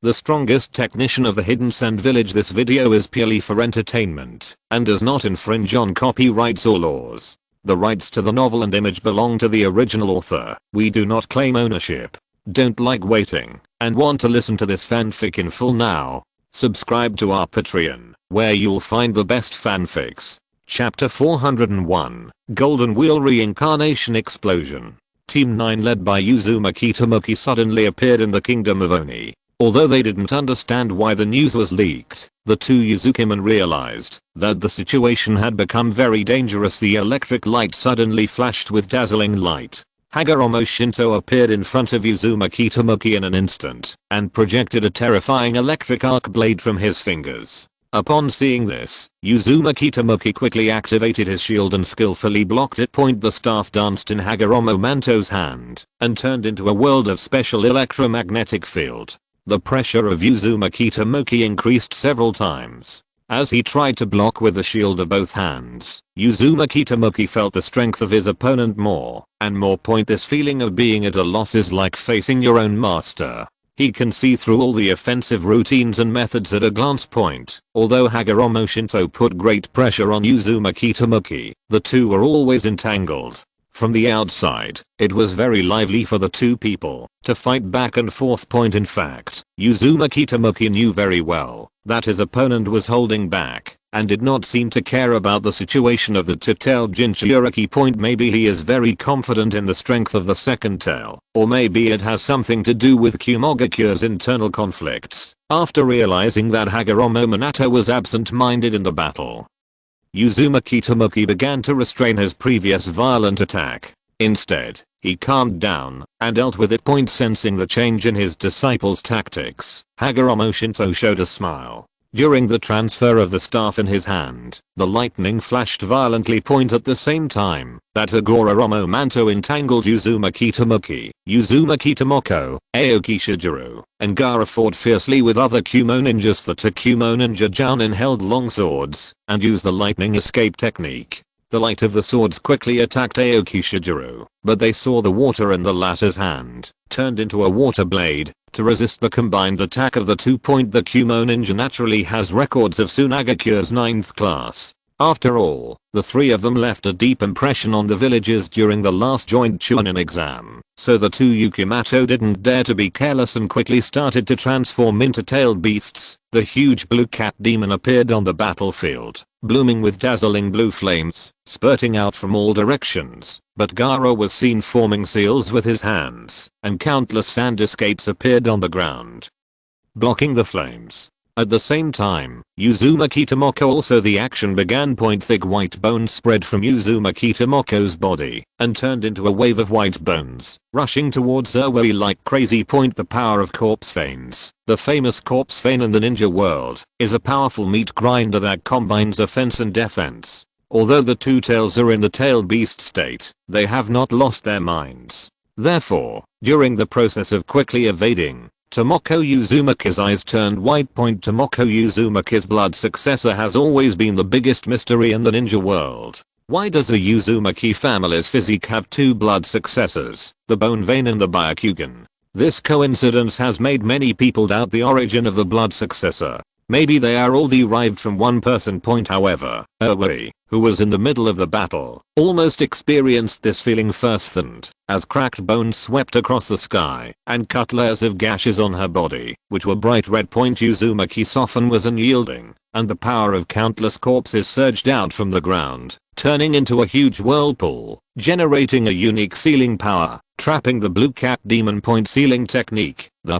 the strongest technician of the Hidden Sand Village. This video is purely for entertainment and does not infringe on copyrights or laws. The rights to the novel and image belong to the original author. We do not claim ownership. Don't like waiting and want to listen to this fanfic in full now? Subscribe to our Patreon, where you'll find the best fanfics. Chapter 401, Golden Wheel Reincarnation Explosion. Team 9 led by Uzumaki Tomoki suddenly appeared in the kingdom of Oni. Although they didn't understand why the news was leaked, the two Uzukimen realized that the situation had become very dangerous. The electric light suddenly flashed with dazzling light. Hagoromo Shinto appeared in front of Uzumaki Tomoki in an instant and projected a terrifying electric arc blade from his fingers. Upon seeing this, Uzumaki Tomoki quickly activated his shield and skillfully blocked it. The staff danced in Hagoromo Manto's hand and turned into a world of special electromagnetic field. The pressure of Uzumaki Tomoki increased several times. As he tried to block with the shield of both hands, Uzumaki Tomoki felt the strength of his opponent more and more. This feeling of being at a loss is like facing your own master. He can see through all the offensive routines and methods at a glance. Although Hagoromo Shinto put great pressure on Uzumaki Tomoki, the two were always entangled. From the outside, it was very lively for the two people to fight back and forth. In fact, Uzumaki Tomoki knew very well that his opponent was holding back and did not seem to care about the situation of the two-tailed Jinchuriki. Maybe he is very confident in the strength of the second tail, or maybe it has something to do with Kumogakure's internal conflicts. After realizing that Hagoromo Minato was absent-minded in the battle, Uzumaki Tomoki began to restrain his previous violent attack. Instead, he calmed down and dealt with it. Sensing the change in his disciple's tactics, Hagoromo Shinto showed a smile. During the transfer of the staff in his hand, the lightning flashed violently. At the same time that Hagoromo Manto entangled Uzumaki Tomoki, Uzumaki Tomoko, Aoki Shijuru, and Gaara fought fiercely with other Kumo ninjas. The two Kumo ninja jounin held long swords and used the lightning escape technique. The light of the swords quickly attacked Aoki Shijuru, but they saw the water in the latter's hand turned into a water blade to resist the combined attack of the two. The Kumo ninja naturally has records of Sunagakure's 9th class. After all, the three of them left a deep impression on the villagers during the last joint Chunin exam, so the two Yukimato didn't dare to be careless and quickly started to transform into tailed beasts. The huge blue cat demon appeared on the battlefield, blooming with dazzling blue flames spurting out from all directions, but Gaara was seen forming seals with his hands, and countless sand escapes appeared on the ground, blocking the flames. At the same time, Uzumaki Tomoko also the action began. Thick white bones spread from Uzumaki Tomoko's body and turned into a wave of white bones, rushing towards Zerwei like crazy. The power of corpse veins. The famous corpse vein in the ninja world is a powerful meat grinder that combines offense and defense. Although the two tails are in the tailed beast state, they have not lost their minds. Therefore, during the process of quickly evading, Tomoko Uzumaki's eyes turned white. Tomoko Uzumaki's blood successor has always been the biggest mystery in the ninja world. Why does the Uzumaki family's physique have two blood successors, the bone vein and the Byakugan? This coincidence has made many people doubt the origin of the blood successor. Maybe they are all derived from one person. However, Owi, who was in the middle of the battle, almost experienced this feeling firsthand, as cracked bones swept across the sky and cut layers of gashes on her body, which were bright red. Uzumaki soften was unyielding, and the power of countless corpses surged out from the ground, turning into a huge whirlpool, generating a unique sealing power, trapping the blue cat demon. Sealing technique. The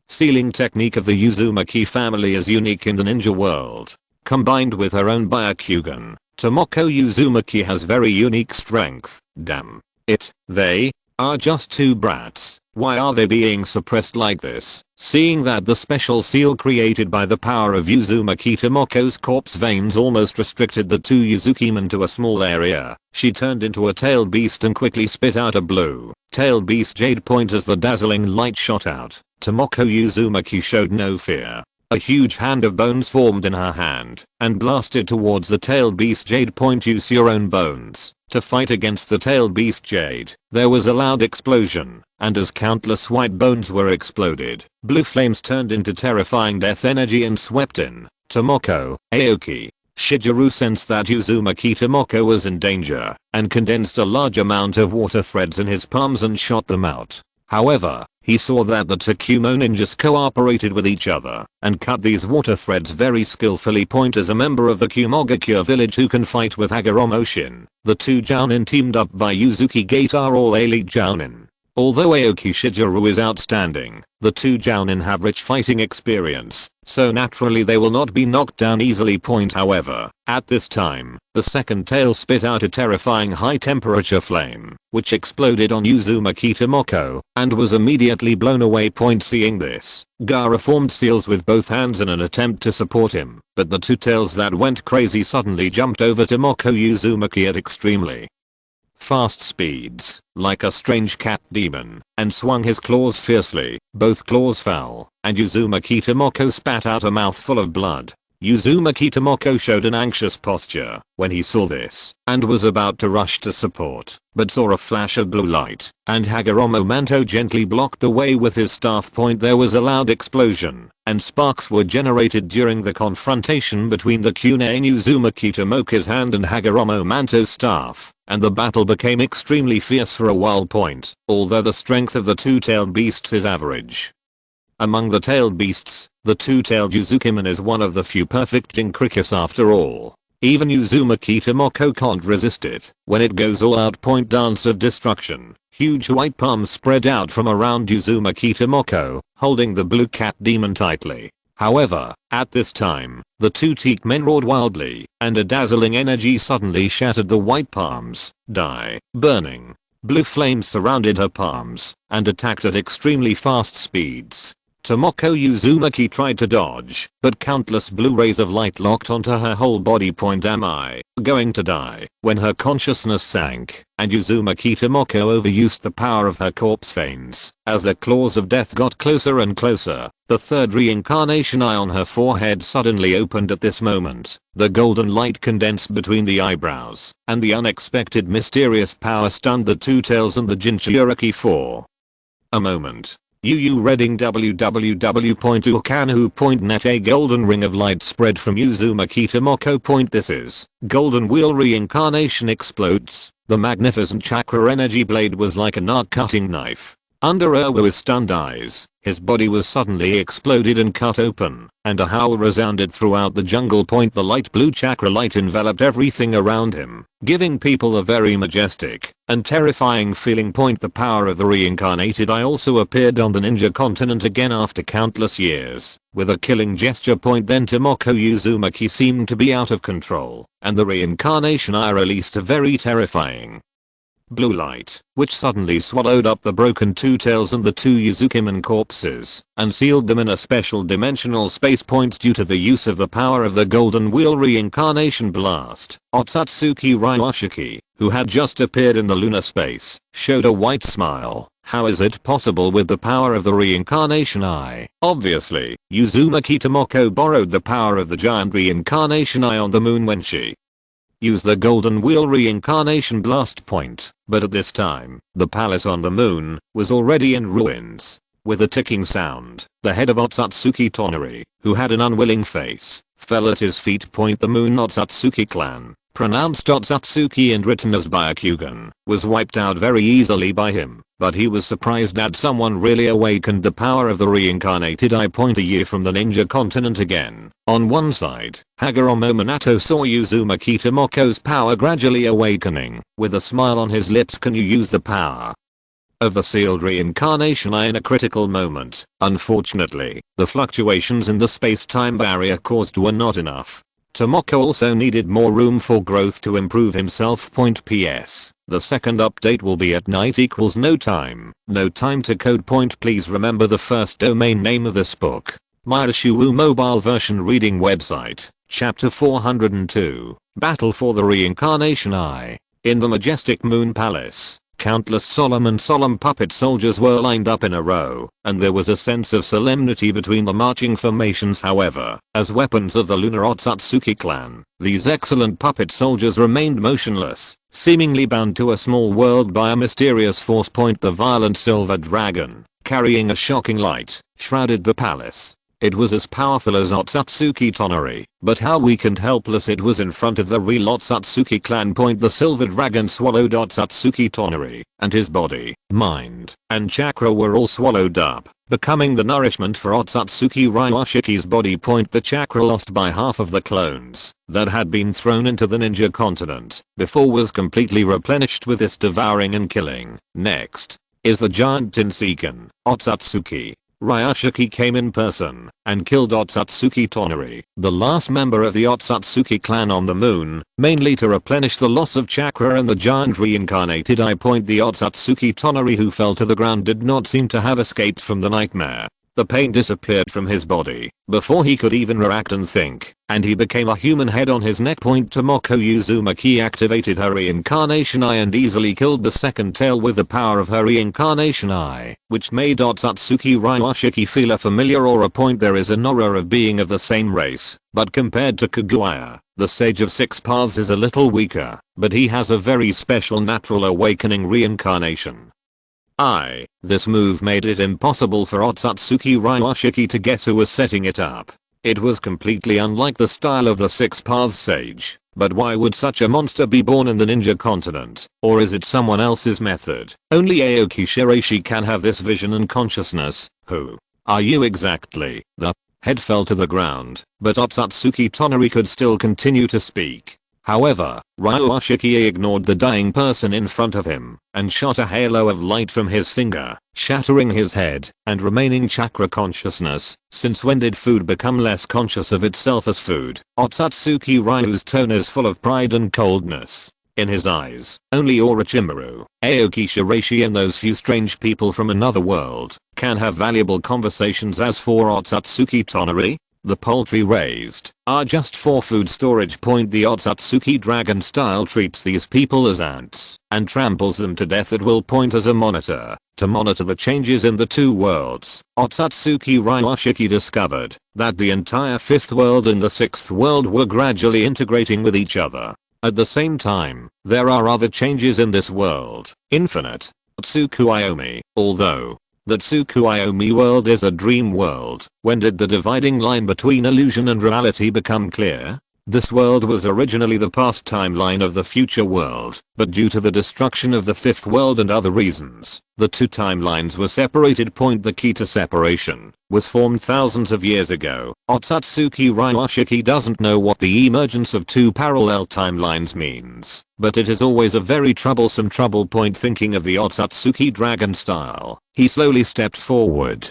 sealing technique of the Uzumaki family is unique in the ninja world. Combined with her own Byakugan, Tomoko Uzumaki has very unique strength. Damn it, they are just two brats. Why are they being suppressed like this? Seeing that the special seal created by the power of Uzumaki Tomoko's corpse veins almost restricted the two Uzukimen to a small area, she turned into a tailed beast and quickly spit out a blue tailed beast jade. As the dazzling light shot out, Tomoko Uzumaki showed no fear. A huge hand of bones formed in her hand and blasted towards the tailed beast Jade. Use your own bones to fight against the tailed beast Jade. There was a loud explosion, and as countless white bones were exploded, blue flames turned into terrifying death energy and swept in. Tomoko, Aoki, Shigeru sensed that Uzumaki Tomoko was in danger and condensed a large amount of water threads in his palms and shot them out. However, he saw that the Takumo ninjas cooperated with each other and cut these water threads very skillfully. As a member of the Kumogakure village who can fight with Hagoromo Shin, the two jounin teamed up by Yuzuki Gate are all elite jounin. Although Aoki Shigeru is outstanding, the two jounin have rich fighting experience, so naturally they will not be knocked down easily. However, at this time, the second tail spit out a terrifying high temperature flame, which exploded on Uzumaki Tomoko, and was immediately blown away. Seeing this, Gaara formed seals with both hands in an attempt to support him, but the two tails that went crazy suddenly jumped over Tomoko Uzumaki at extremely fast speeds, like a strange cat demon, and swung his claws fiercely. Both claws fell, and Uzumaki Tomoko spat out a mouthful of blood. Uzumaki Tomoko showed an anxious posture when he saw this, and was about to rush to support, but saw a flash of blue light, and Hagoromo Manto gently blocked the way with his staff. There was a loud explosion, and sparks were generated during the confrontation between the Kyune in Uzumaki Tomoko's hand and Hagoromo Manto's staff, and the battle became extremely fierce for a while. Although the strength of the two-tailed beasts is average, among the tailed beasts, the two-tailed Uzukiman is one of the few perfect Jinkrikis after all. Even Uzumaki Tomoko can't resist it when it goes all out. Dance of destruction. Huge white palms spread out from around Uzumaki Tomoko, holding the blue cat demon tightly. However, at this time, the two teak men roared wildly, and a dazzling energy suddenly shattered the white palms. Burning blue flames surrounded her palms and attacked at extremely fast speeds. Tomoko Uzumaki tried to dodge, but countless blue rays of light locked onto her whole body. Am I going to die? When her consciousness sank, and Uzumaki Tomoko overused the power of her corpse veins, as the claws of death got closer and closer, the third reincarnation eye on her forehead suddenly opened at this moment. The golden light condensed between the eyebrows, and the unexpected mysterious power stunned the two tails and the Jinchuriki for a moment. Reading www.ukanu.net. A golden ring of light spread from Uzumaki Tomoko. This is golden wheel reincarnation explodes. The magnificent chakra energy blade was like an arc-cutting knife. Under Urwu's stunned eyes, his body was suddenly exploded and cut open, and a howl resounded throughout the jungle. The light blue chakra light enveloped everything around him, giving people a very majestic and terrifying feeling. The power of the reincarnated eye also appeared on the ninja continent again after countless years, with a killing gesture. Then Tomoko Uzumaki seemed to be out of control, and the reincarnation eye released a very terrifying blue light, which suddenly swallowed up the broken two tails and the two Uzukiman corpses, and sealed them in a special dimensional space. Due to the use of the power of the golden wheel reincarnation blast, Otsutsuki Ryushiki, who had just appeared in the lunar space, showed a white smile. How is it possible with the power of the reincarnation eye? Obviously, Uzumaki Tomoko borrowed the power of the giant reincarnation eye on the moon when she used the golden wheel reincarnation blast. But at this time, the palace on the moon was already in ruins. With a ticking sound, the head of Otsutsuki Tonari, who had an unwilling face, fell at his feet. The moon Otsutsuki clan, pronounced Otsutsuki and written as Byakugan, was wiped out very easily by him, but he was surprised that someone really awakened the power of the reincarnated eye. A year from the ninja continent again. On one side, Hagoromo Minato saw Uzumaki Tomoko's power gradually awakening. With a smile on his lips, can you use the power of the sealed reincarnation eye in a critical moment? Unfortunately, the fluctuations in the space-time barrier caused were not enough. Tomoko also needed more room for growth to improve himself. PS. The second update will be at night equals no time to code. Please remember the first domain name of this book. Myashu mobile version reading website. Chapter 402. Battle for the Reincarnation Eye. In the majestic Moon Palace, Countless solemn puppet soldiers were lined up in a row, and there was a sense of solemnity between the marching formations. However, as weapons of the lunar Otsutsuki clan, these excellent puppet soldiers remained motionless, seemingly bound to a small world by a mysterious force. The violent silver dragon, carrying a shocking light, shrouded the palace. It was as powerful as Otsutsuki Tonari, but how weak and helpless it was in front of the real Otsutsuki clan. The silver dragon swallowed Otsutsuki Tonari, and his body, mind, and chakra were all swallowed up, becoming the nourishment for Otsutsuki Ryuashiki's body. The chakra lost by half of the clones that had been thrown into the ninja continent before was completely replenished with this devouring and killing. Next is the giant Tinsekan, Otsutsuki Ryuashiki came in person and killed Otsutsuki Tonari, the last member of the Otsutsuki clan on the moon, mainly to replenish the loss of chakra and the giant reincarnated eye. The Otsutsuki Tonari who fell to the ground did not seem to have escaped from the nightmare. The pain disappeared from his body before he could even react and think, and he became a human head on his neck. Tomoko Uzumaki activated her reincarnation eye and easily killed the second tail with the power of her reincarnation eye, which made Otsutsuki Ryuashiki feel a familiar aura. There is an aura of being of the same race, but compared to Kaguya, the Sage of Six Paths is a little weaker, but he has a very special natural awakening reincarnation. This move made it impossible for Otsutsuki Ryuashiki to guess who was setting it up. It was completely unlike the style of the Six Paths Sage, but why would such a monster be born in the ninja continent? Or is it someone else's method? Only Aoki Shiraishi can have this vision and consciousness. Who are you exactly? The head fell to the ground, but Otsutsuki Tonari could still continue to speak. However, Ryuashiki ignored the dying person in front of him and shot a halo of light from his finger, shattering his head and remaining chakra consciousness. Since when did food become less conscious of itself as food? Otsutsuki Ryu's tone is full of pride and coldness. In his eyes, only Orochimaru, Aoki Shiraishi and those few strange people from another world can have valuable conversations. As for Otsutsuki Tonari, the poultry raised are just for food storage. The Otsutsuki dragon style treats these people as ants and tramples them to death at will. As a monitor, to monitor the changes in the two worlds, Otsutsuki Ryuashiki discovered that the entire fifth world and the sixth world were gradually integrating with each other. At the same time, there are other changes in this world. Infinite Tsukuyomi, although the Tsukuyomi world is a dream world. When did the dividing line between illusion and reality become clear? This world was originally the past timeline of the future world, but due to the destruction of the fifth world and other reasons, the two timelines were separated. The key to separation was formed thousands of years ago. Otsutsuki Ryuashiki doesn't know what the emergence of two parallel timelines means, but it is always a very troublesome trouble. Thinking of the Otsutsuki dragon style, he slowly stepped forward,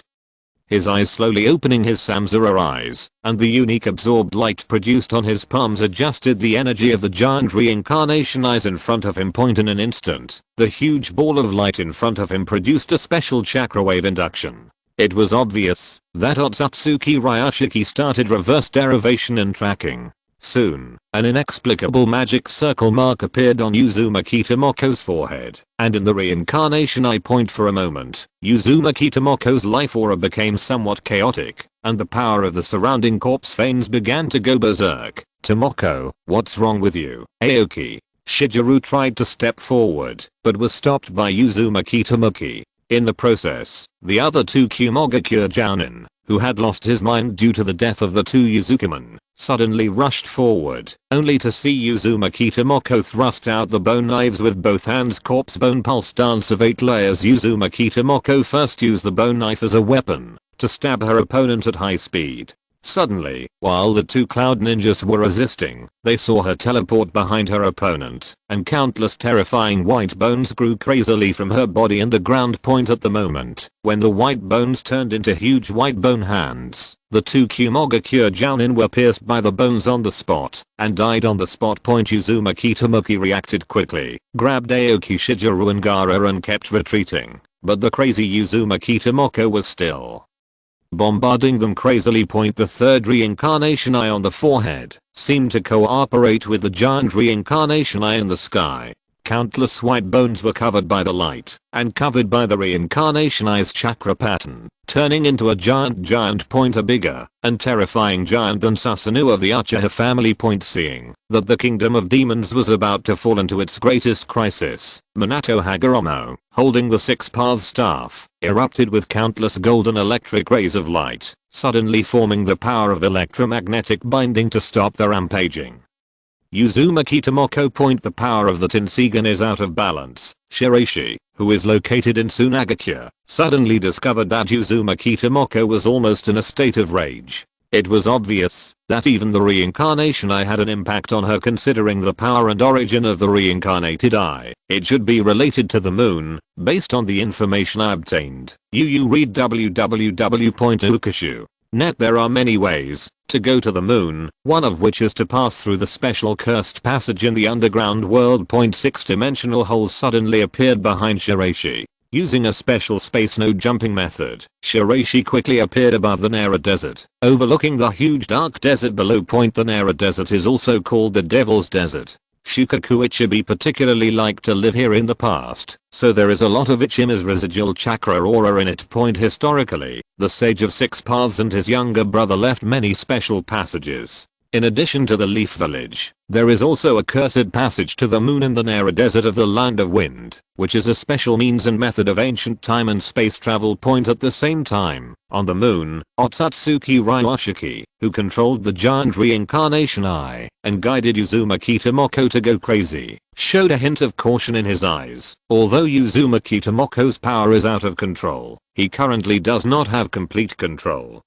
his eyes slowly opening his Samsara eyes, and the unique absorbed light produced on his palms adjusted the energy of the giant reincarnation eyes in front of him. In an instant, the huge ball of light in front of him produced a special chakra wave induction. It was obvious that Otsutsuki Ryuashiki started reverse derivation and tracking. Soon, an inexplicable magic circle mark appeared on Uzumaki Tomoko's forehead, and in the reincarnation eye. For a moment, Uzumaki Tomoko's life aura became somewhat chaotic, and the power of the surrounding corpse veins began to go berserk. Tomoko, what's wrong with you? Aoki Shigeru tried to step forward, but was stopped by Uzumaki Tomoki. In the process, the other two Shirogakure jounin, who had lost his mind due to the death of the two Uzukamen, suddenly rushed forward, only to see Uzumaki Tomoko thrust out the bone knives with both hands. Corpse bone pulse dance of 8 layers. Uzumaki Tomoko first used the bone knife as a weapon to stab her opponent at high speed. Suddenly, while the two cloud ninjas were resisting, they saw her teleport behind her opponent, and countless terrifying white bones grew crazily from her body and the ground. At the moment when the white bones turned into huge white bone hands, the two Shirogakure jounin were pierced by the bones on the spot and died on the spot. Uzumaki Tomoki reacted quickly, grabbed Aoki Shigeru and Gaara and kept retreating, but the crazy Uzumaki Tomoko was still bombarding them crazily. The third reincarnation eye on the forehead seemed to cooperate with the giant reincarnation eye in the sky. Countless white bones were covered by the light, and covered by the reincarnation eye's chakra pattern, turning into a giant point, a bigger and terrifying giant than Susanoo of the Uchiha family. Seeing that the kingdom of demons was about to fall into its greatest crisis, Minato Hagoromo, holding the six-path staff, erupted with countless golden electric rays of light, suddenly forming the power of electromagnetic binding to stop the rampaging. Uzumaki Tomoko. The power of the Tensegan is out of balance. Shiraishi, who is located in Sunagakure, suddenly discovered that Uzumaki Tomoko was almost in a state of rage. It was obvious that even the reincarnation eye had an impact on her, considering the power and origin of the reincarnated eye. It should be related to the moon, based on the information I obtained. You read www.ukashu.net. There are many ways to go to the moon, one of which is to pass through the special cursed passage in the underground world. 6-dimensional holes suddenly appeared behind Shiraishi. Using a special space node jumping method, Shiraishi quickly appeared above the Nara Desert, overlooking the huge dark desert below. The Nara Desert is also called the Devil's Desert. Shukaku Ichibi particularly liked to live here in the past, so there is a lot of Ichima's residual chakra aura in it. Historically, the Sage of Six Paths and his younger brother left many special passages. In addition to the Leaf Village, there is also a cursed passage to the moon in the Nara Desert of the Land of Wind, which is a special means and method of ancient time and space travel. At the same time, on the moon, Otsutsuki Ryuashiki, who controlled the giant reincarnation eye and guided Uzumaki Tomoko to go crazy, showed a hint of caution in his eyes. Although Uzumaki Tomoko's power is out of control, he currently does not have complete control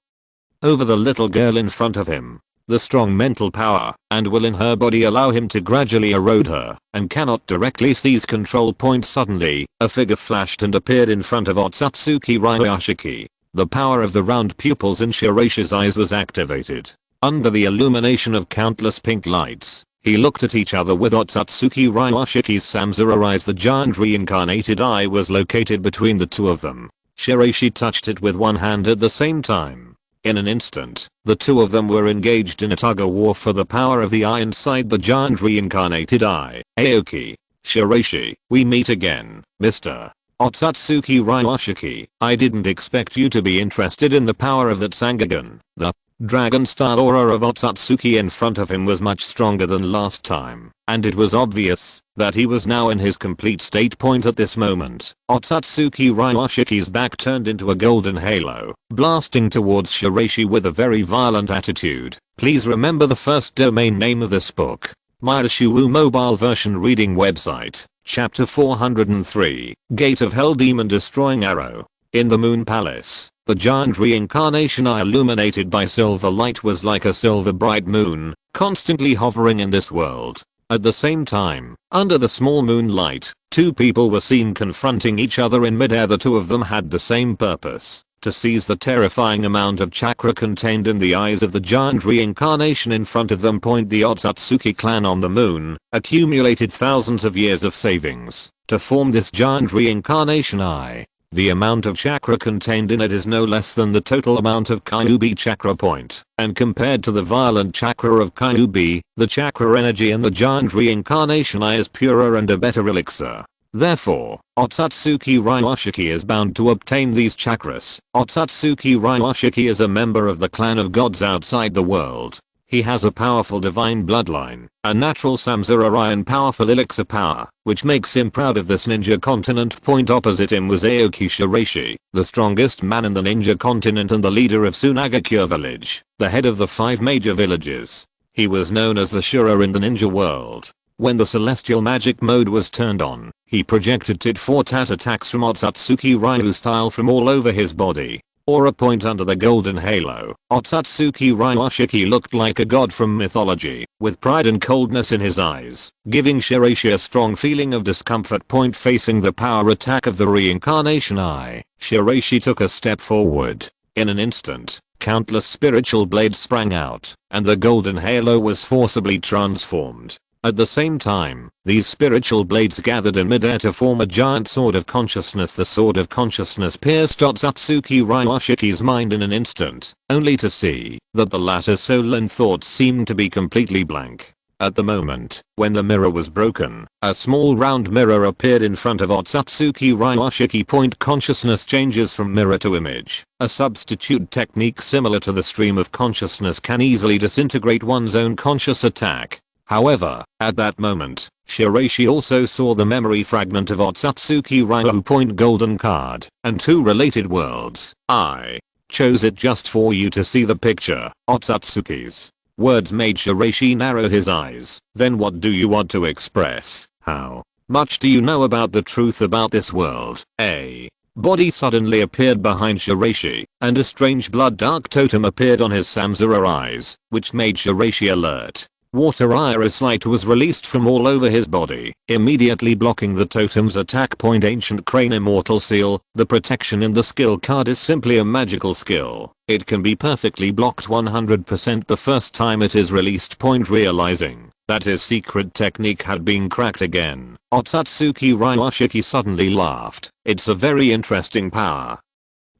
over the little girl in front of him. The strong mental power and will in her body allow him to gradually erode her, and cannot directly seize control. Suddenly, a figure flashed and appeared in front of Otsutsuki Ryuashiki. The power of the round pupils in Shiraishi's eyes was activated. Under the illumination of countless pink lights, he looked at each other with Otsutsuki Ryuashiki's Samsara eyes. The giant reincarnated eye was located between the two of them. Shiraishi touched it with one hand at the same time. In an instant, the two of them were engaged in a tug-of-war for the power of the eye inside the giant reincarnated eye. Aoki. Shiraishi, we meet again, Mr. Otsutsuki Ryuashiki. I didn't expect you to be interested in the power of that Sangagan. The dragon-style aura of Otsutsuki in front of him was much stronger than last time, and it was obvious that he was now in his complete state. At this moment, Otsutsuki Ryuashiki's back turned into a golden halo, blasting towards Shiraishi with a very violent attitude. Please remember the first domain name of this book. Myashuwu mobile version reading website. Chapter 403. Gate of Hell Demon Destroying Arrow. In the Moon Palace, the giant reincarnation eye illuminated by silver light was like a silver bright moon, constantly hovering in this world. At the same time, under the small moonlight, two people were seen confronting each other in midair. The two of them had the same purpose: to seize the terrifying amount of chakra contained in the eyes of the giant reincarnation in front of them. The Otsutsuki clan on the moon accumulated thousands of years of savings to form this giant reincarnation eye. The amount of chakra contained in it is no less than the total amount of Kyuubi chakra point, and compared to the violent chakra of Kyuubi, the chakra energy in the giant reincarnation eye is purer and a better elixir. Therefore, Otsutsuki Ryuashiki is bound to obtain these chakras. Otsutsuki Ryuashiki is a member of the clan of gods outside the world. He has a powerful divine bloodline, a natural Samsara and powerful elixir power, which makes him proud of this ninja continent. Opposite him was Aoki Shiraishi, the strongest man in the ninja continent and the leader of Sunagakure village, the head of the 5 major villages. He was known as the Shura in the ninja world. When the celestial magic mode was turned on, he projected tit-for-tat attacks from Otsutsuki Ryu style from all over his body. Aura point under the golden halo, Otsutsuki Ryuashiki looked like a god from mythology, with pride and coldness in his eyes, giving Shiraishi a strong feeling of discomfort. Facing the power attack of the reincarnation eye, Shiraishi took a step forward. In an instant, countless spiritual blades sprang out, and the golden halo was forcibly transformed. At the same time, these spiritual blades gathered in midair to form a giant sword of consciousness. The sword of consciousness pierced Otsutsuki Ryuashiki's mind in an instant, only to see that the latter's soul and thoughts seemed to be completely blank. At the moment, when the mirror was broken, a small round mirror appeared in front of Otsutsuki Ryushiki. Point consciousness changes from mirror to image. A substitute technique similar to the stream of consciousness can easily disintegrate one's own conscious attack. However, at that moment, Shiraishi also saw the memory fragment of Otsutsuki Ryu. Point golden card, and 2 related worlds. I chose it just for you to see the picture. Otsutsuki's words made Shiraishi narrow his eyes. Then what do you want to express? How much do you know about the truth about this world? A body suddenly appeared behind Shiraishi, and a strange blood dark totem appeared on his samsara eyes, which made Shiraishi alert. Water iris light was released from all over his body, immediately blocking the totem's attack. Point ancient crane immortal seal. The protection in the skill card is simply a magical skill. It can be perfectly blocked 100% the first time it is released. Point realizing that his secret technique had been cracked again, Otsutsuki Ryushiki suddenly laughed. It's a very interesting power.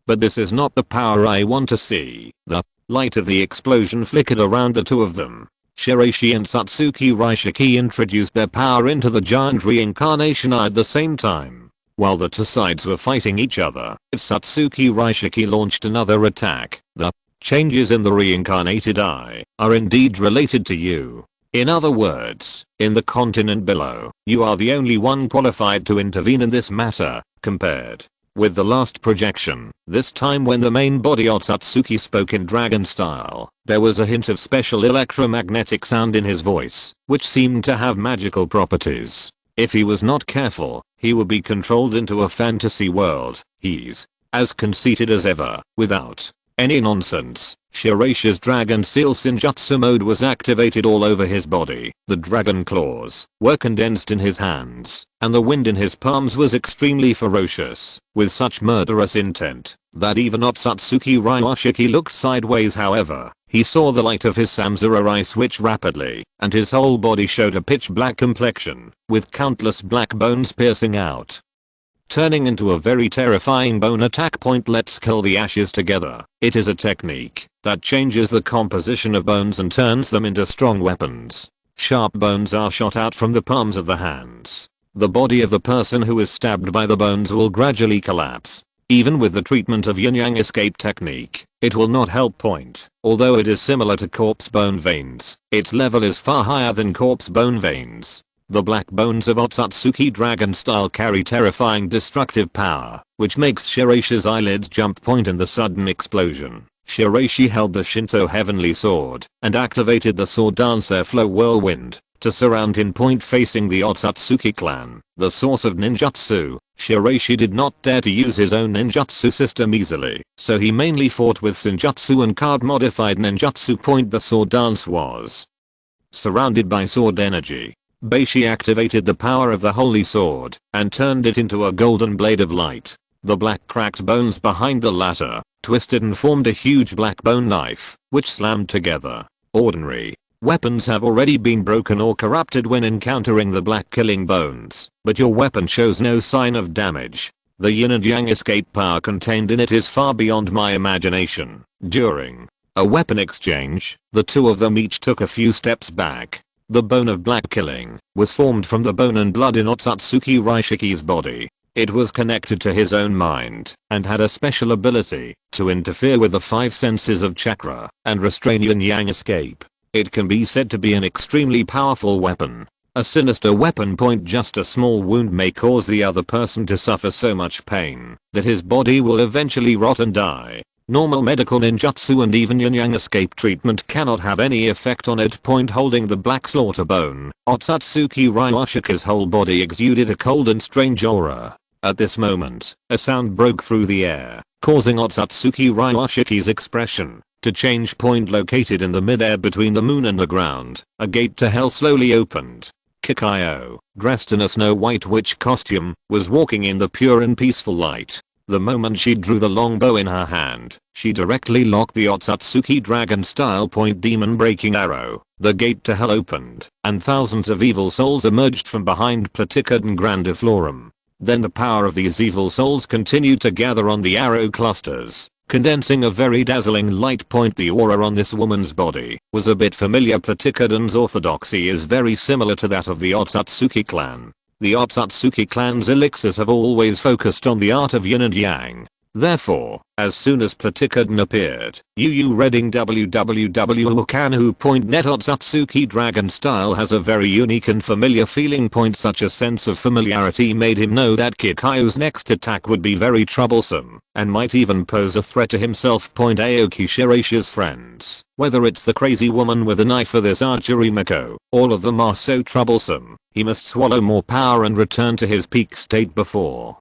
But this is not the power I want to see. The light of the explosion flickered around the two of them. Shiraishi and Satsuki Ryushiki introduced their power into the giant reincarnation eye at the same time. While the two sides were fighting each other, Satsuki Ryushiki launched another attack. The changes in the reincarnated eye are indeed related to you. In other words, in the continent below, you are the only one qualified to intervene in this matter, compared with the last projection. This time when the main body Otsutsuki spoke in dragon style, there was a hint of special electromagnetic sound in his voice, which seemed to have magical properties. If he was not careful, he would be controlled into a fantasy world. He's as conceited as ever. Without any nonsense, Shiraishi's dragon seal Senjutsu mode was activated all over his body. The dragon claws were condensed in his hands, and the wind in his palms was extremely ferocious, with such murderous intent that even Otsutsuki Ryushiki looked sideways. However, he saw the light of his samsara eye switch rapidly, and his whole body showed a pitch black complexion, with countless black bones piercing out, turning into a very terrifying bone attack. Point let's kill the ashes together. It is a technique that changes the composition of bones and turns them into strong weapons. Sharp bones are shot out from the palms of the hands. The body of the person who is stabbed by the bones will gradually collapse. Even with the treatment of yin-yang escape technique, it will not help. Point although it is similar to corpse bone veins, its level is far higher than corpse bone veins. The black bones of Otsutsuki dragon style carry terrifying destructive power, which makes Shiraishi's eyelids jump. Point in the sudden explosion, Shiraishi held the Shinto heavenly sword and activated the sword dance airflow whirlwind to surround him. Point facing the Otsutsuki clan, the source of ninjutsu, Shiraishi did not dare to use his own ninjutsu system easily, so he mainly fought with senjutsu and card modified ninjutsu. Point the sword dance was surrounded by sword energy. Beishi activated the power of the holy sword and turned it into a golden blade of light. The black cracked bones behind the latter twisted and formed a huge black bone knife, which slammed together. Ordinary weapons have already been broken or corrupted when encountering the black killing bones, but your weapon shows no sign of damage. The yin and yang escape power contained in it is far beyond my imagination. During a weapon exchange, the two of them each took a few steps back. The bone of black killing was formed from the bone and blood in Otsutsuki Ryushiki's body. It was connected to his own mind and had a special ability to interfere with the 5 senses of chakra and restrain yin-yang escape. It can be said to be an extremely powerful weapon. A sinister weapon. Point just a small wound may cause the other person to suffer so much pain that his body will eventually rot and die. Normal medical ninjutsu and even yin-yang escape treatment cannot have any effect on it. Point holding the black slaughter bone, Otsutsuki Ryushiki's whole body exuded a cold and strange aura. At this moment, a sound broke through the air, causing Otsutsuki Ryushiki's expression to change. Point located in the midair between the moon and the ground, a gate to hell slowly opened. Kikayo, dressed in a Snow White witch costume, was walking in the pure and peaceful light. The moment she drew the long bow in her hand, she directly locked the Otsutsuki dragon style point demon breaking arrow. The gate to hell opened, and thousands of evil souls emerged from behind Platicid Grandiflorum. Then the power of these evil souls continued to gather on the arrow clusters, condensing a very dazzling light point. The aura on this woman's body was a bit familiar. Platicoden's orthodoxy is very similar to that of the Otsutsuki clan. The Otsutsuki clan's elixirs have always focused on the art of yin and yang. Therefore, as soon as Platicoden appeared, reading www.ukanu.net, Otsutsuki dragon style has a very unique and familiar feeling point. Such a sense of familiarity made him know that Kikayo's next attack would be very troublesome, and might even pose a threat to himself. Aoki Shiraishi's friends, whether it's the crazy woman with a knife or this archery Mako, all of them are so troublesome. He must swallow more power and return to his peak state before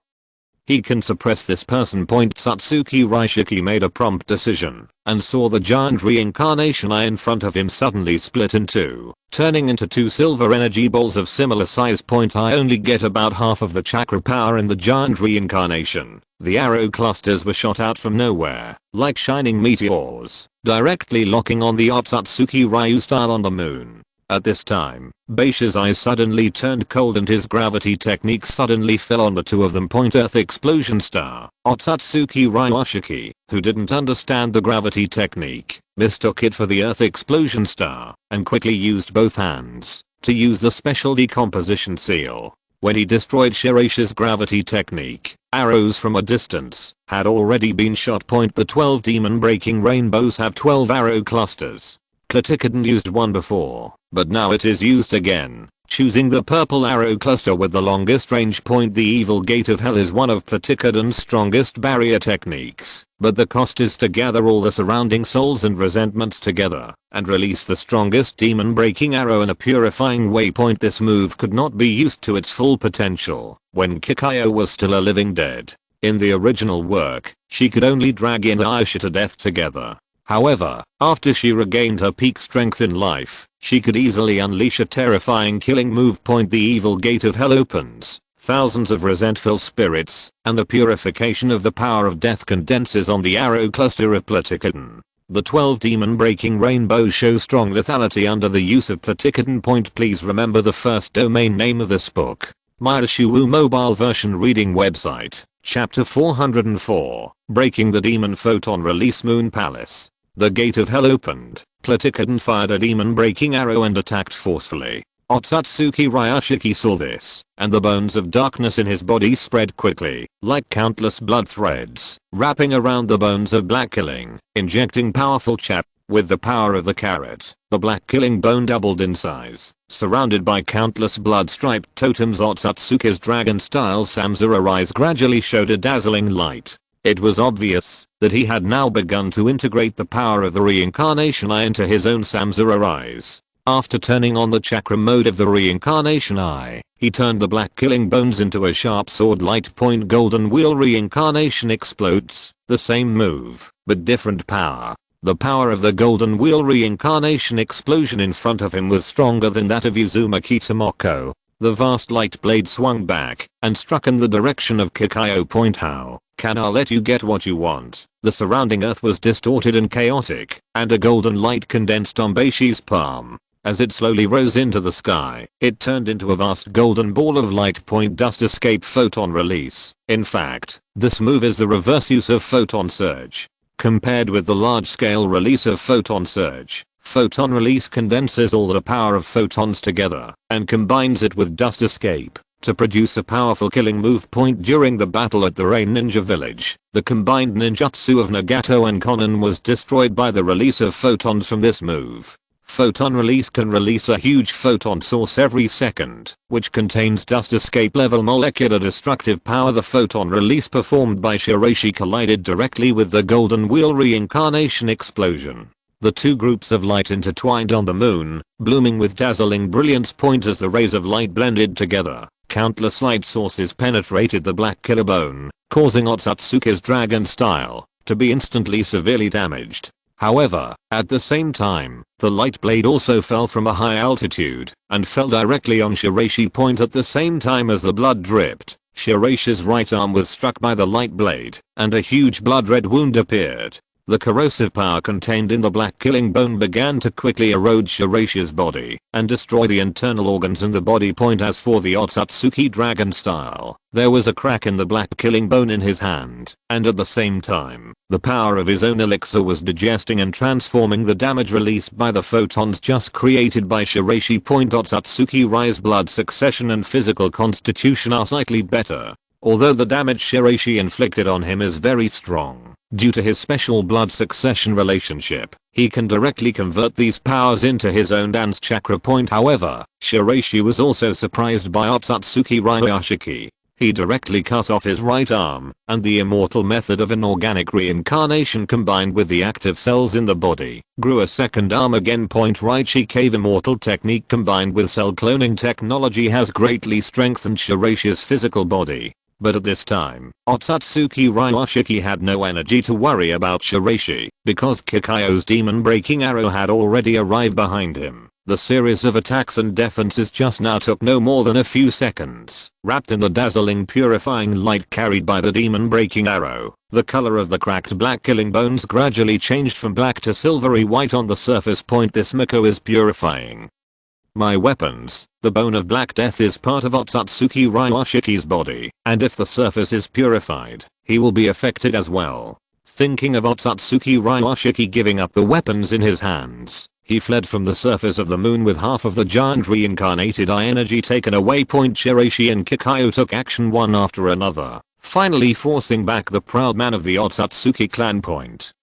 he can suppress this person. Satsuki Raishiki made a prompt decision and saw the giant reincarnation eye in front of him suddenly split in two, turning into two silver energy balls of similar size. I only get about half of the chakra power in the giant reincarnation. The arrow clusters were shot out from nowhere, like shining meteors, directly locking on the Otsutsuki Ryu style on the moon. At this time, Beishi's eyes suddenly turned cold and his gravity technique suddenly fell on the two of them. Earth explosion star. Otsutsuki Ryushiki, who didn't understand the gravity technique, mistook it for the earth explosion star and quickly used both hands to use the special decomposition seal. When he destroyed Shiraishi's gravity technique, arrows from a distance had already been shot. The 12 demon breaking rainbows have 12 arrow clusters. Platicoden used one before, but now it is used again, choosing the purple arrow cluster with the longest range. The evil gate of hell is one of Platicoden's strongest barrier techniques, but the cost is to gather all the surrounding souls and resentments together and release the strongest demon breaking arrow in a purifying way. This move could not be used to its full potential when Kikayo was still a living dead. In the original work, she could only drag Inuyasha to death together. However, after she regained her peak strength in life, she could easily unleash a terrifying killing move. The evil gate of hell opens, thousands of resentful spirits, and the purification of the power of death condenses on the arrow cluster of Platicoden. The 12 demon breaking rainbows show strong lethality under the use of Platicoden. Please remember the first domain name of this book. Mayashiwu mobile version reading website, chapter 404, Breaking the Demon Photon Release Moon Palace. The gate of hell opened, Platicoden fired a demon breaking arrow and attacked forcefully. Otsutsuki Ryushiki saw this, and the bones of darkness in his body spread quickly, like countless blood threads, wrapping around the bones of Black Killing, injecting powerful chap. With the power of the carrot, the Black Killing bone doubled in size, surrounded by countless blood-striped totems. Otsutsuki's dragon-style Samsara eyes gradually showed a dazzling light. It was obvious that he had now begun to integrate the power of the reincarnation eye into his own Samsara eyes. After turning on the chakra mode of the reincarnation eye, he turned the Black Killing bones into a sharp sword. Golden wheel reincarnation explodes. The same move, but different power. The power of the golden wheel reincarnation explosion in front of him was stronger than that of Uzumaki Tomoko. The vast light blade swung back and struck in the direction of Kikayo. How can I let you get what you want? The surrounding earth was distorted and chaotic, and a golden light condensed on Beishi's palm. As it slowly rose into the sky, it turned into a vast golden ball of light. Dust escape photon release. In fact, this move is the reverse use of photon surge. Compared with the large-scale release of photon surge, photon release condenses all the power of photons together and combines it with dust escape to produce a powerful killing move. During the battle at the Rain Ninja Village, the combined ninjutsu of Nagato and Konan was destroyed by the release of photons from this move. Photon release can release a huge photon source every second, which contains dust escape level molecular destructive power. The photon release performed by Shiraishi collided directly with the golden wheel reincarnation explosion. The two groups of light intertwined on the moon, blooming with dazzling brilliance. As the rays of light blended together, countless light sources penetrated the Black Killer bone, causing Otsutsuki's dragon style to be instantly severely damaged. However, at the same time, the light blade also fell from a high altitude and fell directly on Shiraishi. At the same time as the blood dripped, Shiraishi's right arm was struck by the light blade, and a huge blood red wound appeared. The corrosive power contained in the black killing bone began to quickly erode Shiraishi's body and destroy the internal organs in the body. As for the Otsutsuki dragon style, there was a crack in the black killing bone in his hand, and at the same time, the power of his own elixir was digesting and transforming the damage released by the photons just created by Shiraishi. Otsutsuki rise blood succession and physical constitution are slightly better, although the damage Shiraishi inflicted on him is very strong. Due to his special blood succession relationship, he can directly convert these powers into his own dance chakra. However, Shiraishi was also surprised by Otsutsuki Ryashiki. He directly cut off his right arm, and the immortal method of inorganic reincarnation combined with the active cells in the body, grew a second arm again. Raichi Cave immortal technique combined with cell cloning technology has greatly strengthened Shiraishi's physical body. But at this time, Otsutsuki Ryashiki had no energy to worry about Shiraishi, because Kakayo's demon breaking arrow had already arrived behind him. The series of attacks and defenses just now took no more than a few seconds. Wrapped in the dazzling purifying light carried by the demon breaking arrow, the color of the cracked black killing bones gradually changed from black to silvery white on the surface. This Mako is purifying my weapons. The bone of Black Death is part of Otsutsuki Ryashiki's body, and if the surface is purified, he will be affected as well. Thinking of Otsutsuki Ryashiki giving up the weapons in his hands, he fled from the surface of the moon with half of the giant reincarnated eye energy taken away. Shiraishi and Kakayo took action one after another, finally forcing back the proud man of the Otsutsuki clan.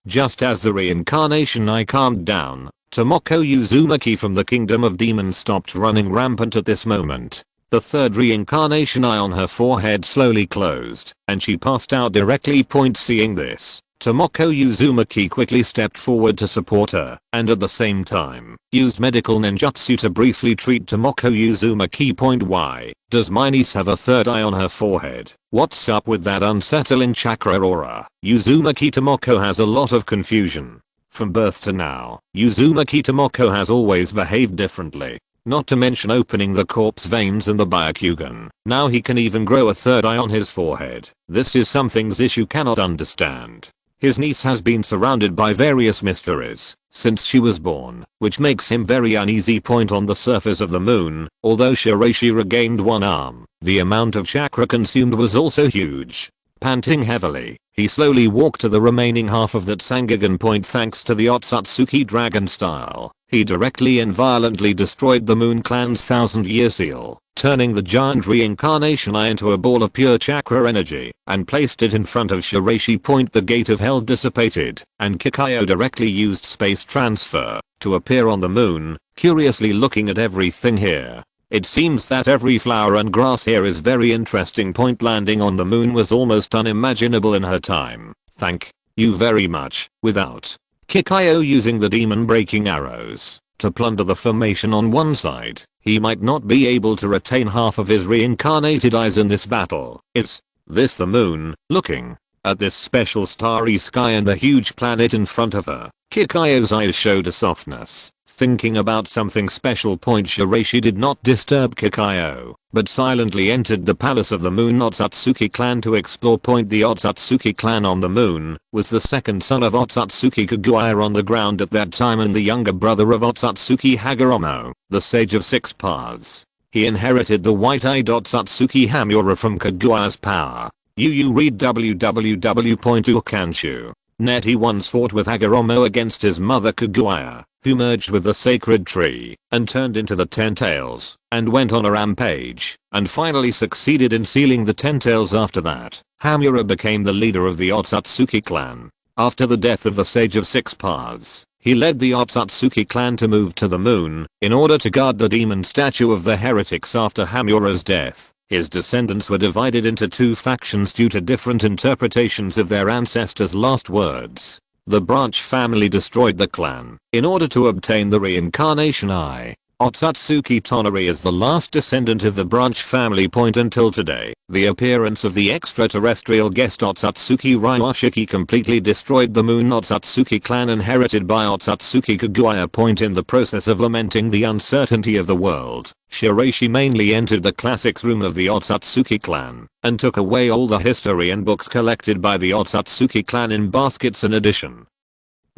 Just as the reincarnation eye calmed down, Tomoko Uzumaki from the Kingdom of Demons stopped running rampant at this moment. The third reincarnation eye on her forehead slowly closed, and she passed out directly. Seeing this, Tomoko Uzumaki quickly stepped forward to support her, and at the same time, used medical ninjutsu to briefly treat Tomoko Uzumaki. Why does my niece have a third eye on her forehead? What's up with that unsettling chakra aura? Uzumaki Tomoko has a lot of confusion. From birth to now, Uzumaki Tomoko has always behaved differently. Not to mention opening the corpse veins in the Byakugan. Now he can even grow a third eye on his forehead. This is something Zishu cannot understand. His niece has been surrounded by various mysteries since she was born, which makes him very uneasy. On the surface of the moon, although Shiraishi regained one arm, the amount of chakra consumed was also huge. Panting heavily, he slowly walked to the remaining half of that Sangagan. Thanks to the Otsutsuki dragon style, he directly and violently destroyed the Moon Clan's 1000-year seal, turning the giant reincarnation eye into a ball of pure chakra energy, and placed it in front of Shiraishi. The gate of hell dissipated, and Kakayo directly used space transfer to appear on the moon, curiously looking at everything here. It seems that every flower and grass here is very interesting. Landing on the moon was almost unimaginable in her time. Thank you very much. Without Kakayo using the demon breaking arrows to plunder the formation on one side, he might not be able to retain half of his reincarnated eyes in this battle. Is this the moon? Looking at this special starry sky and the huge planet in front of her, Kakayo's eyes showed a softness. Thinking about something special. Shiraishi did not disturb Kakayo, but silently entered the palace of the Moon Otsutsuki clan to explore. The Otsutsuki clan on the moon was the second son of Otsutsuki Kaguya on the ground at that time and the younger brother of Otsutsuki Hagoromo, the sage of six paths. He inherited the white-eyed Otsutsuki Hamura from Kaguya's power. You read www.ukanshu.net. He once fought with Hagoromo against his mother Kaguya, who merged with the sacred tree and turned into the Ten Tails and went on a rampage and finally succeeded in sealing the Ten Tails. After that, Hamura became the leader of the Otsutsuki clan. After the death of the Sage of Six Paths, he led the Otsutsuki clan to move to the moon in order to guard the demon statue of the heretics. After Hamura's death, his descendants were divided into two factions due to different interpretations of their ancestors' last words. The Branch family destroyed the clan in order to obtain the reincarnation eye. Otsutsuki Tonari is the last descendant of the Branch family. Until today, the appearance of the extraterrestrial guest Otsutsuki Ryashiki completely destroyed the Moon Otsutsuki clan inherited by Otsutsuki Kaguya. In the process of lamenting the uncertainty of the world, Shiraishi mainly entered the classics room of the Otsutsuki clan and took away all the history and books collected by the Otsutsuki clan in baskets. In addition,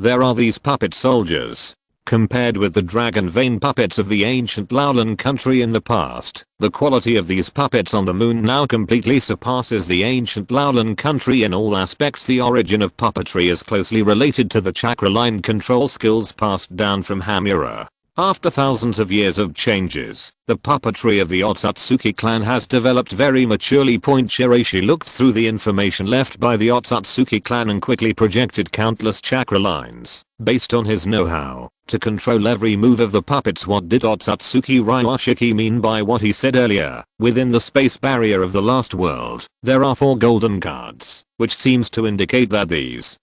There are these puppet soldiers. Compared with the dragon vein puppets of the ancient Lowland country in the past, the quality of these puppets on the moon now completely surpasses the ancient Lowland country in all aspects. The origin of puppetry is closely related to the chakra line control skills passed down from Hamura. After thousands of years of changes, the puppetry of the Otsutsuki clan has developed very maturely. Shiraishi looked through the information left by the Otsutsuki clan and quickly projected countless chakra lines, based on his know-how, to control every move of the puppets. What did Otsutsuki Ryuashiki mean by what he said earlier? Within the space barrier of the last world, there are 4 golden cards, which seems to indicate that these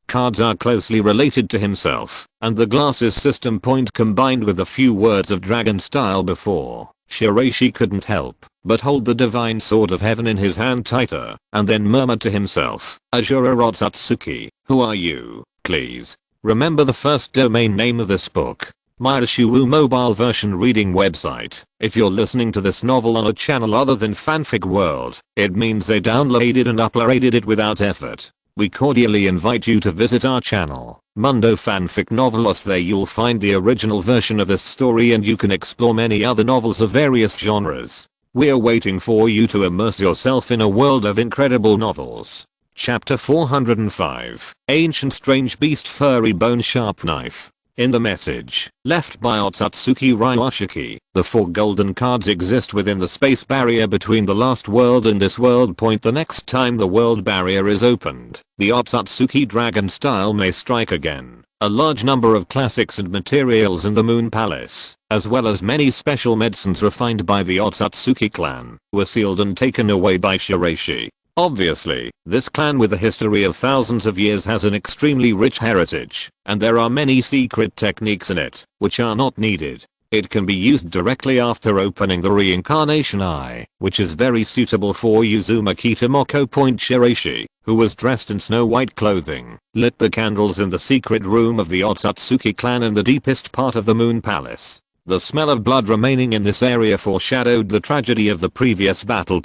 cards are closely related to himself, and the glasses system point combined with a few words of dragon style before. Shiraishi couldn't help but hold the divine sword of heaven in his hand tighter, and then murmured to himself, Azura Otsutsuki, who are you, please? Remember the first domain name of this book. Myashuwu mobile version reading website. If you're listening to this novel on a channel other than Fanfic World, it means they downloaded and uploaded it without effort. We cordially invite you to visit our channel, Mundo Fanfic Novelos. There you'll find the original version of this story and you can explore many other novels of various genres. We're waiting for you to immerse yourself in a world of incredible novels. Chapter 405, Ancient Strange Beast Furry Bone Sharp Knife. In the message left by Otsutsuki Ryuashiki, the 4 golden cards exist within the space barrier between the last world and this world. The next time the world barrier is opened, the Otsutsuki dragon style may strike again. A large number of classics and materials in the Moon Palace, as well as many special medicines refined by the Otsutsuki clan, were sealed and taken away by Shiraishi. Obviously, this clan with a history of thousands of years has an extremely rich heritage, and there are many secret techniques in it, which are not needed. It can be used directly after opening the reincarnation eye, which is very suitable for Uzumaki Tomoko. Shiraishi, who was dressed in snow white clothing, lit the candles in the secret room of the Otsutsuki clan in the deepest part of the Moon Palace. The smell of blood remaining in this area foreshadowed the tragedy of the previous battle.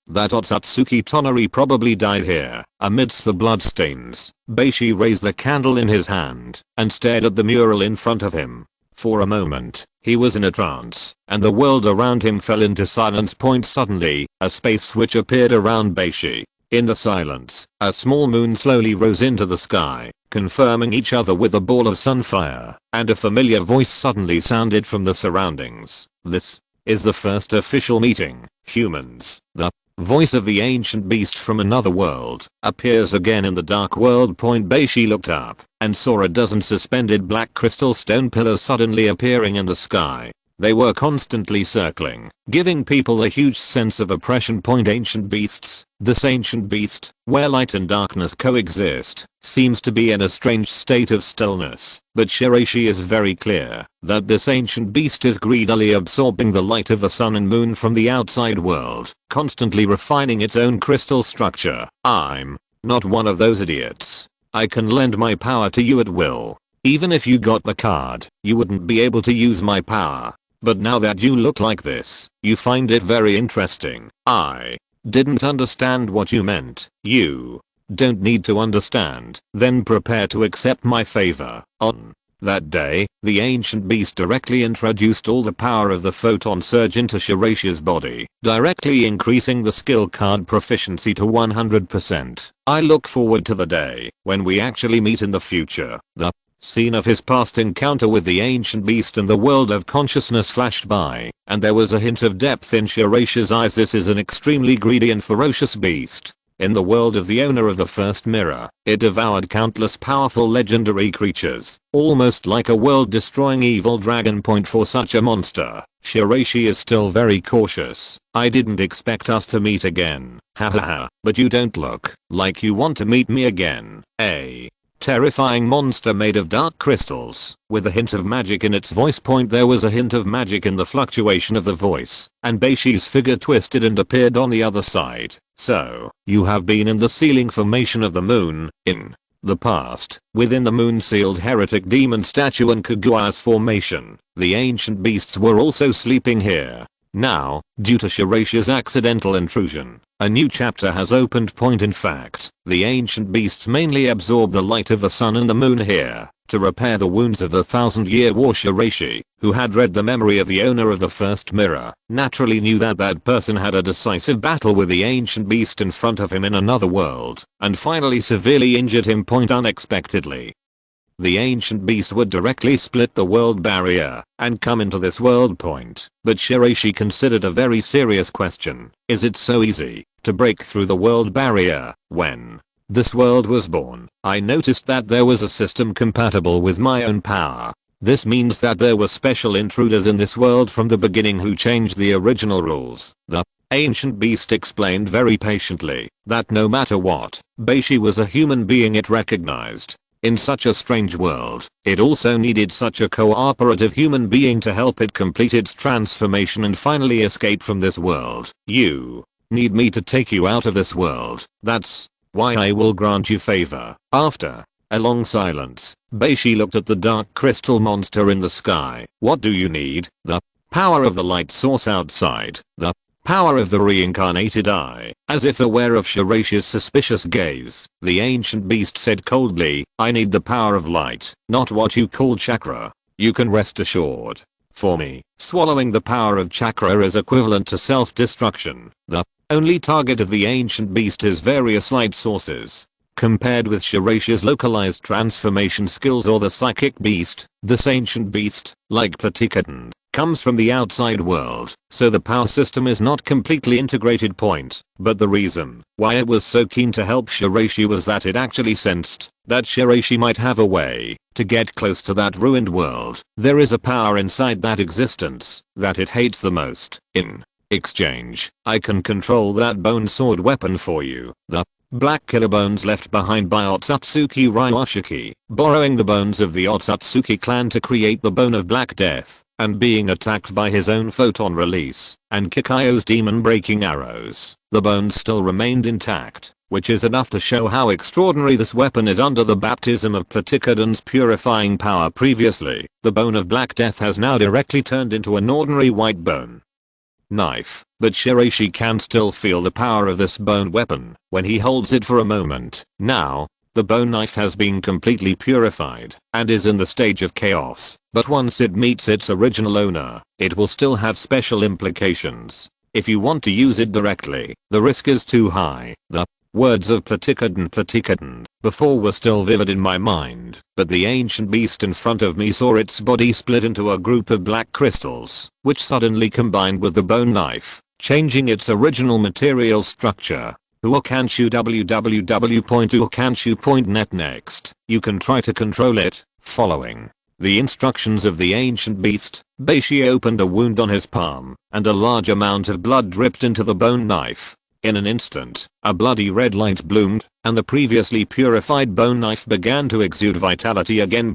That Otsutsuki Tonari probably died here. Amidst the bloodstains, Beishi raised the candle in his hand and stared at the mural in front of him. For a moment, he was in a trance, and the world around him fell into silence. Suddenly, a space switch appeared around Beishi. In the silence, a small moon slowly rose into the sky, confirming each other with a ball of sunfire, and a familiar voice suddenly sounded from the surroundings. This is the first official meeting, humans. The voice of the ancient beast from another world appears again in the dark world. Beishi looked up and saw a dozen suspended black crystal stone pillars suddenly appearing in the sky. They were constantly circling, giving people a huge sense of oppression. Ancient beasts. This ancient beast, where light and darkness coexist, seems to be in a strange state of stillness, but Shiraishi is very clear that this ancient beast is greedily absorbing the light of the sun and moon from the outside world, constantly refining its own crystal structure. I'm not one of those idiots. I can lend my power to you at will. Even if you got the card, you wouldn't be able to use my power. But now that you look like this, you find it very interesting. I didn't understand what you meant. You don't need to understand. Then prepare to accept my favor. On that day, the ancient beast directly introduced all the power of the photon surge into Shiraishi's body, directly increasing the skill card proficiency to 100%. I look forward to the day when we actually meet in the future. The scene of his past encounter with the ancient beast and the world of consciousness flashed by, and there was a hint of depth in Shiraishi's eyes. This is an extremely greedy and ferocious beast. In the world of the owner of the first mirror, it devoured countless powerful legendary creatures, almost like a world-destroying evil dragon. For such a monster, Shiraishi is still very cautious. I didn't expect us to meet again. Hahaha, but you don't look like you want to meet me again. A terrifying monster made of dark crystals, with a hint of magic in its voice. There was a hint of magic in the fluctuation of the voice, and Beishi's figure twisted and appeared on the other side. So, you have been in the sealing formation of the moon, in the past, within the moon-sealed heretic demon statue and Kaguya's formation. The ancient beasts were also sleeping here. Now, due to Shiraishi's accidental intrusion, a new chapter has opened. In fact, the ancient beasts mainly absorb the light of the sun and the moon here to repair the wounds of the 1,000-year war. Shiraishi, who had read the memory of the owner of the first mirror, naturally knew that that person had a decisive battle with the ancient beast in front of him in another world, and finally severely injured him. Unexpectedly, the ancient beast would directly split the world barrier and come into this world. But Shiraishi considered a very serious question. Is it so easy to break through the world barrier? When this world was born, I noticed that there was a system compatible with my own power. This means that there were special intruders in this world from the beginning who changed the original rules. The ancient beast explained very patiently that no matter what, Beishi was a human being it recognized. In such a strange world, it also needed such a cooperative human being to help it complete its transformation and finally escape from this world. You need me to take you out of this world. That's why I will grant you favor. After a long silence, Beishi looked at the dark crystal monster in the sky. What do you need? The power of the light source outside. The power of the reincarnated eye. As if aware of Shiraishi's suspicious gaze, the ancient beast said coldly, I need the power of light, not what you call chakra. You can rest assured. For me, swallowing the power of chakra is equivalent to self-destruction. The only target of the ancient beast is various light sources. Compared with Shiraishi's localized transformation skills or the psychic beast, this ancient beast, like Platikadon, comes from the outside world, so the power system is not completely integrated. But the reason why it was so keen to help Shiraishi was that it actually sensed that Shiraishi might have a way to get close to that ruined world. There is a power inside that existence that it hates the most. In exchange, I can control that bone sword weapon for you. The black killer bones left behind by Otsutsuki Ryushiki, borrowing the bones of the Otsutsuki clan to create the bone of Black Death, and being attacked by his own photon release, and Kikayo's demon breaking arrows, the bones still remained intact, which is enough to show how extraordinary this weapon is. Under the baptism of Platikadon's purifying power previously, the bone of Black Death has now directly turned into an ordinary white bone knife, but Shiraishi can still feel the power of this bone weapon when he holds it for a moment. Now, the bone knife has been completely purified and is in the stage of chaos, but once it meets its original owner, it will still have special implications. If you want to use it directly, the risk is too high. The words of Platikadon before were still vivid in my mind, but the ancient beast in front of me saw its body split into a group of black crystals, which suddenly combined with the bone knife, changing its original material structure. Uokanshu www.uokanshu.net. Next, you can try to control it, following the instructions of the ancient beast. Beishi opened a wound on his palm, and a large amount of blood dripped into the bone knife. In an instant, a bloody red light bloomed, and the previously purified bone knife began to exude vitality again.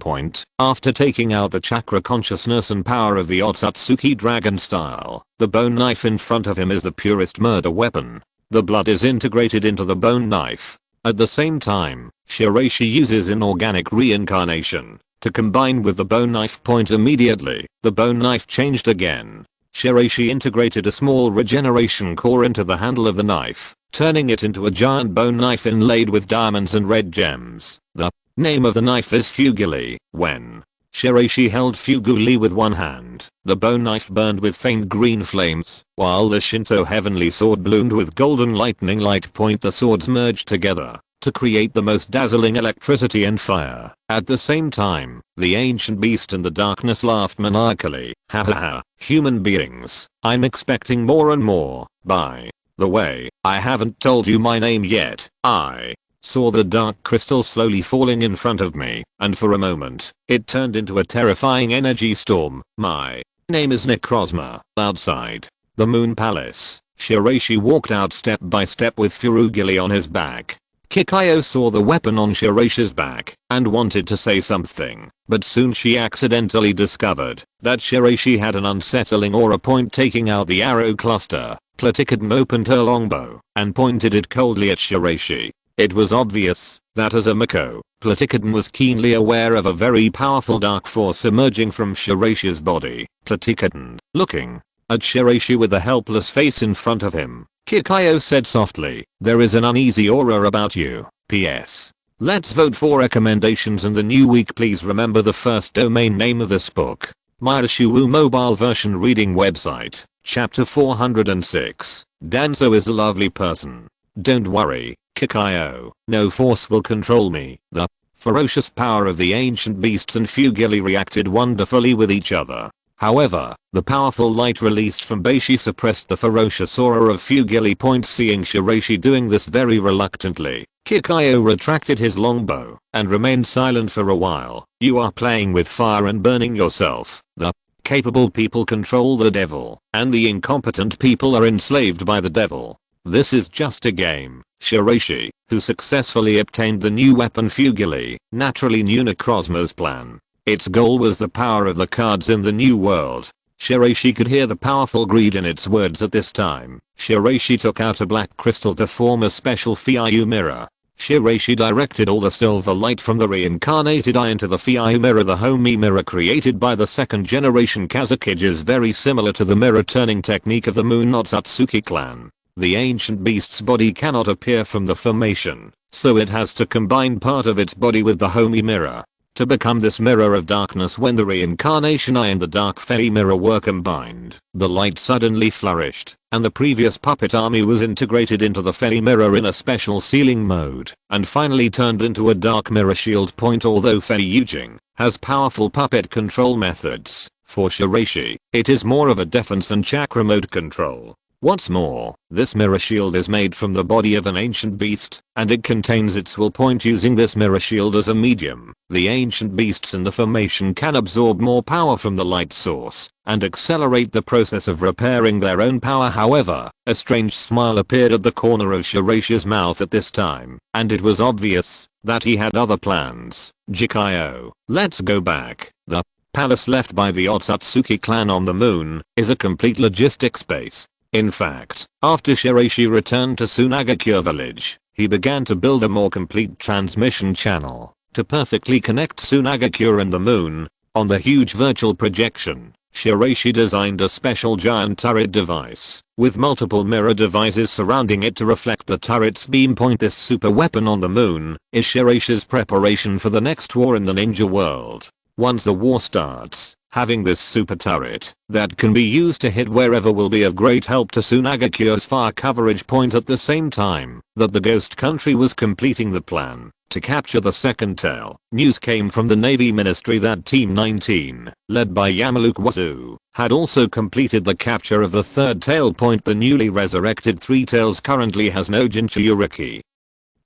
After taking out the chakra consciousness and power of the Otsutsuki dragon style, the bone knife in front of him is the purest murder weapon. The blood is integrated into the bone knife. At the same time, Shiraishi uses inorganic reincarnation to combine with the bone knife. Immediately, the bone knife changed again. Shiraishi integrated a small regeneration core into the handle of the knife, turning it into a giant bone knife inlaid with diamonds and red gems. The name of the knife is Fuguli. When Shiraishi held Fuguli with one hand, the bone knife burned with faint green flames, while the Shinto heavenly sword bloomed with golden lightning light. The swords merged together to create the most dazzling electricity and fire. At the same time, the ancient beast in the darkness laughed maniacally. Ha ha ha, human beings, I'm expecting more and more. By the way, I haven't told you my name yet. I saw the dark crystal slowly falling in front of me, and for a moment, it turned into a terrifying energy storm. My name is Necrozma. Outside the moon palace, Shiraishi walked out step by step with Furugili on his back. Kikayo saw the weapon on Shiraishi's back and wanted to say something, but soon she accidentally discovered that Shiraishi had an unsettling aura. Taking out the arrow cluster, Platikadon opened her longbow and pointed it coldly at Shiraishi. It was obvious that as a Mako, Platikadon was keenly aware of a very powerful dark force emerging from Shiraishi's body. Platikadon, looking at Shiraishi with a helpless face in front of him. Kikayo said softly, "There is an uneasy aura about you. PS. Let's vote for recommendations in the new week. Please remember the first domain name of this book. Maishiwu mobile version reading website. Chapter 406. Danzo is a lovely person. Don't worry, Kikayo. No force will control me." The ferocious power of the ancient beasts and Fugili reacted wonderfully with each other. However, the powerful light released from Beishi suppressed the ferocious aura of Fugili. Seeing Shiraishi doing this very reluctantly, Kikayo retracted his longbow and remained silent for a while. "You are playing with fire and burning yourself. The capable people control the devil, and the incompetent people are enslaved by the devil. This is just a game." Shiraishi, who successfully obtained the new weapon Fugili, naturally knew Necrozma's plan. Its goal was the power of the cards in the new world. Shiraishi could hear the powerful greed in its words at this time. Shiraishi took out a black crystal to form a special Fiayu mirror. Shiraishi directed all the silver light from the reincarnated eye into the Fiayu mirror. The homie mirror created by the second generation Kazekage is very similar to the mirror turning technique of the Moon Otsutsuki clan. The ancient beast's body cannot appear from the formation, so it has to combine part of its body with the homie mirror to become this mirror of darkness. When the reincarnation eye and the dark fairy mirror were combined, the light suddenly flourished, and the previous puppet army was integrated into the fairy mirror in a special sealing mode, and finally turned into a dark mirror shield. Although Fairy Yujing has powerful puppet control methods, for Shiraishi, it is more of a defense and chakra mode control. What's more, this mirror shield is made from the body of an ancient beast, and it contains its will point. Using this mirror shield as a medium, the ancient beasts in the formation can absorb more power from the light source, and accelerate the process of repairing their own power. However, a strange smile appeared at the corner of Shiraishi's mouth at this time, and it was obvious that he had other plans. "Jikayo, let's go back." The palace left by the Otsutsuki clan on the moon is a complete logistics base. In fact, after Shiraishi returned to Sunagakure village, he began to build a more complete transmission channel to perfectly connect Sunagakure and the moon. On the huge virtual projection, Shiraishi designed a special giant turret device with multiple mirror devices surrounding it to reflect the turret's beam. This super weapon on the moon is Shiraishi's preparation for the next war in the ninja world. Once the war starts, having this super turret that can be used to hit wherever will be of great help to Sunagakure's fire coverage. At the same time that the ghost country was completing the plan to capture the second tail, news came from the Navy Ministry that Team 19, led by Yamaluke Wazu, had also completed the capture of the third tail. The newly resurrected Three Tails currently has no Jinchuriki,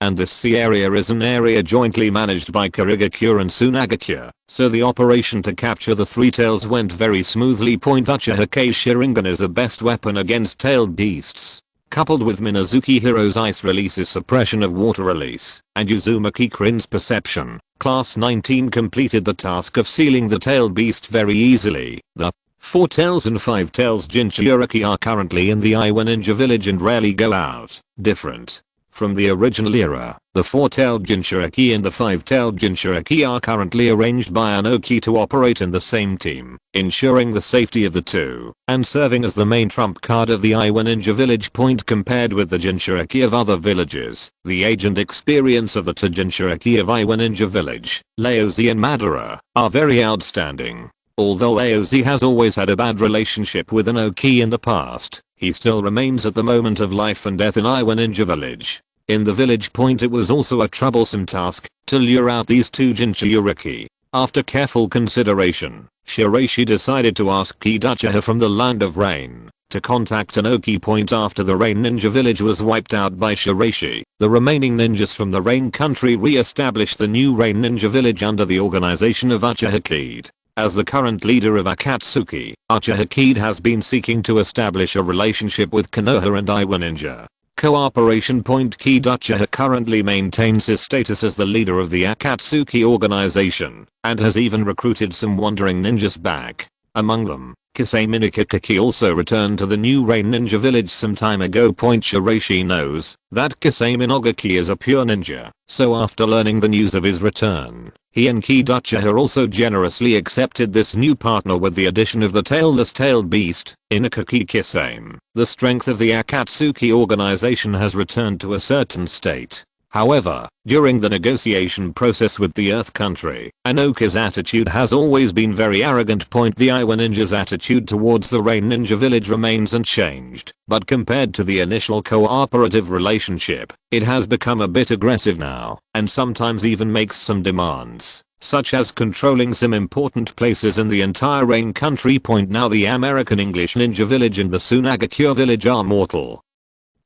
and this sea area is an area jointly managed by Shirogakure and Sunagakure, so the operation to capture the Three Tails went very smoothly. Uchiha Kei Sharingan is the best weapon against tailed beasts. Coupled with Minazuki Hiro's ice releases suppression of water release, and Uzumaki Krin's perception, Class 19 completed the task of sealing the tailed beast very easily. The 4 Tails and 5 Tails Jinchuriki are currently in the Iwa Ninja village and rarely go out. Different from the original era, the 4-tailed Jinchuriki and the 5-tailed Jinchuriki are currently arranged by Anoki to operate in the same team, ensuring the safety of the two, and serving as the main trump card of the Iwa Ninja village. Compared with the Jinchuriki of other villages, the age and experience of the two Jinchuriki of Iwa Ninja village, Laozi and Madara, are very outstanding. Although Aozi has always had a bad relationship with Anoki in the past, he still remains at the moment of life and death in Iwa Ninja village. In the village it was also a troublesome task to lure out these two Jinchuriki. After careful consideration, Shiraishi decided to ask Uchiha from the Land of Rain to contact Anoki. After the Rain Ninja village was wiped out by Shiraishi, the remaining ninjas from the Rain country re-established the new Rain Ninja village under the organization of Uchiha. As the current leader of Akatsuki, Uchiha has been seeking to establish a relationship with Konoha and Iwa Ninja cooperation. Uchiha currently maintains his status as the leader of the Akatsuki organization, and has even recruited some wandering ninjas back. Among them, Kasame Nikakaki also returned to the new Rain Ninja village some time ago. Shiraishi knows that Kasame Nogaki is a pure ninja, so after learning the news of his return, He and Kid Uchiha also generously accepted this new partner with the addition of the tailless tailed beast, Inagaki Kisame. The strength of the Akatsuki organization has returned to a certain state. However, during the negotiation process with the Earth Country, Anoki's attitude has always been very arrogant. The Iwa Ninja's attitude towards the Rain Ninja village remains unchanged, but compared to the initial cooperative relationship, it has become a bit aggressive now, and sometimes even makes some demands, such as controlling some important places in the entire Rain Country. Now the American English Ninja village and the Sunagakure village are mortal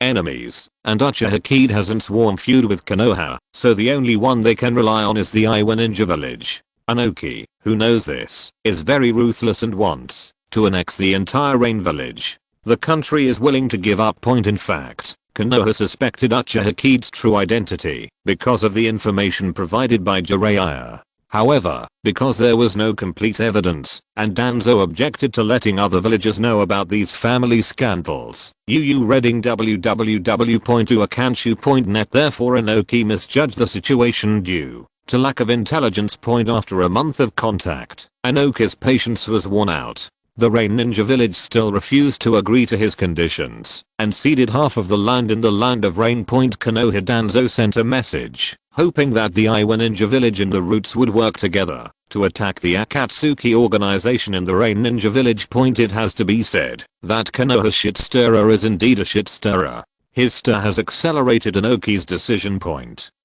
enemies, and Uchiha Kid has a sworn feud with Konoha, so the only one they can rely on is the Iwa Ninja village. Anoki, who knows this, is very ruthless and wants to annex the entire Rain village. The country is willing to give up. In fact, Konoha suspected Uchiha Kid's true identity because of the information provided by Jiraiya. However, because there was no complete evidence, and Danzo objected to letting other villagers know about these family scandals, reading www.uakanshu.net. Therefore Anoki misjudged the situation due to lack of intelligence. After a month of contact, Anoki's patience was worn out. The Rain Ninja village still refused to agree to his conditions, and ceded half of the land in the land of Rain. Konoha Danzo sent a message, hoping that the Iwa Ninja village and the Roots would work together to attack the Akatsuki organization in the Rain Ninja village. It has to be said that Konoha's shit stirrer is indeed a shit stirrer. His stir has accelerated Anoki's decision.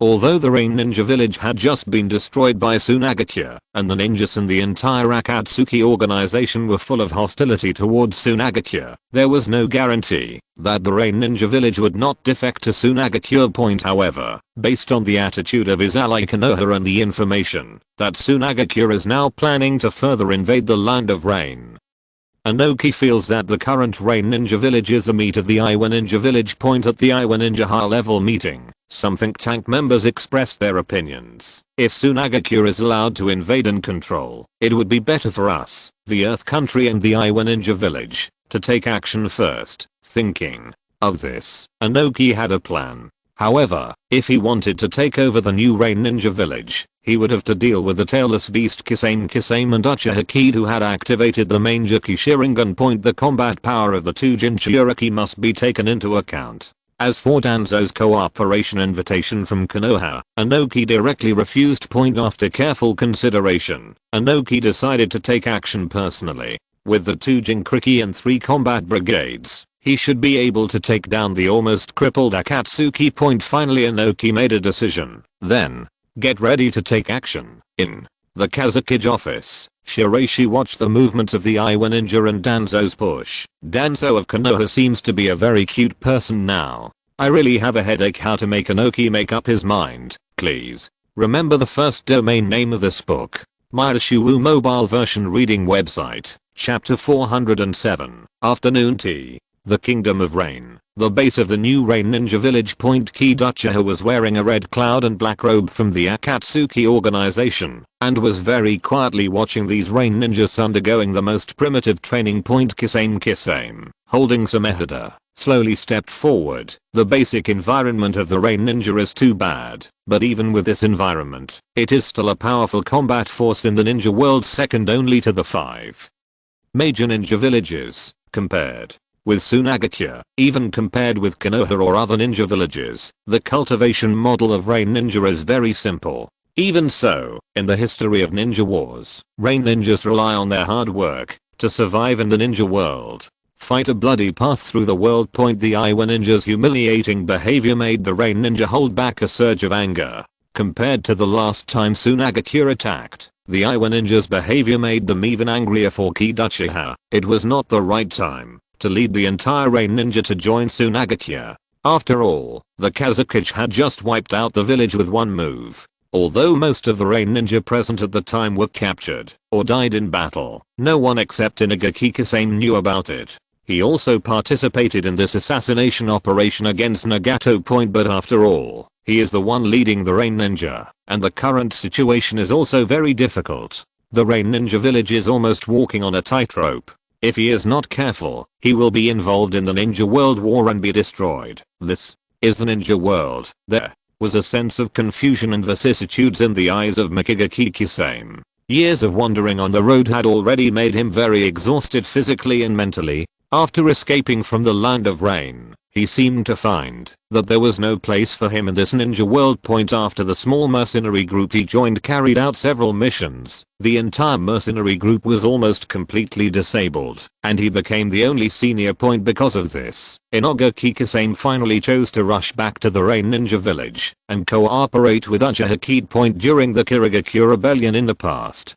Although the Rain Ninja village had just been destroyed by Sunagakure, and the ninjas and the entire Akatsuki organization were full of hostility towards Sunagakure, there was no guarantee that the Rain Ninja village would not defect to Sunagakure. However, based on the attitude of his ally Konoha and the information that Sunagakure is now planning to further invade the land of Rain, Anoki feels that the current Rain Ninja village is the meat of the Iwa Ninja village. At the Iwa Ninja high-level meeting, some think tank members expressed their opinions. If Sunagakure is allowed to invade and control, it would be better for us, the Earth Country and the Iwa Ninja village, to take action first. Thinking of this, Anoki had a plan. However, if he wanted to take over the new Rain Ninja village, he would have to deal with the tailless beast Kisame and Uchiha Kid, who had activated the main Juki Sharingan. The combat power of the two Jinchuriki must be taken into account. As for Danzo's cooperation invitation from Konoha, Anoki directly refused. After careful consideration, Anoki decided to take action personally. With the two Jinchuriki and 3 combat brigades, he should be able to take down the almost crippled Akatsuki. Finally Anoki made a decision. Then, get ready to take action. In the Kazekage office, Shiraishi watched the movements of the Iwa Ninja and Danzo's push. Danzo of Konoha seems to be a very cute person now. I really have a headache how to make Anoki make up his mind. Please, remember the first domain name of this book. Maishu mobile version reading website, chapter 407, Afternoon Tea. The Kingdom of Rain, the base of the new Rain Ninja village. Kid Uchiha was wearing a red cloud and black robe from the Akatsuki organization, and was very quietly watching these Rain Ninjas undergoing the most primitive training. Kisame, holding some ehida, slowly stepped forward. The basic environment of the Rain Ninja is too bad, but even with this environment, it is still a powerful combat force in the ninja world, second only to the 5 major ninja villages. Compared with Sunagakure, even compared with Konoha or other ninja villages, the cultivation model of Rain Ninja is very simple. Even so, in the history of ninja wars, Rain Ninjas rely on their hard work to survive in the ninja world. Fight a bloody path through the world. The Iwa Ninja's humiliating behavior made the Rain Ninja hold back a surge of anger. Compared to the last time Sunagakure attacked, the Iwa Ninja's behavior made them even angrier. For Kid Uchiha, it was not the right time to lead the entire Rain Ninja to join Sunagakure. After all, the Kazekage had just wiped out the village with one move. Although most of the Rain Ninja present at the time were captured or died in battle, no one except Inagaki Kisame knew about it. He also participated in this assassination operation against Nagato. But after all, he is the one leading the Rain Ninja, and the current situation is also very difficult. The Rain Ninja village is almost walking on a tightrope. If he is not careful, he will be involved in the Ninja World War and be destroyed. This is the Ninja World. There was a sense of confusion and vicissitudes in the eyes of Mikigakiki-same. Years of wandering on the road had already made him very exhausted physically and mentally. After escaping from the land of rain, he seemed to find that there was no place for him in this ninja world. After the small mercenary group he joined carried out several missions, the entire mercenary group was almost completely disabled, and he became the only senior because of this. Inagakiki-same finally chose to rush back to the Rain Ninja village and cooperate with Uchiha during the Shirogakure rebellion in the past.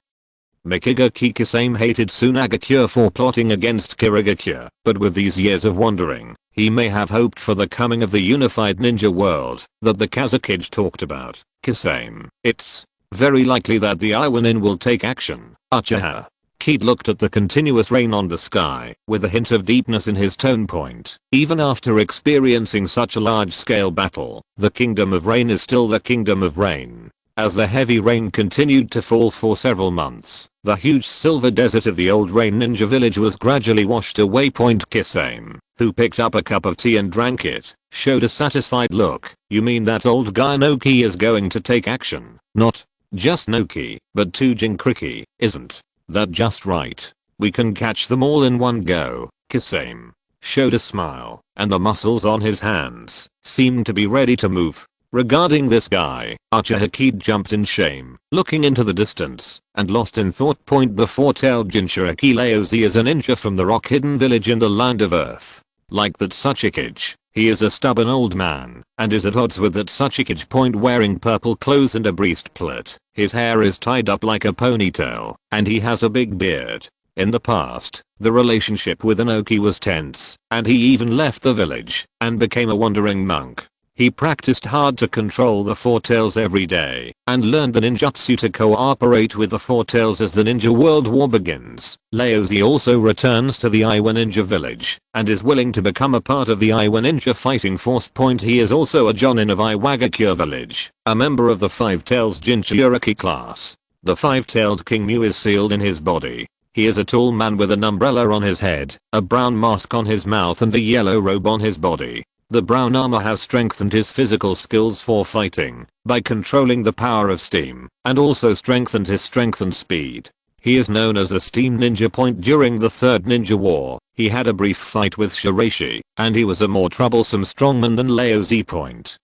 Mikigakiki-same hated Sunagakure for plotting against Shirogakure, but with these years of wandering, he may have hoped for the coming of the unified ninja world that the Kazekage talked about. Kisame. It's very likely that the Iwanin will take action. Uchiha. Keith looked at the continuous rain on the sky with a hint of deepness in his tone point. Even after experiencing such a large-scale battle, the Kingdom of Rain is still the Kingdom of Rain. As the heavy rain continued to fall for several months, the huge silver desert of the old Rain Ninja village was gradually washed away. Kisame, who picked up a cup of tea and drank it, showed a satisfied look. You mean that old guy Noki is going to take action? Not just Noki, but two Jinkriki, isn't that just right? We can catch them all in one go. Kisame showed a smile, and the muscles on his hands seemed to be ready to move. Regarding this guy, Uchiha jumped in shame, looking into the distance, and lost in thought. The four-tailed Jinchuriki Laozi is a ninja from the rock-hidden village in the land of earth. Like that Tsuchikage, he is a stubborn old man, and is at odds with that Tsuchikage. Wearing purple clothes and a breastplate, his hair is tied up like a ponytail, and he has a big beard. In the past, the relationship with Inoki was tense, and he even left the village, and became a wandering monk. He practiced hard to control the Four Tails every day, and learned the ninjutsu to cooperate with the Four Tails as the Ninja World War begins. Laozi also returns to the Iwa Ninja village, and is willing to become a part of the Iwa Ninja fighting force. He is also a jounin of Iwagakure village, a member of the Five Tails Jinchuriki class. The Five-Tailed King Mu is sealed in his body. He is a tall man with an umbrella on his head, a brown mask on his mouth and a yellow robe on his body. The brown armor has strengthened his physical skills for fighting by controlling the power of steam, and also strengthened his strength and speed. He is known as a steam ninja. During the Third Ninja War, he had a brief fight with Shiraishi, and he was a more troublesome strongman than Laozi.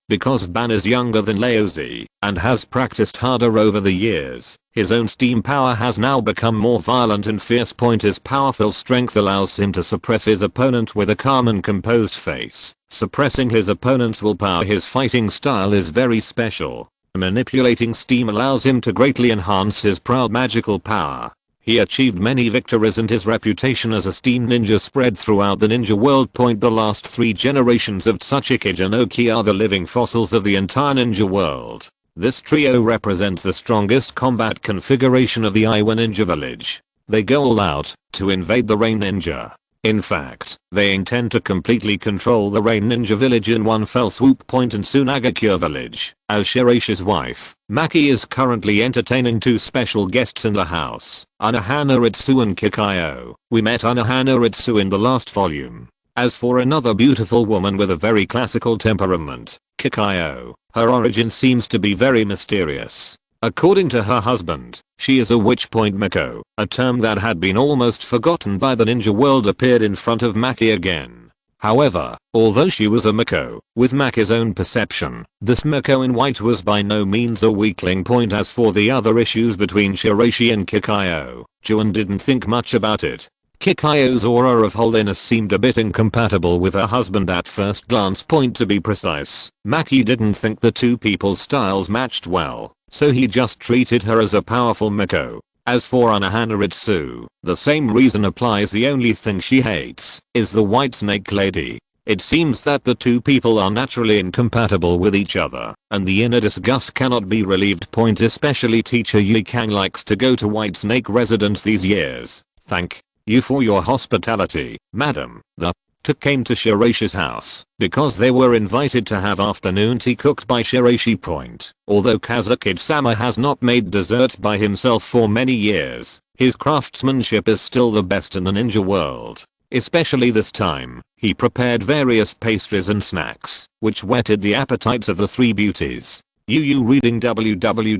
Because Ban is younger than Laozi, and has practiced harder over the years, his own steam power has now become more violent and fierce. His powerful strength allows him to suppress his opponent with a calm and composed face. Suppressing his opponent's willpower. His fighting style is very special. Manipulating steam allows him to greatly enhance his proud magical power. He achieved many victories and his reputation as a steam ninja spread throughout the ninja world. The last 3 generations of Tsuchikage and Oki are the living fossils of the entire ninja world. This trio represents the strongest combat configuration of the Iwa Ninja village. They go all out to invade the Rain Ninja. In fact, they intend to completely control the Rain Ninja village in one fell swoop. In Sunagakure village, as Shiraishi's wife, Maki is currently entertaining 2 special guests in the house, Unohana-ritsu and Kikayo. We met Unohana-ritsu in the last volume. As for another beautiful woman with a very classical temperament, Kikayo, her origin seems to be very mysterious. According to her husband, she is a witch. Miko, a term that had been almost forgotten by the ninja world, appeared in front of Maki again. However, although she was a Miko, with Maki's own perception, this Miko in white was by no means a weakling. As for the other issues between Shiraishi and Kikayo, Juan didn't think much about it. Kikayo's aura of holiness seemed a bit incompatible with her husband at first glance. To be precise, Maki didn't think the two people's styles matched well. So he just treated her as a powerful Miko. As for Unohana-ritsu, the same reason applies. The only thing she hates is the white snake lady. It seems that the two people are naturally incompatible with each other, and the inner disgust cannot be relieved. Especially teacher Ye Cang likes to go to White Snake residence these years. Thank you for your hospitality, madam. The came to Shiraishi's house because they were invited to have afternoon tea cooked by Shiraishi. Although Kazekage-sama has not made dessert by himself for many years, his craftsmanship is still the best in the ninja world. Especially this time, he prepared various pastries and snacks, which whetted the appetites of the three beauties. Yu reading www.ukanshu.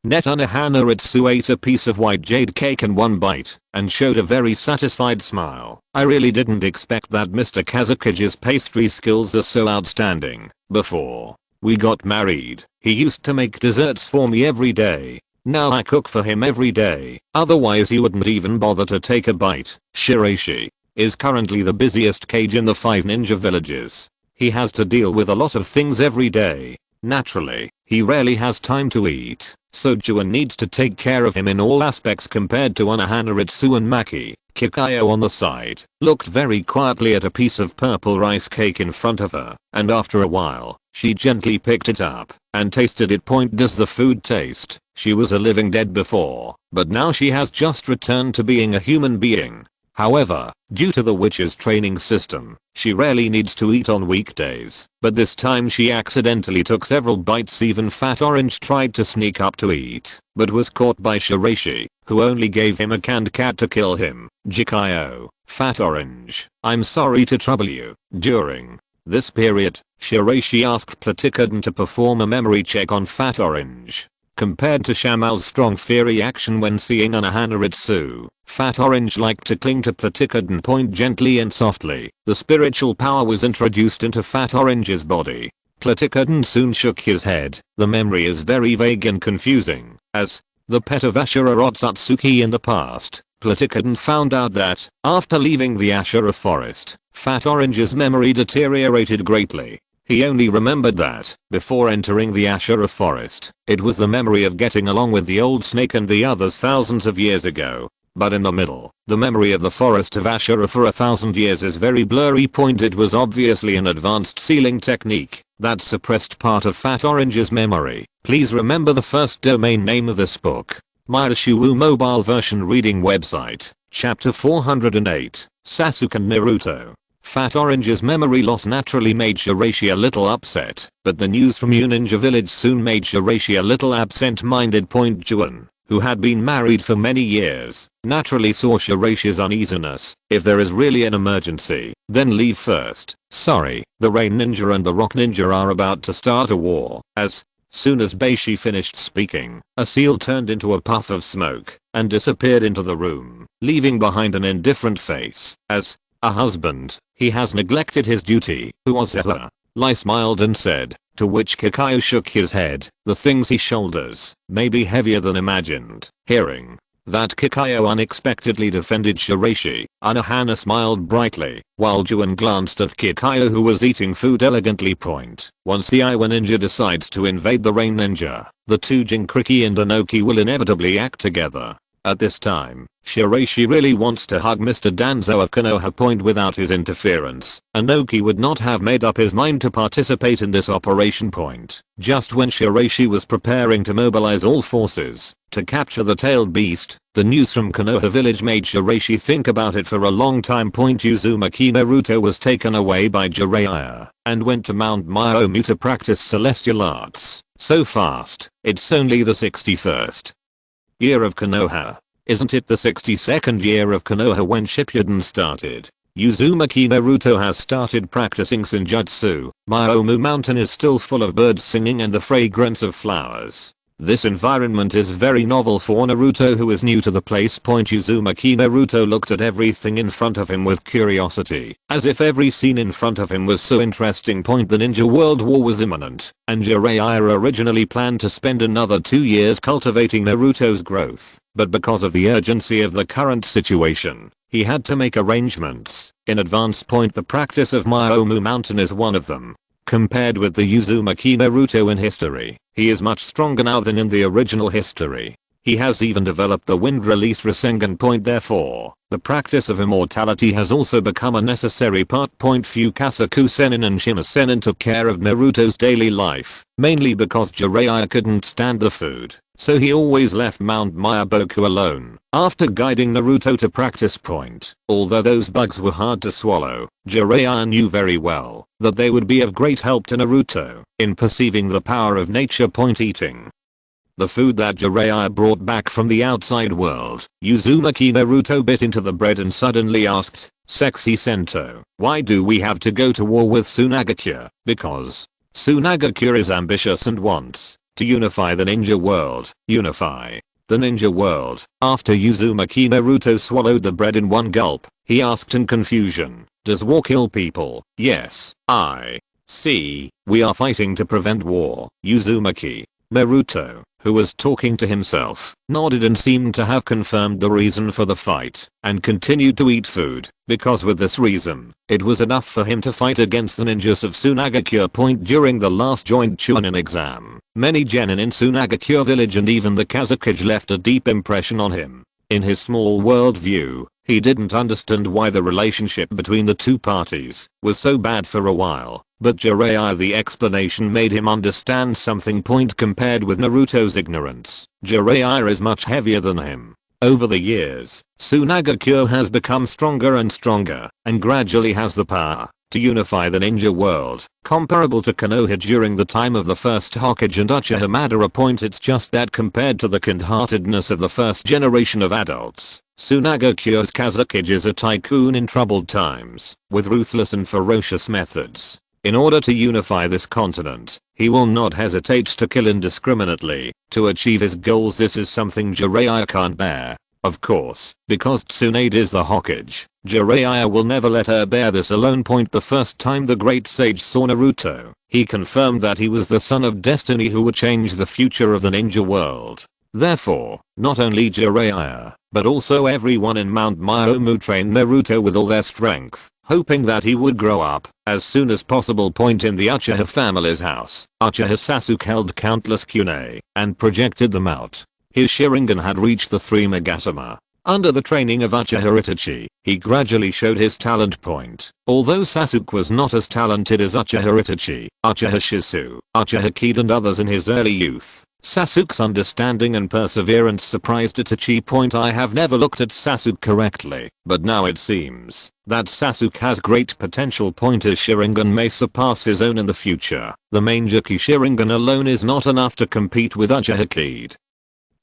Netana Hanaritsu ate a piece of white jade cake in one bite, and showed a very satisfied smile. I really didn't expect that Mr. Kazekage's pastry skills are so outstanding. Before we got married, he used to make desserts for me every day. Now I cook for him every day, otherwise he wouldn't even bother to take a bite. Shiraishi is currently the busiest kage in the 5 ninja villages. He has to deal with a lot of things every day. Naturally, he rarely has time to eat, so Jounin needs to take care of him in all aspects compared to Hanaritsu and Maki. Kikayo on the side looked very quietly at a piece of purple rice cake in front of her, and after a while, she gently picked it up and tasted it. Does the food taste? She was a living dead before, but now she has just returned to being a human being. However, due to the witch's training system, she rarely needs to eat on weekdays, but this time she accidentally took several bites. Even Fat Orange tried to sneak up to eat, but was caught by Shiraishi, who only gave him a canned cat to kill him. Jikayo, Fat Orange, I'm sorry to trouble you. During this period, Shiraishi asked Platicodon to perform a memory check on Fat Orange. Compared to Shamal's strong fiery action when seeing Hanaritsu, Fat Orange liked to cling to Platicodon. Gently and softly, the spiritual power was introduced into Fat Orange's body. Platicodon soon shook his head. The memory is very vague and confusing. As the pet of Ashura Otsutsuki in the past, Platicodon found out that, after leaving the Ashura forest, Fat Orange's memory deteriorated greatly. He only remembered that, before entering the Ashura forest, it was the memory of getting along with the old snake and the others thousands of years ago. But in the middle, the memory of the forest of Ashura for 1,000 years is very blurry. It was obviously an advanced sealing technique that suppressed part of Fat Orange's memory. Please remember the first domain name of this book. Myashuwu mobile version reading website, chapter 408, Sasuke and Naruto. Fat Orange's memory loss naturally made Shiraishi a little upset, but the news from Ninja Village soon made Shiraishi a little absent-minded. Jounin, who had been married for many years, naturally saw Shiraishi's uneasiness. If there is really an emergency, then leave first. Sorry, the Rain Ninja and the Rock Ninja are about to start a war. As soon as Beishi finished speaking, a seal turned into a puff of smoke and disappeared into the room, leaving behind an indifferent face. As a husband, he has neglected his duty. Who was her? Lai smiled and said, to which Kikayo shook his head. The things he shoulders may be heavier than imagined. Hearing that Kikayo unexpectedly defended Shiraishi, Anohana smiled brightly, while Jounin glanced at Kikayo, who was eating food elegantly. Once the Iwa Ninja decides to invade the Rain Ninja, the two Jinkriki and Inoki will inevitably act together. At this time, Shiraishi really wants to hug Mr. Danzo of Konoha. Without his interference, Inoki would not have made up his mind to participate in this operation. Just when Shiraishi was preparing to mobilize all forces to capture the tailed beast, the news from Konoha village made Shiraishi think about it for a long time. Uzumaki Naruto was taken away by Jiraiya and went to Mount Myomu to practice celestial arts. So fast, it's only the 61st year of Konoha. Isn't it the 62nd year of Konoha when Shippuden started? Uzumaki Naruto has started practicing Senjutsu. Myomu Mountain is still full of birds singing and the fragrance of flowers. This environment is very novel for Naruto, who is new to the place. Uzumaki Naruto looked at everything in front of him with curiosity, as if every scene in front of him was so interesting. The Ninja World War was imminent, and Jiraiya originally planned to spend another 2 years cultivating Naruto's growth, but because of the urgency of the current situation, he had to make arrangements in advance. The practice of Myomu Mountain is one of them. Compared with the Uzumaki Naruto in history, he is much stronger now than in the original history. He has even developed the wind release Rasengan. Therefore, the practice of immortality has also become a necessary part. Fukasaku Sennin and Shima Sennin took care of Naruto's daily life, mainly because Jiraiya couldn't stand the food, so he always left Mount Myaboku alone. After guiding Naruto to practice. Although those bugs were hard to swallow, Jiraiya knew very well that they would be of great help to Naruto in perceiving the power of nature. Eating the food that Jiraiya brought back from the outside world. Uzumaki Naruto bit into the bread and suddenly asked, "Sexy Sento, why do we have to go to war with Sunagakure?" Because Sunagakure is ambitious and wants to unify the ninja world. Unify the ninja world. After Uzumaki Naruto swallowed the bread in one gulp, he asked in confusion, "Does war kill people?" "Yes, I see. We are fighting to prevent war." Uzumaki Naruto, who was talking to himself, nodded and seemed to have confirmed the reason for the fight, and continued to eat food, because with this reason, it was enough for him to fight against the ninjas of Sunagakure Point during the last joint Chunin exam. Many genin in Sunagakure village and even the Kazekage left a deep impression on him. In his small world view, he didn't understand why the relationship between the two parties was so bad for a while, but Jiraiya the explanation made him understand something. Point compared with Naruto's ignorance, Jiraiya is much heavier than him. Over the years, Sunagakure has become stronger and stronger, and gradually has the power to unify the ninja world, comparable to Konoha during the time of the first Hokage and Uchiha Madara. Point it's just that compared to the kind-heartedness of the first generation of adults, Sunagakure's Kazekage is a tycoon in troubled times, with ruthless and ferocious methods. In order to unify this continent, he will not hesitate to kill indiscriminately to achieve his goals. This is something Jiraiya can't bear. Of course, because Tsunade is the Hokage, Jiraiya will never let her bear this alone. Point the first time the great sage saw Naruto, he confirmed that he was the son of destiny who would change the future of the ninja world. Therefore, not only Jiraiya, but also everyone in Mount Myomu trained Naruto with all their strength, hoping that he would grow up as soon as possible. Point in the Uchiha family's house, Uchiha Sasuke held countless kunai and projected them out. His Sharingan had reached the 3 Megatama. Under the training of Uchiha Itachi, he gradually showed his talent. Point. Although Sasuke was not as talented as Uchiha Itachi, Uchiha Shizu, Uchiha Kid and others in his early youth, Sasuke's understanding and perseverance surprised Itachi. Point I have never looked at Sasuke correctly, but now it seems that Sasuke has great potential. Point his Sharingan may surpass his own in the future. The Manjaki Sharingan alone is not enough to compete with Uchiha Kid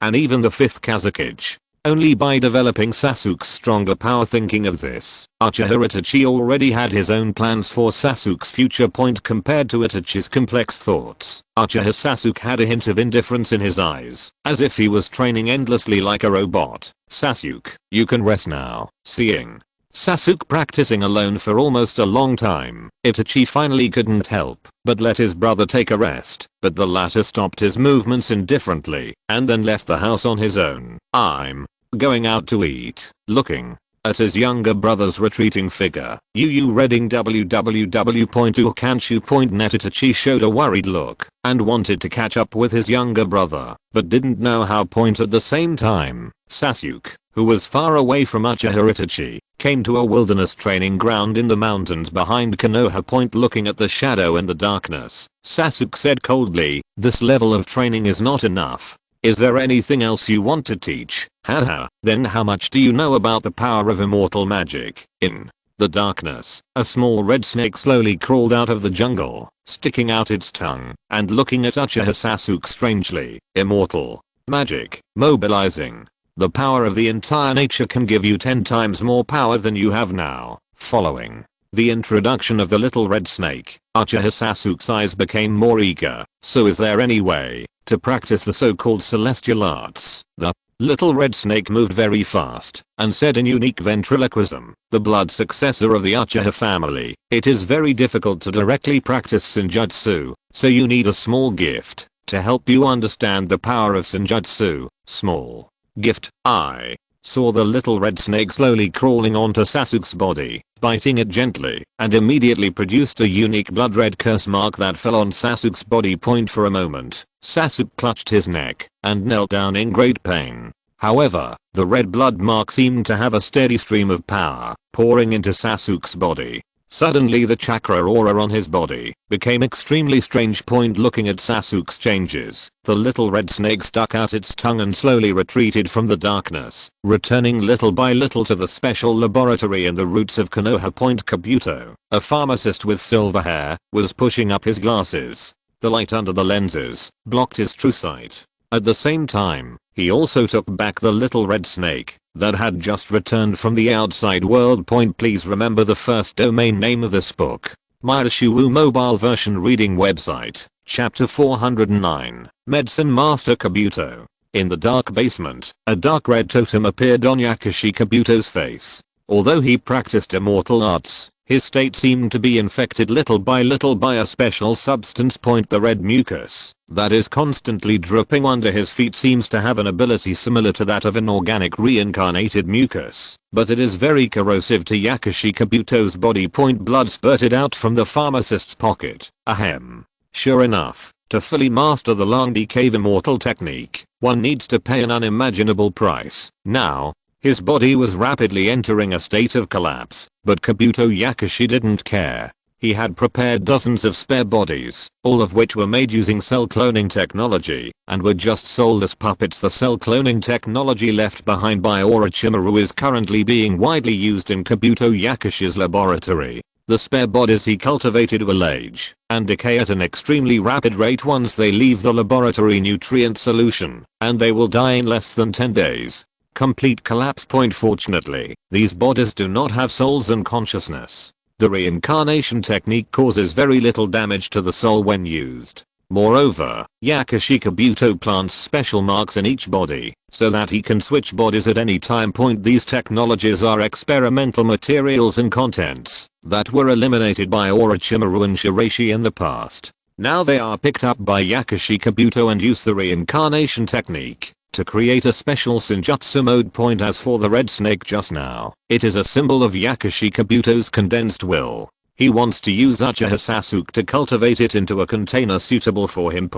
and even the 5th Kazekage. Only by developing Sasuke's stronger power. Thinking of this, Uchiha Itachi already had his own plans for Sasuke's future. Point compared to Itachi's complex thoughts, Uchiha Sasuke had a hint of indifference in his eyes, as if he was training endlessly like a robot. "Sasuke, you can rest now." Seeing Sasuke practicing alone for almost a long time, Itachi finally couldn't help but let his brother take a rest, but the latter stopped his movements indifferently and then left the house on his own. "I'm going out to eat." Looking at his younger brother's retreating figure, reading www.ukanshu.net, Itachi showed a worried look and wanted to catch up with his younger brother, but didn't know how. Point at the same time, Sasuke, who was far away from Uchiha Itachi, came to a wilderness training ground in the mountains behind Konoha Point. Looking at the shadow in the darkness, Sasuke said coldly, "This level of training is not enough. Is there anything else you want to teach?" "Haha, then how much do you know about the power of immortal magic?" In the darkness, a small red snake slowly crawled out of the jungle, sticking out its tongue and looking at Uchiha Sasuke strangely. "Immortal magic, mobilizing the power of the entire nature, can give you 10 times more power than you have now." Following the introduction of the little red snake, Uchiha Sasuke's eyes became more eager. "So is there any way to practice the so-called celestial arts?" The little red snake moved very fast and said in unique ventriloquism, "The blood successor of the Uchiha family, it is very difficult to directly practice Senjutsu, so you need a small gift to help you understand the power of Senjutsu." "Small gift?" I saw the little red snake slowly crawling onto Sasuke's body, biting it gently, and immediately produced a unique blood red curse mark that fell on Sasuke's body. Point for a moment, Sasuke clutched his neck and knelt down in great pain. However, the red blood mark seemed to have a steady stream of power pouring into Sasuke's body. Suddenly the chakra aura on his body became extremely strange. Point looking at Sasuke's changes, the little red snake stuck out its tongue and slowly retreated from the darkness, returning little by little to the special laboratory in the roots of Konoha Point. Kabuto, a pharmacist with silver hair, was pushing up his glasses. The light under the lenses blocked his true sight. At the same time, he also took back the little red snake that had just returned from the outside world. Please remember the first domain name of this book. Maishiwu mobile version reading website. Chapter 409. Medicine Master Kabuto. In the dark basement, a dark red totem appeared on Yakushi Kabuto's face. Although he practiced immortal arts, his state seemed to be infected little by a special substance. The red mucus that is constantly dripping under his feet seems to have an ability similar to that of inorganic reincarnated mucus, but it is very corrosive to Yakushi Kabuto's body. Blood spurted out from the pharmacist's pocket. Ahem. Sure enough, to fully master the Langdi Cave immortal technique, one needs to pay an unimaginable price. Now, his body was rapidly entering a state of collapse, but Kabuto Yakushi didn't care. He had prepared dozens of spare bodies, all of which were made using cell cloning technology, and were just sold as puppets. The cell cloning technology left behind by Orochimaru is currently being widely used in Kabuto Yakushi's laboratory. The spare bodies he cultivated will age and decay at an extremely rapid rate once they leave the laboratory nutrient solution, and they will die in less than 10 days. Complete collapse. Fortunately, these bodies do not have souls and consciousness. The reincarnation technique causes very little damage to the soul when used. Moreover, Yakushi Kabuto plants special marks in each body, so that he can switch bodies at any time. These technologies are experimental materials and contents that were eliminated by Orochimaru and Shiraishi in the past. Now they are picked up by Yakushi Kabuto and use the reincarnation technique to create a special Senjutsu mode. As for the red snake just now, it is a symbol of Yakushi Kabuto's condensed will. He wants to use Uchiha Sasuke to cultivate it into a container suitable for him.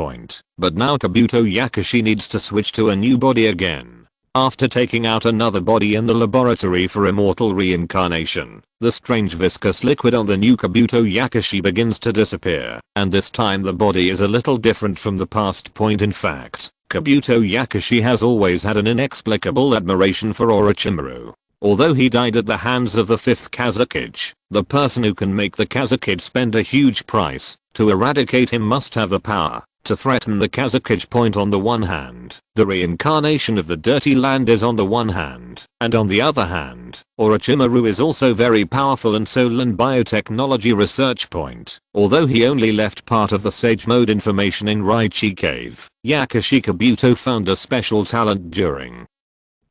But now Kabuto Yakushi needs to switch to a new body again. After taking out another body in the laboratory for immortal reincarnation, the strange viscous liquid on the new Kabuto Yakushi begins to disappear, and this time the body is a little different from the past. In fact, Kabuto Yakushi has always had an inexplicable admiration for Orochimaru. Although he died at the hands of the 5th Kazekage, the person who can make the Kazekage spend a huge price to eradicate him must have the power to threaten the Kazekage. On the one hand, the reincarnation of the dirty land is on the one hand, and on the other hand, Orochimaru is also very powerful in soul and biotechnology research. Although he only left part of the sage mode information in Raichi Cave, Yakushi Kabuto found a special talent during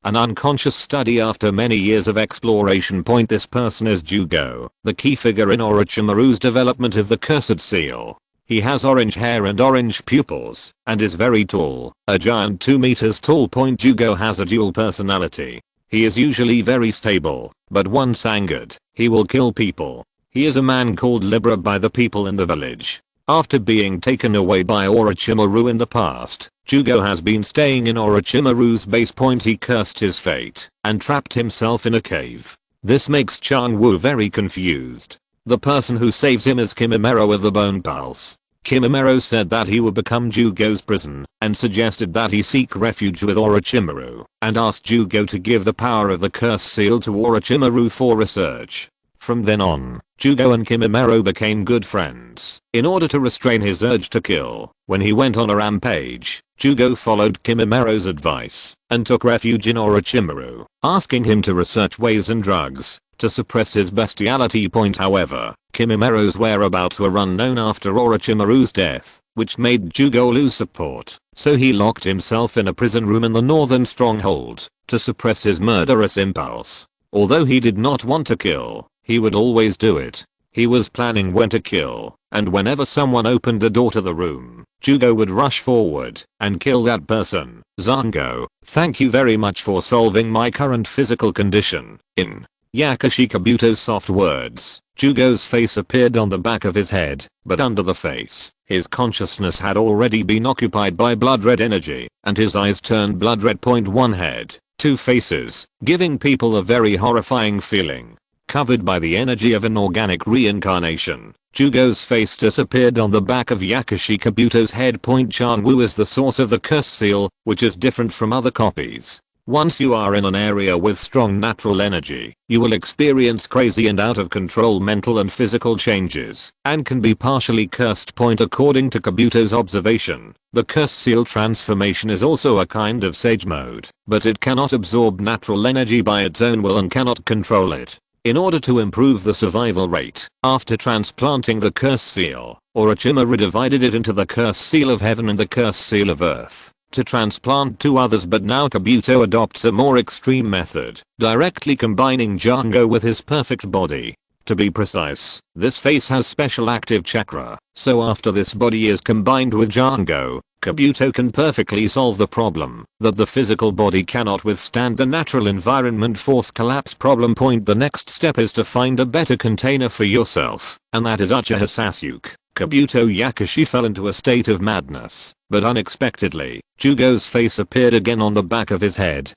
an unconscious study after many years of exploration. This person is Jugo, the key figure in Orochimaru's development of the Cursed Seal. He has orange hair and orange pupils, and is very tall, a giant 2 meters tall. Jugo has a dual personality. He is usually very stable, but once angered, he will kill people. He is a man called Libra by the people in the village. After being taken away by Orochimaru in the past, Jugo has been staying in Orochimaru's base. He cursed his fate and trapped himself in a cave. This makes Chang-Woo very confused. The person who saves him is Kimimaro of the Bone Pulse. Kimimaro said that he would become Jugo's prison and suggested that he seek refuge with Orochimaru and asked Jugo to give the power of the curse seal to Orochimaru for research. From then on, Jugo and Kimimaro became good friends. In order to restrain his urge to kill, when he went on a rampage, Jugo followed Kimimaro's advice and took refuge in Orochimaru, asking him to research ways and drugs to suppress his bestiality. However, Kimimaro's whereabouts were unknown after Orochimaru's death, which made Jugo lose support, so he locked himself in a prison room in the northern stronghold to suppress his murderous impulse. Although he did not want to kill, he would always do it. He was planning when to kill, and whenever someone opened the door to the room, Jugo would rush forward and kill that person. Zango, thank you very much for solving my current physical condition. In Yakushi Kabuto's soft words, Jugo's face appeared on the back of his head, but under the face, his consciousness had already been occupied by blood red energy, and his eyes turned blood red. One head, 2 faces, giving people a very horrifying feeling. Covered by the energy of inorganic reincarnation, Jugo's face disappeared on the back of Yakushi Kabuto's head. Chang-Woo is the source of the curse seal, which is different from other copies. Once you are in an area with strong natural energy, you will experience crazy and out of control mental and physical changes, and can be partially cursed. According to Kabuto's observation, the curse seal transformation is also a kind of sage mode, but it cannot absorb natural energy by its own will and cannot control it. In order to improve the survival rate, after transplanting the curse seal, Orochimaru divided it into the curse seal of heaven and the curse seal of earth to transplant two others, but now Kabuto adopts a more extreme method, directly combining Django with his perfect body. To be precise, this face has special active chakra, so after this body is combined with Django, Kabuto can perfectly solve the problem that the physical body cannot withstand the natural environment force collapse problem. The next step is to find a better container for yourself, and that is Uchiha Sasuke. Kabuto Yakushi fell into a state of madness, but unexpectedly, Jugo's face appeared again on the back of his head.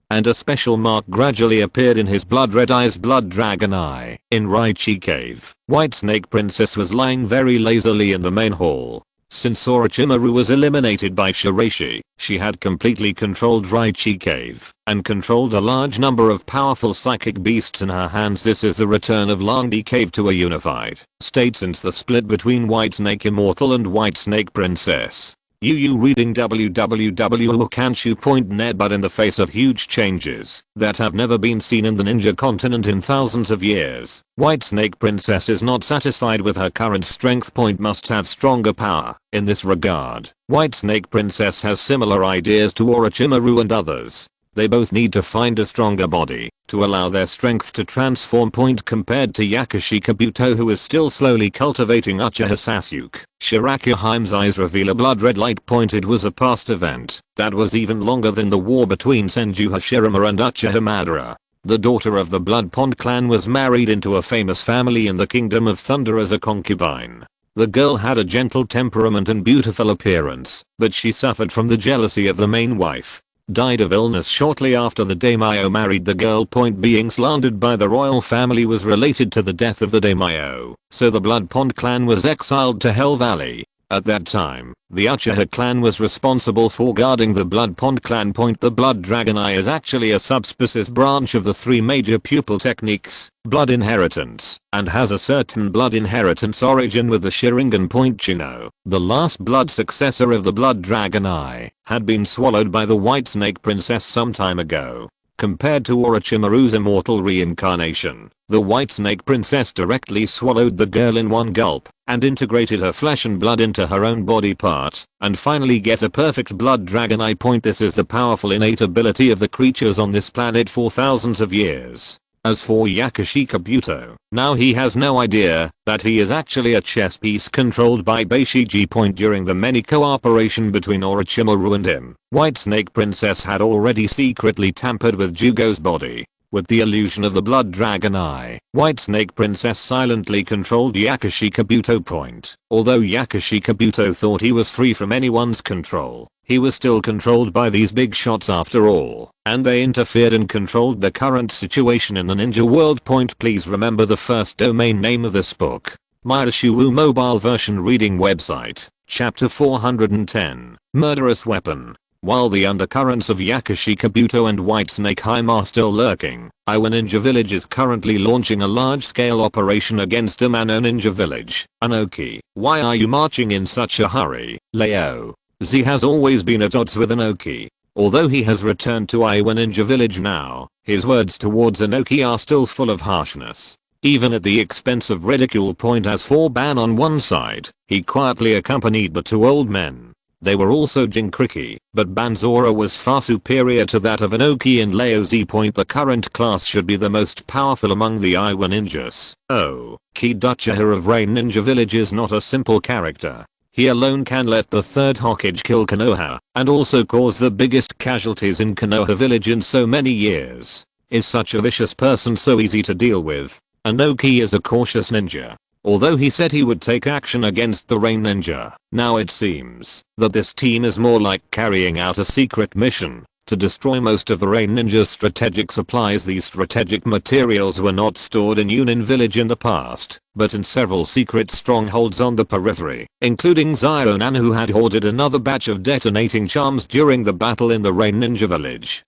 And a special mark gradually appeared in his blood red eyes, blood dragon eye. In Raichi Cave, White Snake Princess was lying very lazily in the main hall. Since Orochimaru was eliminated by Shiraishi, she had completely controlled Raichi Cave, and controlled a large number of powerful psychic beasts in her hands. This is the return of Longdi Cave to a unified state since the split between White Snake Immortal and White Snake Princess. Reading www.okanshu.net. But in the face of huge changes that have never been seen in the ninja continent in thousands of years, White Snake Princess is not satisfied with her current strength. Must have stronger power. In this regard, White Snake Princess has similar ideas to Orochimaru and others. They both need to find a stronger body to allow their strength to transform. Compared to Yakushi Kabuto, who is still slowly cultivating Uchiha Sasuke, Shirakuhime's eyes reveal a blood red light. It was a past event that was even longer than the war between Senju Hashirama and Uchiha Madara. The daughter of the Blood Pond clan was married into a famous family in the Kingdom of Thunder as a concubine. The girl had a gentle temperament and beautiful appearance, but she suffered from the jealousy of the main wife. Died of illness shortly after the daimyo married the girl. Being slandered by the royal family was related to the death of the daimyo, so the Blood Pond clan was exiled to Hell Valley. At that time, the Uchiha clan was responsible for guarding the Blood Pond clan. The Blood Dragon Eye is actually a subspecies branch of the three major pupil techniques, blood inheritance, and has a certain blood inheritance origin with the Sharingan. Chino, the last blood successor of the Blood Dragon Eye, had been swallowed by the White Snake Princess some time ago. Compared to Orochimaru's immortal reincarnation, the White Snake Princess directly swallowed the girl in one gulp, and integrated her flesh and blood into her own body part, and finally get a perfect blood dragon eye. This is the powerful innate ability of the creatures on this planet for thousands of years. As for Yakushi Kabuto, now he has no idea that he is actually a chess piece controlled by Beishiji. During the many cooperation between Orochimaru and him, White Snake Princess had already secretly tampered with Jugo's body. With the illusion of the Blood Dragon Eye, White Snake Princess silently controlled Yakushi Kabuto. Although Yakushi Kabuto thought he was free from anyone's control, he was still controlled by these big shots after all, and they interfered and controlled the current situation in the ninja world. Please remember the first domain name of this book. Mairashu mobile version reading website, chapter 410, Murderous Weapon. While the undercurrents of Yakushi Kabuto and White Snake Hime are still lurking, Iwa Ninja Village is currently launching a large-scale operation against Amano Ninja Village. Anoki, why are you marching in such a hurry, Leo? Z has always been at odds with Anoki. Although he has returned to Iwa Ninja Village now, his words towards Anoki are still full of harshness. Even at the expense of ridicule. As for Ban on one side, he quietly accompanied the two old men. They were also Jinkriki, but Banzora was far superior to that of Anoki and Leo Z. The current class should be the most powerful among the Iwa ninjas. Oh, Ki Uchiha of Rain Ninja Village is not a simple character. He alone can let the third Hokage kill Konoha, and also cause the biggest casualties in Konoha village in so many years. Is such a vicious person so easy to deal with? Anoki is a cautious ninja. Although he said he would take action against the Rain Ninja, now it seems that this team is more like carrying out a secret mission to destroy most of the Rain Ninja's strategic supplies. These strategic materials were not stored in Yunin village in the past, but in several secret strongholds on the periphery, including Zionan, who had hoarded another batch of detonating charms during the battle in the Rain Ninja village.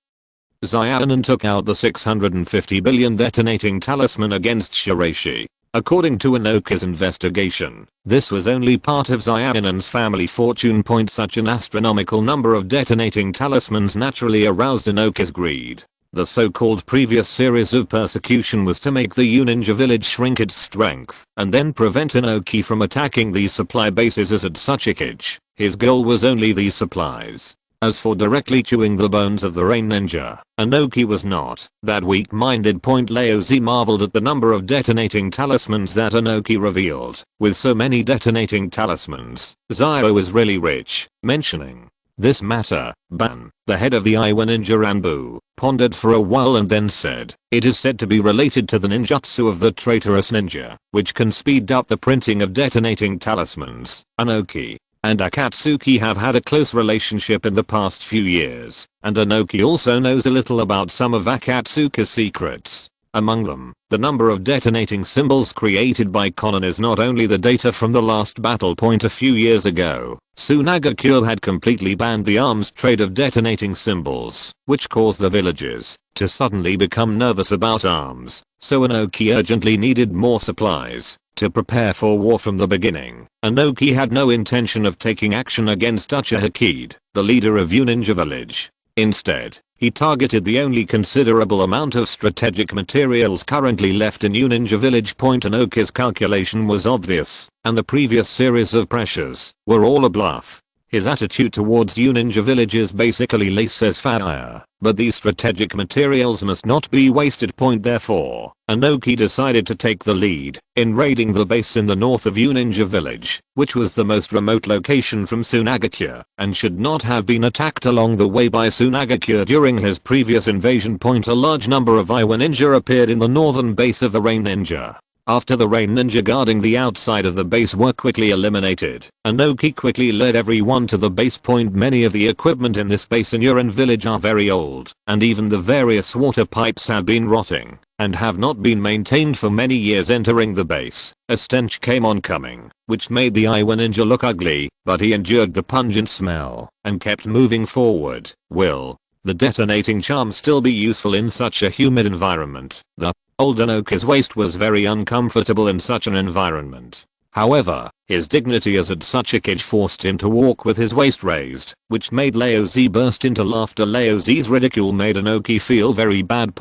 Xiaonan took out the 650 billion detonating talisman against Shiraishi. According to Inoki's investigation, this was only part of Xiaonan's family fortune. Such an astronomical number of detonating talismans naturally aroused Inoki's greed. The so-called previous series of persecution was to make the Uninja village shrink its strength and then prevent Inoki from attacking these supply bases at Tsukikage. His goal was only these supplies. As for directly chewing the bones of the Rain Ninja, Inoki was not that weak-minded. Laozi marveled at the number of detonating talismans that Inoki revealed. With so many detonating talismans, Zio is really rich. Mentioning this matter, Ban, the head of the Iwa Ninja Ranbu, pondered for a while and then said, "It is said to be related to the ninjutsu of the traitorous ninja, which can speed up the printing of detonating talismans. Inoki and Akatsuki have had a close relationship in the past few years, and Inoki also knows a little about some of Akatsuki's secrets. Among them, the number of detonating symbols created by Konan is not only the data from the last battle. A few years ago, Sunagakure had completely banned the arms trade of detonating symbols, which caused the villagers to suddenly become nervous about arms, so Inoki urgently needed more supplies to prepare for war from the beginning. Inoki had no intention of taking action against Uchihakid, the leader of Uninja village. Instead, he targeted the only considerable amount of strategic materials currently left in Uninja village. Inoki's calculation was obvious, and the previous series of pressures were all a bluff. His attitude towards Uninja village is basically laissez-faire, but these strategic materials must not be wasted. Therefore, Inoki decided to take the lead in raiding the base in the north of Uninja village, which was the most remote location from Sunagakure and should not have been attacked along the way by Sunagakure during his previous invasion. A large number of Iwa Ninja appeared in the northern base of the Rain Ninja. After the Rain Ninja guarding the outside of the base were quickly eliminated, Inoki quickly led everyone to the base. Many of the equipment in this base in Urin village are very old, and even the various water pipes have been rotting and have not been maintained for many years. Entering the base, a stench came oncoming, which made the Iwa Ninja look ugly, but he endured the pungent smell and kept moving forward. Will the detonating charm still be useful in such a humid environment? The old Inoki's waist was very uncomfortable in such an environment. However, his dignity as at Tsukikage forced him to walk with his waist raised, which made Laozi burst into laughter. Laozi's ridicule made Inoki feel very bad.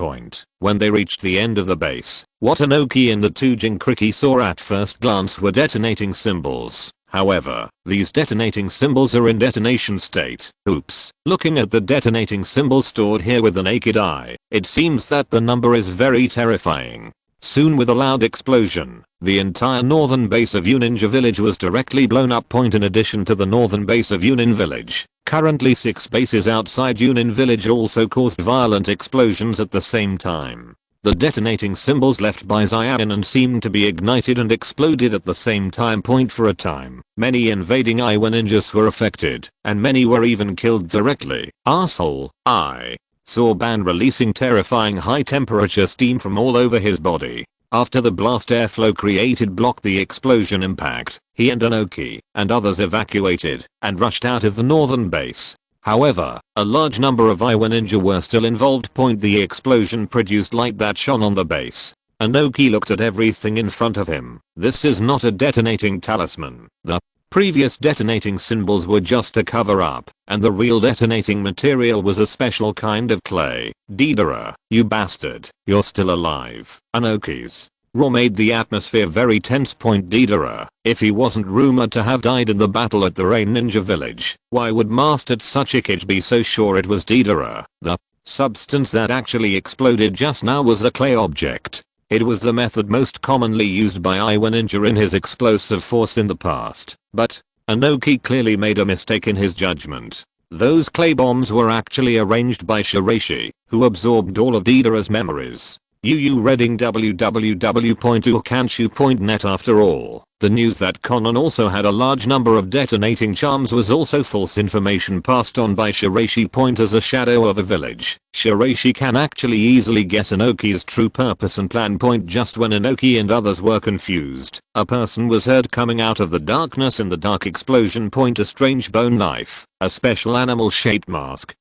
When they reached the end of the base, what Inoki and the two Jinkriki saw at first glance were detonating symbols. However, these detonating symbols are in detonation state. Oops. Looking at the detonating symbols stored here with the naked eye, it seems that the number is very terrifying. Soon, with a loud explosion, the entire northern base of Uninja village was directly blown up. In addition to the northern base of Unin village, currently 6 bases outside Unin village also caused violent explosions at the same time. The detonating symbols left by Xiaonan seemed to be ignited and exploded at the same time. For a time, many invading Iwa ninjas were affected, and many were even killed directly. Arsehole, I saw Ban releasing terrifying high temperature steam from all over his body. After the blast airflow created blocked the explosion impact, he and Inoki and others evacuated and rushed out of the northern base. However, a large number of Iwa ninja were still involved. The explosion produced light that shone on the base. Inoki looked at everything in front of him. This is not a detonating talisman. The previous detonating symbols were just a cover up, and the real detonating material was a special kind of clay. Deidara, you bastard, you're still alive. Inoki's roar made the atmosphere very tense. Deidara, if he wasn't rumored to have died in the battle at the Rain Ninja village, why would Master Tsukikage be so sure it was Deidara? The substance that actually exploded just now was a clay object. It was the method most commonly used by Iwa Ninja in his explosive force in the past, but Inoki clearly made a mistake in his judgment. Those clay bombs were actually arranged by Shiraishi, who absorbed all of Deidara's memories. Reading www.ukanshu.net. After all, the news that Konan also had a large number of detonating charms was also false information passed on by Shiraishi. As a shadow of a village, Shiraishi can actually easily guess Inoki's true purpose and plan. Just when Inoki and others were confused, a person was heard coming out of the darkness in the dark explosion. A strange bone knife, a special animal shaped mask,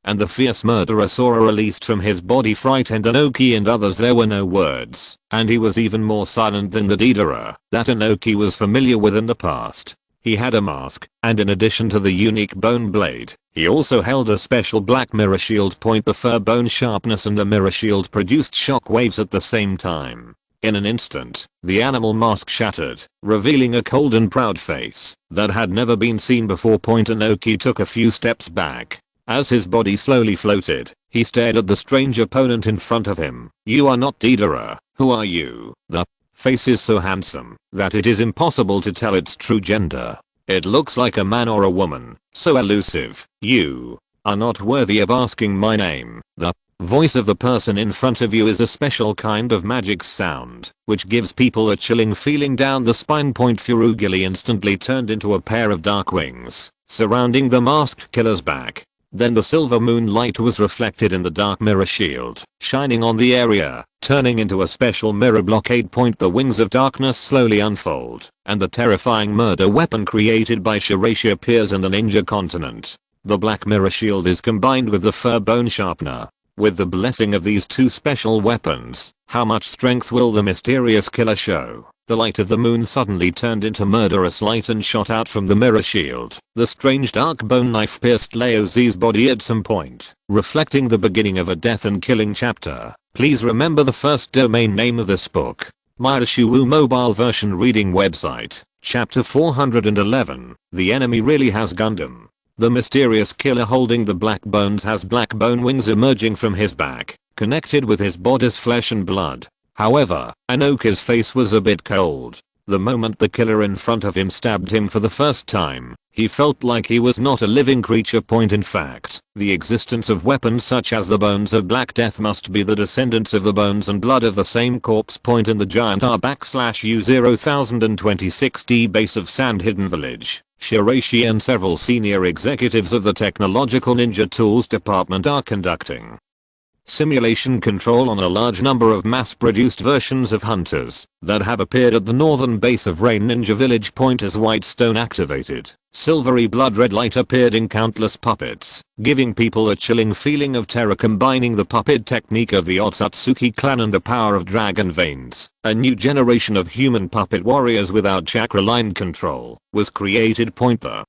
and the fierce murderous aura released from his body frightened Inoki and others. There were no words, and he was even more silent than the Deidara that Inoki was familiar with in the past. He had a mask, and in addition to the unique bone blade, he also held a special black mirror shield point. The fur bone sharpness and the mirror shield produced shock waves at the same time. In an instant, the animal mask shattered, revealing a cold and proud face that had never been seen before. Inoki took a few steps back. As his body slowly floated, he stared at the strange opponent in front of him. "You are not Deidara. Who are you?" The face is so handsome that it is impossible to tell its true gender. It looks like a man or a woman, so elusive. "You are not worthy of asking my name." The voice of the person in front of you is a special kind of magic sound, which gives people a chilling feeling down the spine. Furugili instantly turned into a pair of dark wings, surrounding the masked killer's back. Then the silver moonlight was reflected in the dark mirror shield, shining on the area, turning into a special mirror blockade. The wings of darkness slowly unfold, and the terrifying murder weapon created by Shiraishi appears in the ninja continent. The black mirror shield is combined with the fur bone sharpener. With the blessing of these two special weapons, how much strength will the mysterious killer show? The light of the moon suddenly turned into murderous light and shot out from the mirror shield. The strange dark bone knife pierced Laozi's body at some point, reflecting the beginning of a death and killing chapter. Please remember the first domain name of this book. Myashuwu mobile version reading website. Chapter 411. The enemy really has Gundam. The mysterious killer holding the black bones has black bone wings emerging from his back, connected with his body's flesh and blood. However, Inoki's face was a bit cold. The moment the killer in front of him stabbed him for the first time, he felt like he was not a living creature. In fact, the existence of weapons such as the bones of Black Death must be the descendants of the bones and blood of the same corpse. In the giant R/U-0026D base of Sand Hidden Village, Shiraishi and several senior executives of the Technological Ninja Tools Department are conducting simulation control on a large number of mass-produced versions of hunters that have appeared at the northern base of Rain Ninja Village. As White Stone activated, silvery blood red light appeared in countless puppets, giving people a chilling feeling of terror. Combining the puppet technique of the Otsutsuki clan and the power of dragon veins, a new generation of human puppet warriors without chakra line control was created. The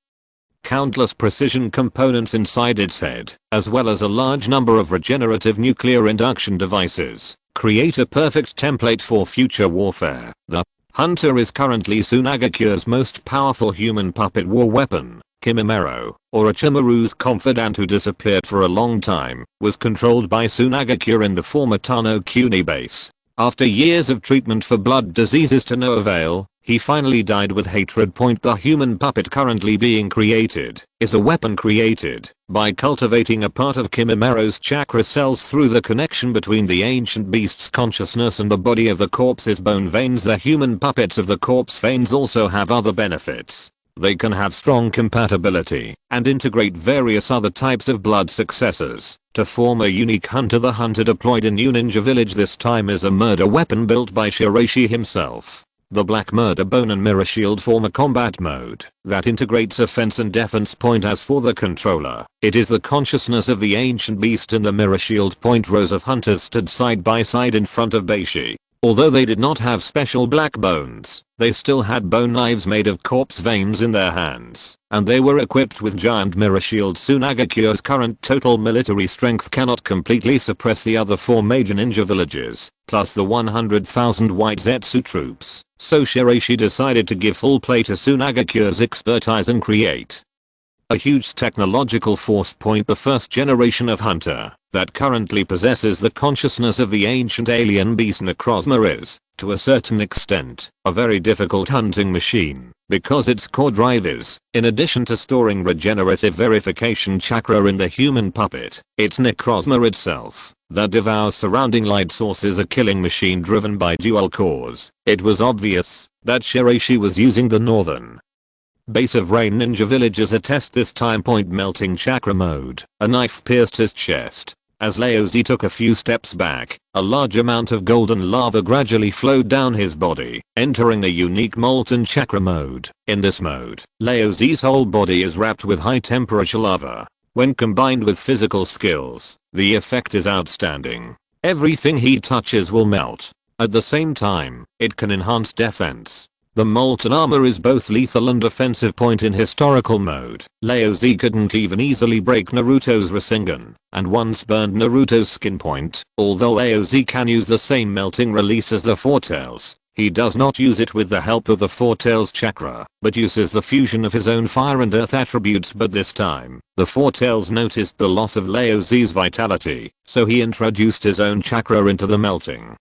countless precision components inside its head, as well as a large number of regenerative nuclear induction devices, create a perfect template for future warfare. The hunter is currently Sunagakure's most powerful human puppet war weapon. Kimimaro, or Ichimaru's confidant who disappeared for a long time, was controlled by Sunagakure in the former Tano Kuni base. After years of treatment for blood diseases to no avail, he finally died with hatred. The human puppet currently being created is a weapon created by cultivating a part of Kimimaro's chakra cells through the connection between the ancient beast's consciousness and the body of the corpse's bone veins. The human puppets of the corpse veins also have other benefits. They can have strong compatibility and integrate various other types of blood successors to form a unique hunter. The hunter deployed in New Ninja Village this time is a murder weapon built by Shiraishi himself. The black murder bone and mirror shield form a combat mode that integrates offense and defense. As for the controller, it is the consciousness of the ancient beast in the mirror shield. Rows of hunters stood side by side in front of Beishi. Although they did not have special black bones, they still had bone knives made of corpse veins in their hands, and they were equipped with giant mirror shields. Sunagakure's current total military strength cannot completely suppress the other 4 major ninja villages, plus the 100,000 white Zetsu troops, so Shiraishi decided to give full play to Sunagakure's expertise and create a huge technological force. The first generation of hunter that currently possesses the consciousness of the ancient alien beast Necrozma is, to a certain extent, a very difficult hunting machine, because its core drive is, in addition to storing regenerative verification chakra in the human puppet, it's Necrozma itself that devours surrounding light sources. A killing machine driven by dual cores. It was obvious that Shiraishi was using the northern base of Rain Ninja Village as a test this time. Melting chakra mode. A knife pierced his chest. As Laozi took a few steps back, a large amount of golden lava gradually flowed down his body, entering a unique molten chakra mode. In this mode, Laozi's whole body is wrapped with high temperature lava. When combined with physical skills, the effect is outstanding. Everything he touches will melt. At the same time, it can enhance defense. The molten armor is both lethal and offensive. Point in historical mode, Lao Z couldn't even easily break Naruto's Rasengan, and once burned Naruto's skin point. Although Lao Z can use the same melting release as the Four Tails, he does not use it with the help of the Four Tails chakra, but uses the fusion of his own fire and earth attributes. But this time, the Four Tails noticed the loss of Lao Z's vitality, so he introduced his own chakra into the melting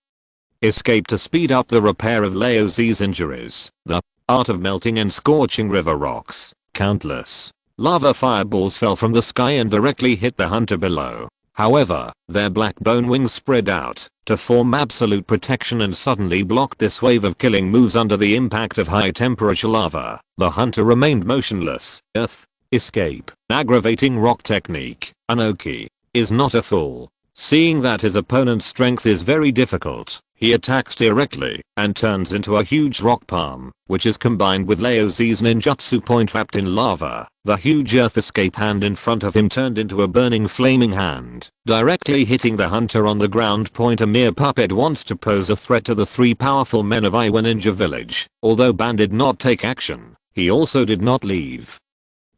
escape to speed up the repair of Lao Z's injuries. The art of melting and scorching river rocks. Countless lava fireballs fell from the sky and directly hit the hunter below. However, their black bone wings spread out to form absolute protection and suddenly blocked this wave of killing moves. Under the impact of high temperature lava, the hunter remained motionless. Earth escape. Aggravating rock technique. Inoki is not a fool. Seeing that his opponent's strength is very difficult, he attacks directly and turns into a huge rock palm, which is combined with Lao Z's ninjutsu point trapped in lava. The huge earth escape hand in front of him turned into a burning flaming hand, directly hitting the hunter on the ground. Point a mere puppet wants to pose a threat to the three powerful men of Iwa Ninja Village. Although Ban did not take action, he also did not leave.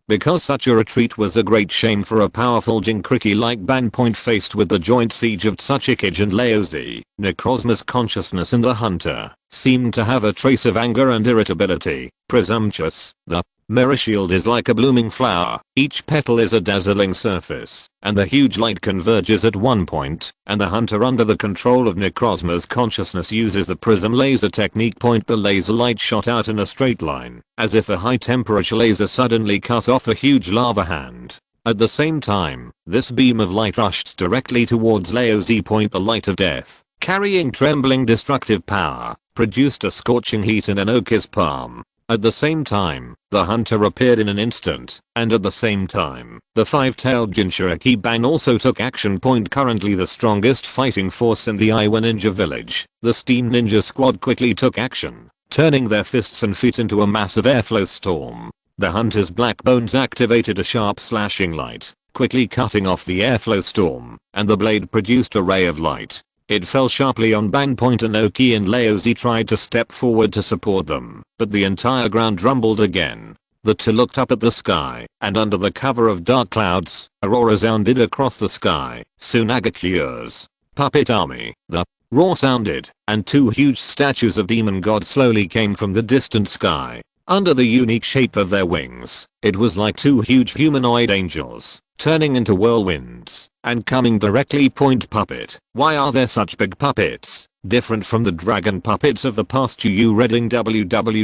Because such a retreat was a great shame for a powerful Jinkriki like Ban. Faced with the joint siege of Tsukikage and Lao Z, Necrozma's consciousness in the hunter seemed to have a trace of anger and irritability. Presumptuous. The mirror shield is like a blooming flower. Each petal is a dazzling surface, and the huge light converges at one point, and the hunter under the control of Necrozma's consciousness uses the prism laser technique. The laser light shot out in a straight line, as if a high temperature laser suddenly cut off a huge lava hand. At the same time, this beam of light rushed directly towards Lao Z. The light of death, carrying trembling destructive power, produced a scorching heat in Inoki's palm. At the same time, the hunter appeared in an instant, and at the same time, the five-tailed Jinchuriki Ban also took action. Currently the strongest fighting force in the Iwa Ninja Village, the Steam Ninja Squad quickly took action, turning their fists and feet into a massive airflow storm. The hunter's black bones activated a sharp slashing light, quickly cutting off the airflow storm, and the blade produced a ray of light. It fell sharply on Ban. Inoki and Lao Z tried to step forward to support them, but the entire ground rumbled again. The two looked up at the sky, and under the cover of dark clouds, Aurora sounded across the sky. Sunagakure's puppet army. The roar sounded, and two huge statues of demon gods slowly came from the distant sky. Under the unique shape of their wings, it was like two huge humanoid angels, turning into whirlwinds, and coming directly. Puppet. Why are there such big puppets? Different from the dragon puppets of the past. You reading www.ukanshu.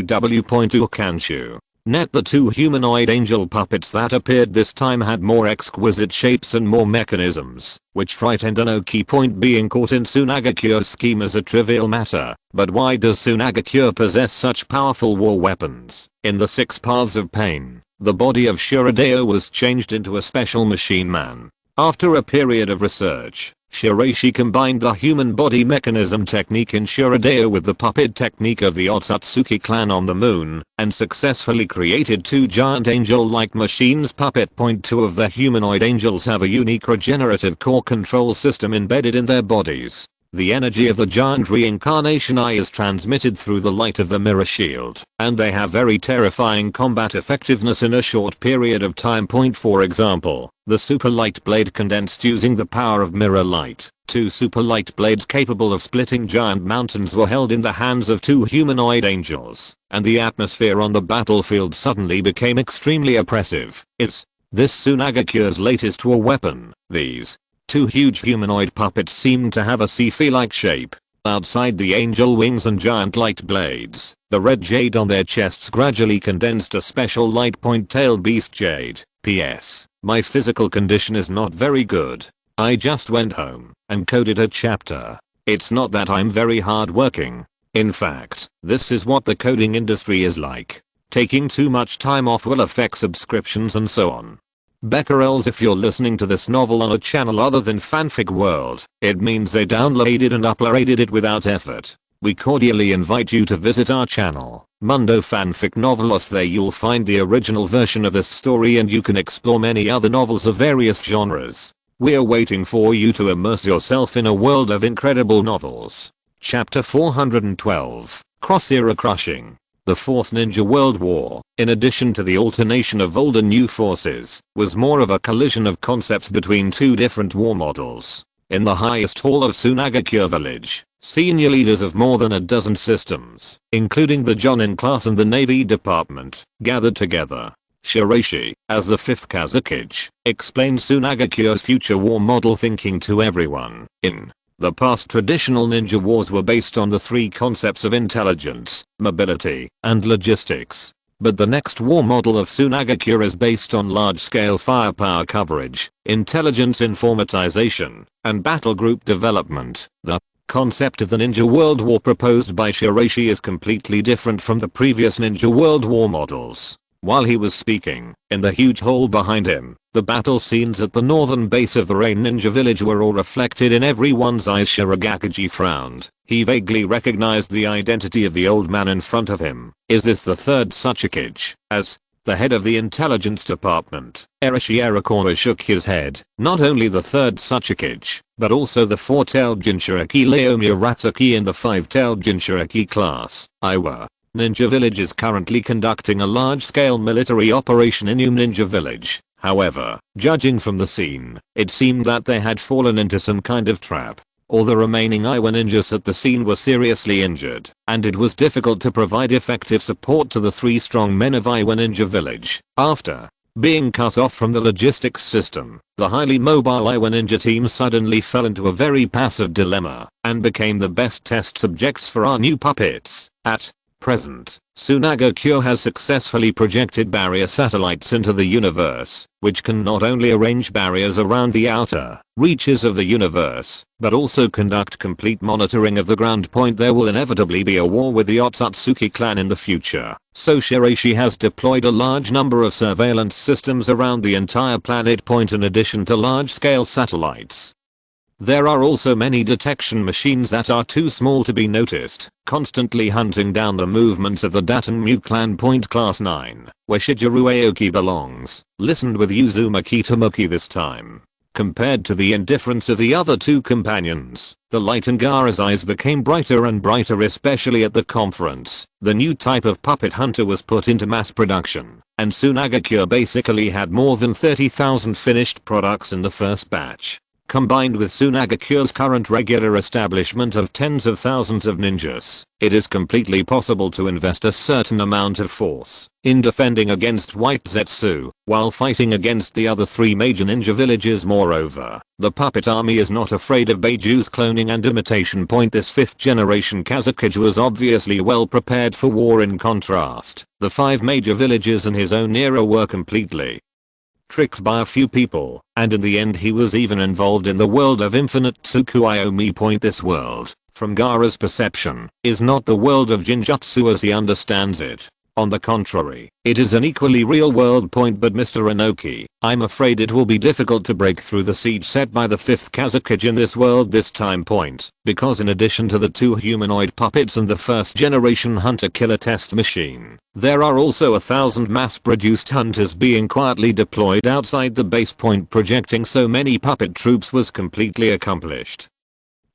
Net. The two humanoid angel puppets that appeared this time had more exquisite shapes and more mechanisms, which frightened Inoki. Being caught in Sunagakure's scheme is a trivial matter, but why does Sunagakure possess such powerful war weapons? In the 6 Paths of Pain, the body of Shiraishi was changed into a special machine man. After a period of research, Shiraishi combined the human body mechanism technique in Shiraishi with the puppet technique of the Otsutsuki clan on the moon, and successfully created 2 giant angel-like machines. 2 of the humanoid angels have a unique regenerative core control system embedded in their bodies. The energy of the giant reincarnation eye is transmitted through the light of the mirror shield, and they have very terrifying combat effectiveness in a short period of time. For example, the super light blade condensed using the power of mirror light. 2 super light blades capable of splitting giant mountains were held in the hands of 2 humanoid angels, and the atmosphere on the battlefield suddenly became extremely oppressive. It's this Sunagakure's latest war weapon. These 2 huge humanoid puppets seemed to have a Sifi-like shape. Outside the angel wings and giant light blades, the red jade on their chests gradually condensed a special light point-tailed beast jade. P.S. My physical condition is not very good. I just went home and coded a chapter. It's not that I'm very hardworking. In fact, this is what the coding industry is like. Taking too much time off will affect subscriptions and so on. Becquerels, if you're listening to this novel on a channel other than Fanfic World, it means they downloaded and uploaded it without effort. we cordially invite you to visit our channel, Mundo Fanfic Novelos. There you'll find the original version of this story and you can explore many other novels of various genres. We're waiting for you to immerse yourself in a world of incredible novels. Chapter 412, Cross-Era Crushing. The Fourth Ninja World War, in addition to the alternation of old and new forces, was more of a collision of concepts between two different war models. In the highest hall of Sunagakure village, senior leaders of more than a dozen systems, including the jounin class and the Navy Department, gathered together. Shiraishi, as the Fifth Kazekage, explained Sunagakure's future war model thinking to everyone. In the past, traditional ninja wars were based on the three concepts of intelligence, mobility, and logistics. But the next war model of Sunagakure is based on large-scale firepower coverage, intelligence informatization, and battle group development. The concept of the Ninja World War proposed by Shiraishi is completely different from the previous Ninja World War models. While he was speaking, in the huge hall behind him, the battle scenes at the northern base of the Rain Ninja village were all reflected in everyone's eyes. Shirogakiji frowned. He vaguely recognized the identity of the old man in front of him. Is this the Third Kazekage? As the head of the intelligence department, Arashiyarakawa shook his head. Not only the Third Kazekage, but also the four-tailed Jinchuriki Leomi Aratsuki in the five-tailed Jinchuriki class. Iwa Ninja Village is currently conducting a large-scale military operation in Ninja Village. However, judging from the scene, it seemed that they had fallen into some kind of trap. All the remaining Iwa ninjas at the scene were seriously injured, and it was difficult to provide effective support to the three strong men of Iwa Ninja Village. After being cut off from the logistics system, the highly mobile Iwa Ninja team suddenly fell into a very passive dilemma, and became the best test subjects for our new puppets. At present, Sunagakure has successfully projected barrier satellites into the universe, which can not only arrange barriers around the outer reaches of the universe, but also conduct complete monitoring of the ground point. There will inevitably be a war with the Otsutsuki clan in the future, so Shiraishi has deployed a large number of surveillance systems around the entire planet point in addition to large-scale satellites. There are also many detection machines that are too small to be noticed, constantly hunting down the movements of the Datenmu clan point class 9, where Shigeru Aoki belongs, listened with Uzumaki Tomoki this time. Compared to the indifference of the other two companions, the light in Gaara's eyes became brighter and brighter, especially at the conference. The new type of puppet hunter was put into mass production, and Sunagakure basically had more than 30,000 finished products in the first batch. Combined with Sunagakure's current regular establishment of tens of thousands of ninjas, it is completely possible to invest a certain amount of force in defending against White Zetsu, while fighting against the other three major ninja villages. Moreover, the puppet army is not afraid of Beiju's cloning and imitation. This fifth generation Kazekage was obviously well prepared for war. In contrast, the five major villages in his own era were completely tricked by a few people, and in the end he was even involved in the world of infinite Tsukuyomi. This world, from Gaara's perception, is not the world of Jinjutsu as he understands it. On the contrary, it is an equally real world. But Mr. Inoki, I'm afraid it will be difficult to break through the siege set by the 5th Kazekage in this world this time. Because in addition to the two humanoid puppets and the first generation hunter-killer test machine, there are also 1,000 mass-produced hunters being quietly deployed outside the base. Projecting so many puppet troops was completely accomplished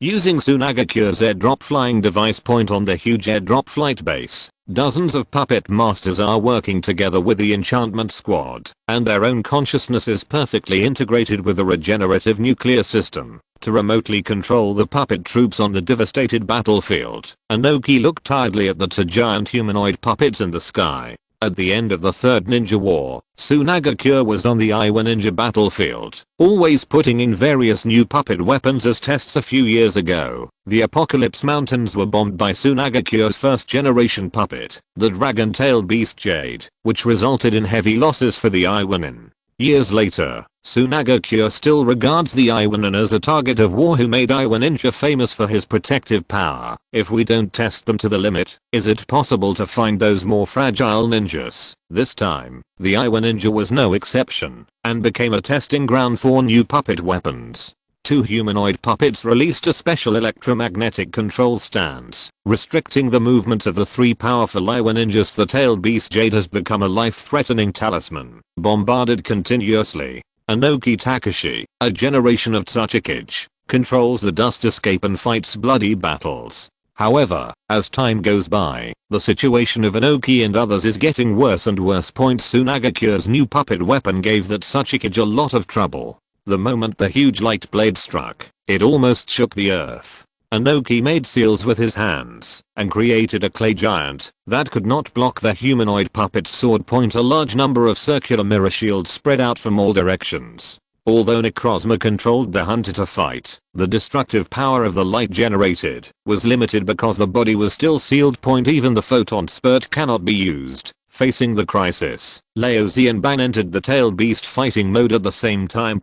using Sunagakure's airdrop flying device. On the huge airdrop flight base, dozens of puppet masters are working together with the enchantment squad, and their own consciousness is perfectly integrated with the regenerative nuclear system to remotely control the puppet troops on the devastated battlefield. Inoki looked tiredly at the two giant humanoid puppets in the sky. At the end of the Third Ninja War, Sunagakure was on the Iwa Ninja battlefield, always putting in various new puppet weapons as tests. A few years ago, the Apocalypse Mountains were bombed by Sunagakure's first generation puppet, the dragon-tailed beast Jade, which resulted in heavy losses for the Iwanin. Years later, Sunagakure still regards the Iwanin as a target of war who made Iwa Ninja famous for his protective power. If we don't test them to the limit, is it possible to find those more fragile ninjas? This time, the Iwa Ninja was no exception, and became a testing ground for new puppet weapons. two humanoid puppets released a special electromagnetic control stance, restricting the movements of the three powerful Iwa ninjas. The tailed beast Jade has become a life-threatening talisman, bombarded continuously. Inoki Takashi, a generation of Kazekage, controls the dust escape and fights bloody battles. However, as time goes by, the situation of Inoki and others is getting worse and worse. Sunagakure's new puppet weapon gave that Kazekage a lot of trouble. The moment the huge light blade struck, it almost shook the earth. Inoki made seals with his hands and created a clay giant that could not block the humanoid puppet's sword point. A large number of circular mirror shields spread out from all directions. Although Necrozma controlled the hunter to fight, the destructive power of the light generated was limited because the body was still sealed. Even the photon spurt cannot be used. Facing the crisis, Laozi and Ban entered the tailed beast fighting mode at the same time.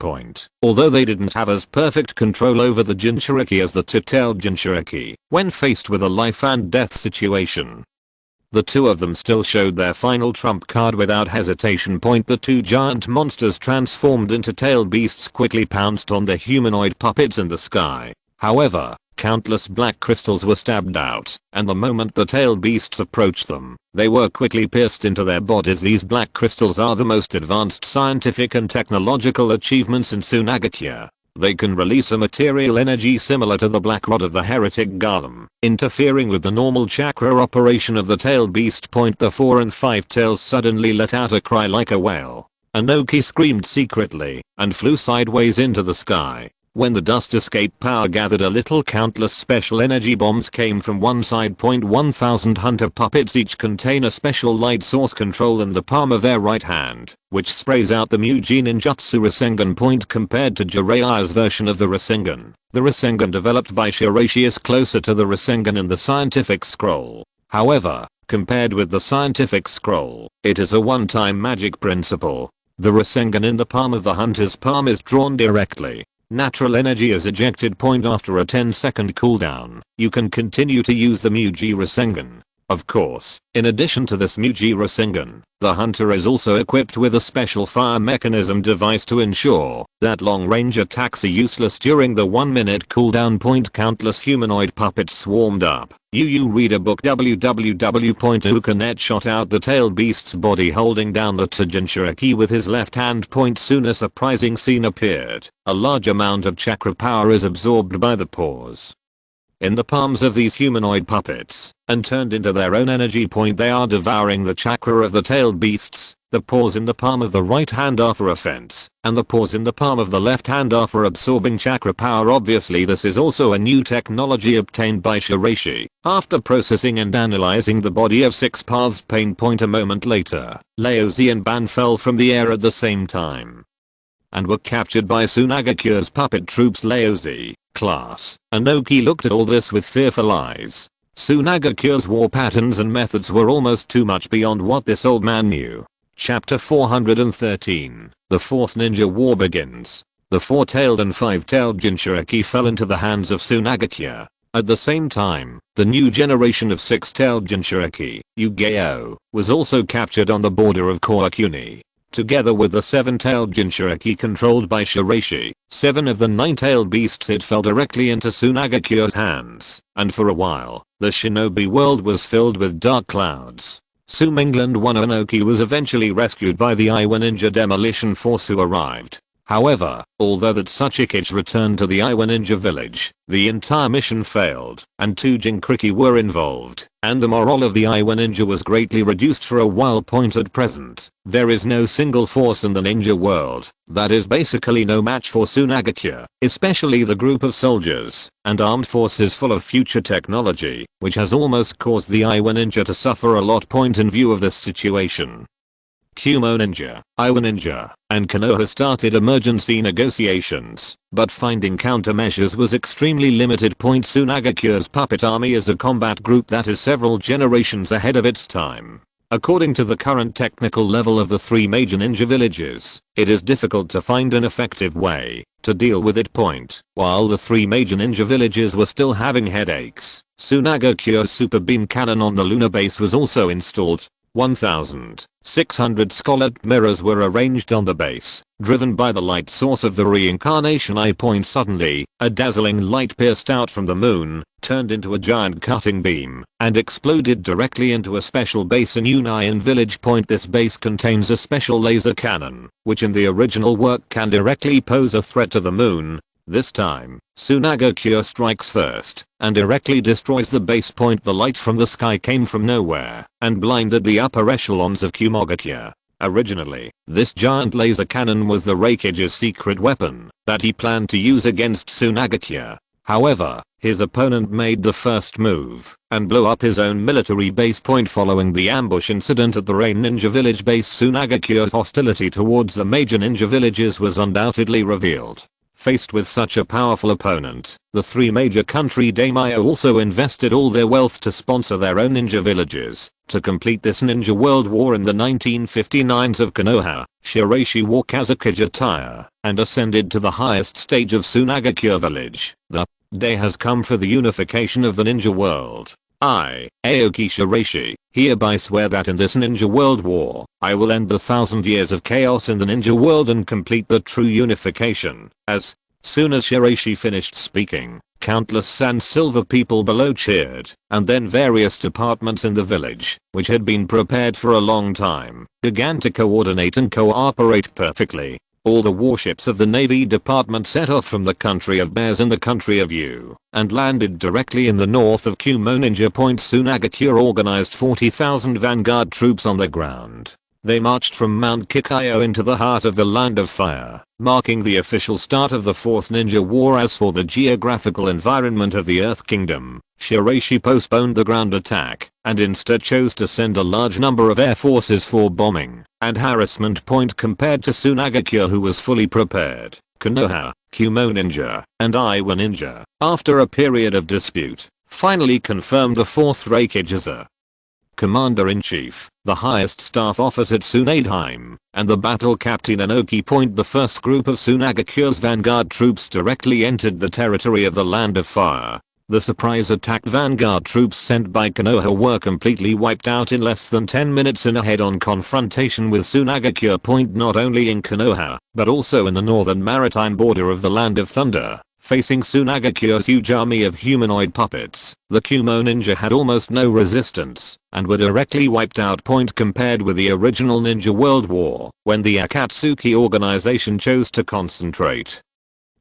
Although they didn't have as perfect control over the Jinchuriki as the two-tailed Jinchuriki, when faced with a life and death situation, the two of them still showed their final trump card without hesitation. The two giant monsters transformed into tailed beasts quickly pounced on the humanoid puppets in the sky. However, countless black crystals were stabbed out, and the moment the tailed beasts approached them, they were quickly pierced into their bodies. These black crystals are the most advanced scientific and technological achievements in Sunagakure. They can release a material energy similar to the black rod of the heretic golem, interfering with the normal chakra operation of the tailed beast. The 4 and 5 tails suddenly let out a cry like a whale. Inoki screamed secretly and flew sideways into the sky. When the dust escape power gathered a little, countless special energy bombs came from one side. 1000 hunter puppets each contain a special light source control in the palm of their right hand, which sprays out the Muji ninjutsu Rasengan. Compared to Jiraiya's version of the Rasengan, the Rasengan developed by Shiraishi is closer to the Rasengan in the scientific scroll. However, compared with the scientific scroll, it is a one-time magic principle. The Rasengan in the palm of the hunter's palm is drawn directly. Natural energy is ejected. After a 10-second cooldown, you can continue to use the Muji Rasengan. Of course, in addition to this Muji Rasengan, the hunter is also equipped with a special fire mechanism device to ensure that long-range attacks are useless during the 1-minute cooldown. Countless humanoid puppets swarmed up. You read a book. www.ukanet shot out the tailed beast's body holding down the Jinchuriki with his left hand. Soon a surprising scene appeared. A large amount of chakra power is absorbed by the paws in the palms of these humanoid puppets and turned into their own energy. They are devouring the chakra of the tailed beasts. The paws in the palm of the right hand are for offense, and the paws in the palm of the left hand are for absorbing chakra power. Obviously this is also a new technology obtained by Shiraishi. After processing and analyzing the body of 6 paths. A moment later, Laozi and Ban fell from the air at the same time and were captured by Sunagakure's puppet troops. Laozi, class, Inoki looked at all this with fearful eyes. Sunagakure's war patterns and methods were almost too much beyond what this old man knew. Chapter 413. The Fourth Ninja War begins. The 4-tailed and 5-tailed Jinchuriki fell into the hands of Sunagakure. At the same time, the new generation of 6-tailed Jinchuriki, Yu-Gi-Oh!, was also captured on the border of Koakuni. Together with the 7-tailed Jinchuriki controlled by Shiraishi, 7 of the 9-tailed beasts it fell directly into Sunagakure's hands, and for a while, the shinobi world was filled with dark clouds. Sumingland 1 Inoki was eventually rescued by the Iwa Ninja demolition force who arrived. However, although that Kazekage returned to the Iwa Ninja village, the entire mission failed, and 2 Jinchuriki were involved, and the morale of the Iwa Ninja was greatly reduced for a while. At present, there is no single force in the ninja world that is basically no match for Sunagakure, especially the group of soldiers and armed forces full of future technology, which has almost caused the Iwa Ninja to suffer a lot. In view of this situation, Kumo Ninja, Iwa Ninja, and Konoha started emergency negotiations, but finding countermeasures was extremely limited. Sunagakure's puppet army is a combat group that is several generations ahead of its time. According to the current technical level of the 3 major ninja villages, it is difficult to find an effective way to deal with it. While the 3 major ninja villages were still having headaches, Sunagakure's super beam cannon on the lunar base was also installed. 1,600 scalloped mirrors were arranged on the base, driven by the light source of the reincarnation eye point. Suddenly, a dazzling light pierced out from the moon, turned into a giant cutting beam, and exploded directly into a special base in Union Village Point. This base contains a special laser cannon, which in the original work can directly pose a threat to the moon. This time, Sunagakure strikes first, and directly destroys the base point. The light from the sky came from nowhere, and blinded the upper echelons of Shirogakiji. Originally, this giant laser cannon was the Raikage's secret weapon, that he planned to use against Sunagakure. However, his opponent made the first move, and blew up his own military base point following the ambush incident at the Rain Ninja Village base. Sunagakure's hostility towards the major ninja villages was undoubtedly revealed. Faced with such a powerful opponent, the three major country daimyo also invested all their wealth to sponsor their own ninja villages. To complete this ninja world war in the 1959s of Konoha, Shiraishi wore Kazekage attire and ascended to the highest stage of Sunagakure village. The day has come for the unification of the ninja world. I, Aoki Shiraishi, hereby swear that in this ninja world war, I will end the 1,000 years of chaos in the ninja world and complete the true unification. As soon as Shiraishi finished speaking, countless sand silver people below cheered, and then various departments in the village, which had been prepared for a long time, began to coordinate and cooperate perfectly. All the warships of the Navy Department set off from the country of bears in the country of Yu, and landed directly in the north of Kumo Ninja Point. Sunagakure organized 40,000 vanguard troops on the ground. They marched from Mount Kikayo into the heart of the Land of Fire, marking the official start of the Fourth Ninja War. As for the geographical environment of the Earth Kingdom, Shiraishi postponed the ground attack, and instead chose to send a large number of air forces for bombing and harassment point compared to Sunagakure, who was fully prepared. Konoha, Kumo Ninja, and Iwa Ninja, after a period of dispute, finally confirmed the 4th Raikage as a Commander-in-Chief, the highest staff officer at Tsunadeheim, and the battle captain Enoki Point. The first group of Sunagakure's vanguard troops directly entered the territory of the Land of Fire. The surprise attack vanguard troops sent by Konoha were completely wiped out in less than 10 minutes in a head-on confrontation with Sunagakure Point, not only in Konoha, but also in the northern maritime border of the Land of Thunder. Facing Sunagakure's huge army of humanoid puppets, the Kumo ninja had almost no resistance, and were directly wiped out. Point compared with the original Ninja World War, when the Akatsuki organization chose to concentrate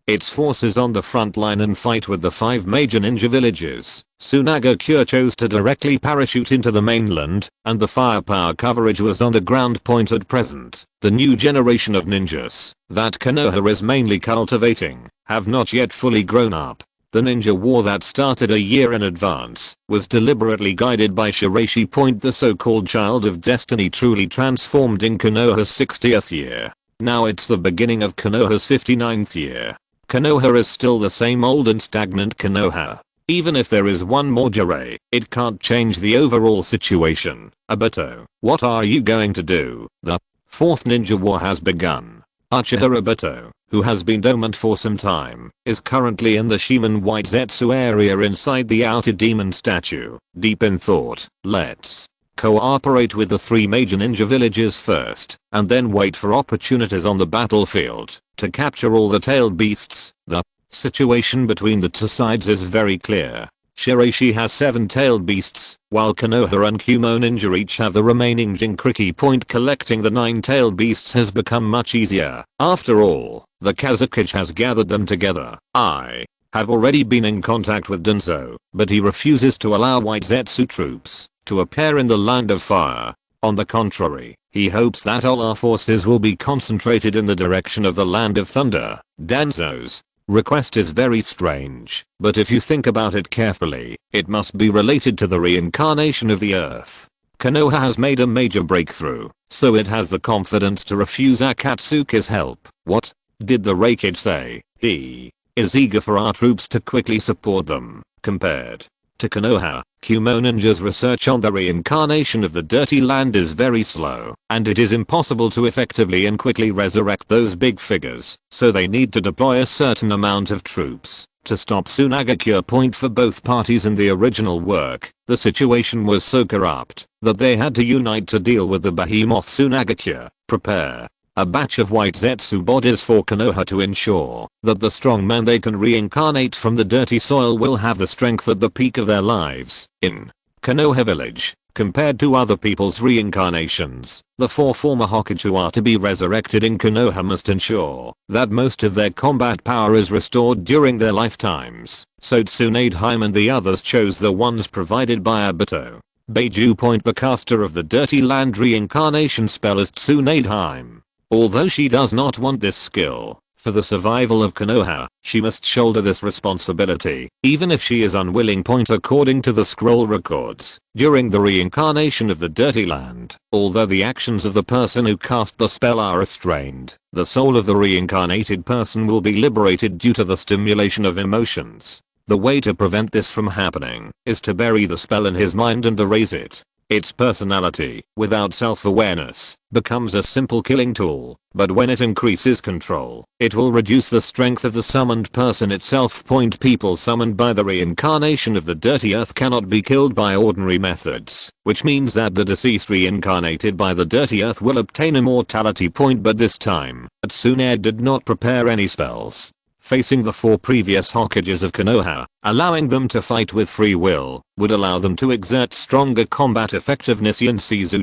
its forces on the front line and fight with the 5 major ninja villages, Sunagakure chose to directly parachute into the mainland, and the firepower coverage was on the ground. Point at present, the new generation of ninjas that Konoha is mainly cultivating have not yet fully grown up. The ninja war that started a year in advance was deliberately guided by Shiraishi Point, the so-called child of destiny, truly transformed in Konoha's 60th year. Now it's the beginning of Konoha's 59th year. Konoha is still the same old and stagnant Konoha. Even if there is one more Jirei, it can't change the overall situation. Obito, what are you going to do? The 4th Ninja War has begun. Uchiha Obito, who has been dormant for some time, is currently in the Shimen White Zetsu area inside the outer demon statue, deep in thought. Let's cooperate with the 3 major ninja villages first, and then wait for opportunities on the battlefield to capture all the tailed beasts. The situation between the two sides is very clear. Shiraishi has 7 tailed beasts, while Konoha and Kumo Ninja each have the remaining Jinkriki Point. Collecting the 9 tailed beasts has become much easier. After all, the Kazekage has gathered them together. I have already been in contact with Dunzo, but he refuses to allow White Zetsu troops to appear in the Land of Fire. On the contrary, he hopes that all our forces will be concentrated in the direction of the Land of Thunder. Danzo's request is very strange, but if you think about it carefully, it must be related to the reincarnation of the Earth. Konoha has made a major breakthrough, so it has the confidence to refuse Akatsuki's help. What did the Raikage say? He is eager for our troops to quickly support them. Compared to Konoha, Kumo Ninja's research on the reincarnation of the Dirty Land is very slow, and it is impossible to effectively and quickly resurrect those big figures, so they need to deploy a certain amount of troops to stop Sunagakure. For both parties in the original work, the situation was so corrupt that they had to unite to deal with the behemoth Sunagakure. Prepare a batch of white Zetsu bodies for Konoha to ensure that the strong men they can reincarnate from the dirty soil will have the strength at the peak of their lives. In Konoha village, compared to other people's reincarnations, the 4 former Hokage who are to be resurrected in Konoha must ensure that most of their combat power is restored during their lifetimes, so Tsunade and the others chose the ones provided by Obito. Beiju. The caster of the Dirty Land reincarnation spell is Tsunade. Although she does not want this skill, for the survival of Konoha, she must shoulder this responsibility, even if she is unwilling. According to the scroll records, during the reincarnation of the Dirty Land, although the actions of the person who cast the spell are restrained, the soul of the reincarnated person will be liberated due to the stimulation of emotions. The way to prevent this from happening is to bury the spell in his mind and erase it. Its personality, without self-awareness, becomes a simple killing tool, but when it increases control, it will reduce the strength of the summoned person itself. People summoned by the reincarnation of the Dirty Earth cannot be killed by ordinary methods, which means that the deceased reincarnated by the Dirty Earth will obtain immortality. But this time, Tsunade did not prepare any spells. Facing the 4 previous Hokages of Konoha, allowing them to fight with free will, would allow them to exert stronger combat effectiveness.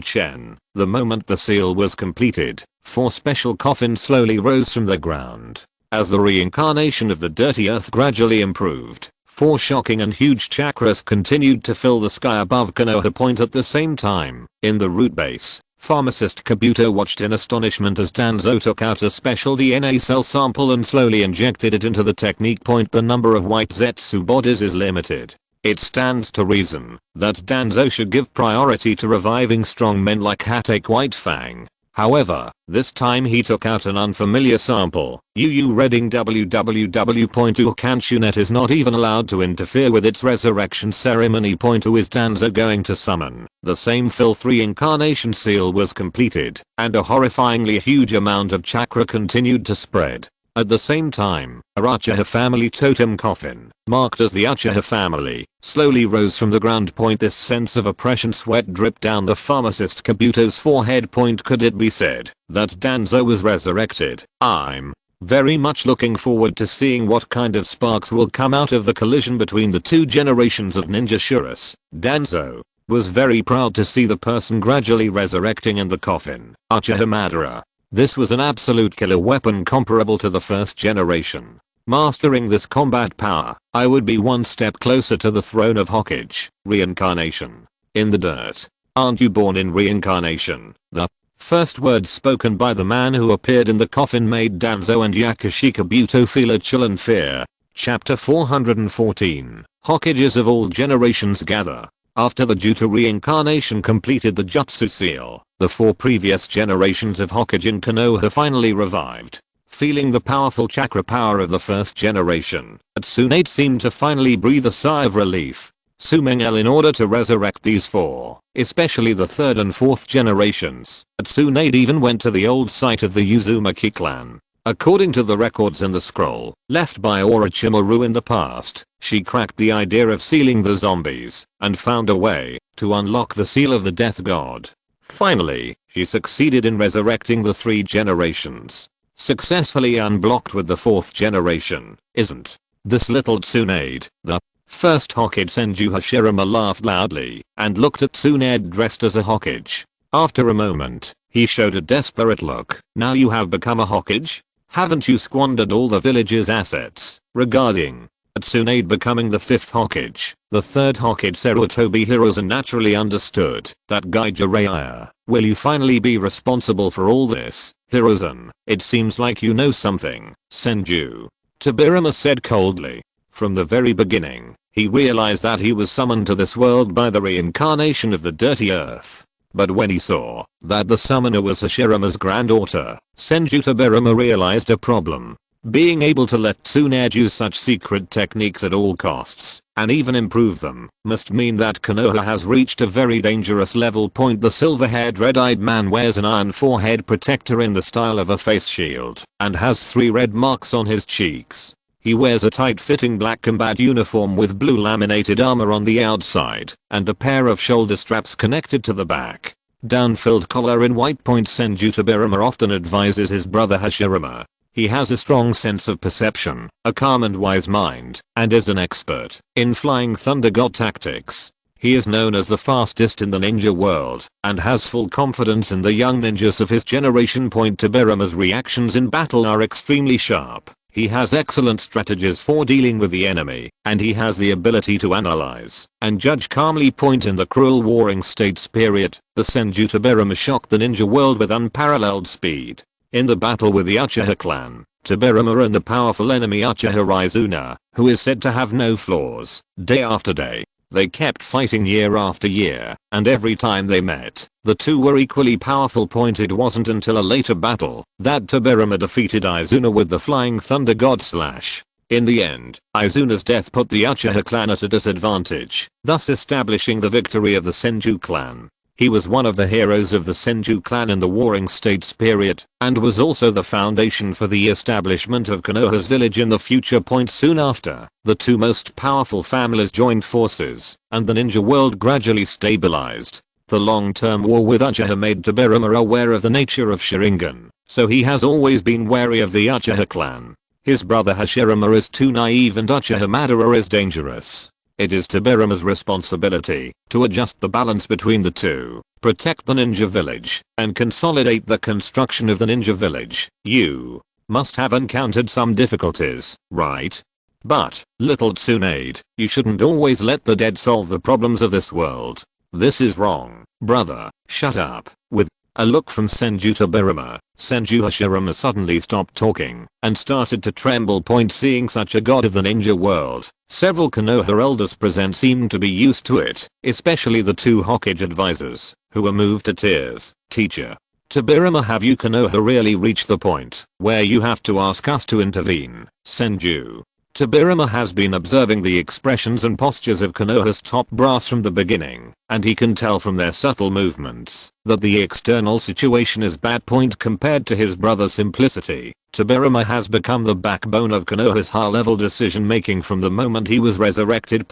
Chen. The moment the seal was completed, 4 special coffins slowly rose from the ground. As the reincarnation of the Dirty Earth gradually improved, 4 shocking and huge chakras continued to fill the sky above Konoha. At the same time, in the root base, pharmacist Kabuto watched in astonishment as Danzo took out a special DNA cell sample and slowly injected it into the technique. The number of white Zetsu bodies is limited. It stands to reason that Danzo should give priority to reviving strong men like Hatake White Fang. However, this time he took out an unfamiliar sample. Reading www.Ukanshunet is not even allowed to interfere with its resurrection ceremony. Who is Danzo going to summon? The same filth reincarnation seal was completed, and a horrifyingly huge amount of chakra continued to spread. At the same time, a Uchiha family totem coffin, marked as the Uchiha family, slowly rose from the ground. This sense of oppression sweat dripped down the pharmacist Kabuto's forehead. Could it be said that Danzo was resurrected? I'm very much looking forward to seeing what kind of sparks will come out of the collision between the 2 generations of ninja Shuras. Danzo was very proud to see the person gradually resurrecting in the coffin. Uchiha Madara. This was an absolute killer weapon comparable to the first generation. Mastering this combat power, I would be one step closer to the throne of Hokage. Reincarnation. In the dirt. Aren't you born in reincarnation? The first words spoken by the man who appeared in the coffin made Danzo and Yakushi Kabuto feel a chill and fear. Chapter 414. Hokages of all generations gather. After the Juta reincarnation completed the Jutsu seal, the 4 previous generations of Hokage in Konoha finally revived. Feeling the powerful chakra power of the first generation, Tsunade seemed to finally breathe a sigh of relief. Sumengel, in order to resurrect these 4, especially the 3rd and 4th generations, Tsunade even went to the old site of the Uzumaki clan. According to the records in the scroll, left by Orochimaru in the past, she cracked the idea of sealing the zombies, and found a way to unlock the seal of the death god. Finally, she succeeded in resurrecting the 3 generations. Successfully unblocked with the 4th generation. Isn't this little Tsunade the first Hokage? Senju Hashirama laughed loudly, and looked at Tsunade dressed as a Hokage. After a moment, he showed a desperate look. Now you have become a Hokage? Haven't you squandered all the village's assets? Regarding Tsunade becoming the 5th Hokage, the 3rd Hokage Sarutobi Hiruzen naturally understood that Guy Jiraiya. Will you finally be responsible for all this? Hiruzen, it seems like you know something. Senju Tobirama said coldly. From the very beginning, he realized that he was summoned to this world by the reincarnation of the Dirty Earth. But when he saw that the summoner was Hashirama's granddaughter, Senju Tobirama realized a problem. Being able to let Tsunade use such secret techniques at all costs, and even improve them, must mean that Konoha has reached a very dangerous level. The silver-haired red-eyed man wears an iron forehead protector in the style of a face shield, and has 3 red marks on his cheeks. He wears a tight-fitting black combat uniform with blue laminated armor on the outside and a pair of shoulder straps connected to the back. Down-filled collar in white point. Senju Tobirama often advises his brother Hashirama. He has a strong sense of perception, a calm and wise mind, and is an expert in flying thunder god tactics. He is known as the fastest in the ninja world and has full confidence in the young ninjas of his generation. Tobirama's reactions in battle are extremely sharp. He has excellent strategies for dealing with the enemy, and he has the ability to analyze and judge calmly. In the cruel warring states period, the Senju Tobirama shocked the ninja world with unparalleled speed. In the battle with the Uchiha clan, Tobirama and the powerful enemy Uchiha Raizuna, who is said to have no flaws, day after day, they kept fighting year after year, and every time they met, the two were equally powerful. It wasn't until a later battle that Tobirama defeated Izuna with the flying thunder god slash. In the end, Izuna's death put the Uchiha clan at a disadvantage, thus establishing the victory of the Senju clan. He was one of the heroes of the Senju clan in the Warring States period, and was also the foundation for the establishment of Konoha's village in the future. Soon after, the two most powerful families joined forces, and the ninja world gradually stabilized. The long-term war with Uchiha made Tobirama aware of the nature of Sharingan, so he has always been wary of the Uchiha clan. His brother Hashirama is too naive and Uchiha Madara is dangerous. It is Tobirama's responsibility to adjust the balance between the two, protect the ninja village, and consolidate the construction of the ninja village. You must have encountered some difficulties, right? But, little Tsunade, you shouldn't always let the dead solve the problems of this world. This is wrong, brother, shut up. With a look from Senju Tobirama, Senju Hashirama suddenly stopped talking and started to tremble. Seeing such a god of the ninja world, several Konoha elders present seemed to be used to it, especially the two Hokage advisors, who were moved to tears. Teacher Tobirama, have you Konoha really reached the point where you have to ask us to intervene? Senju Tobirama has been observing the expressions and postures of Konoha's top brass from the beginning, and he can tell from their subtle movements that the external situation is bad. Compared to his brother's simplicity, Tobirama has become the backbone of Konoha's high-level decision-making from the moment he was resurrected.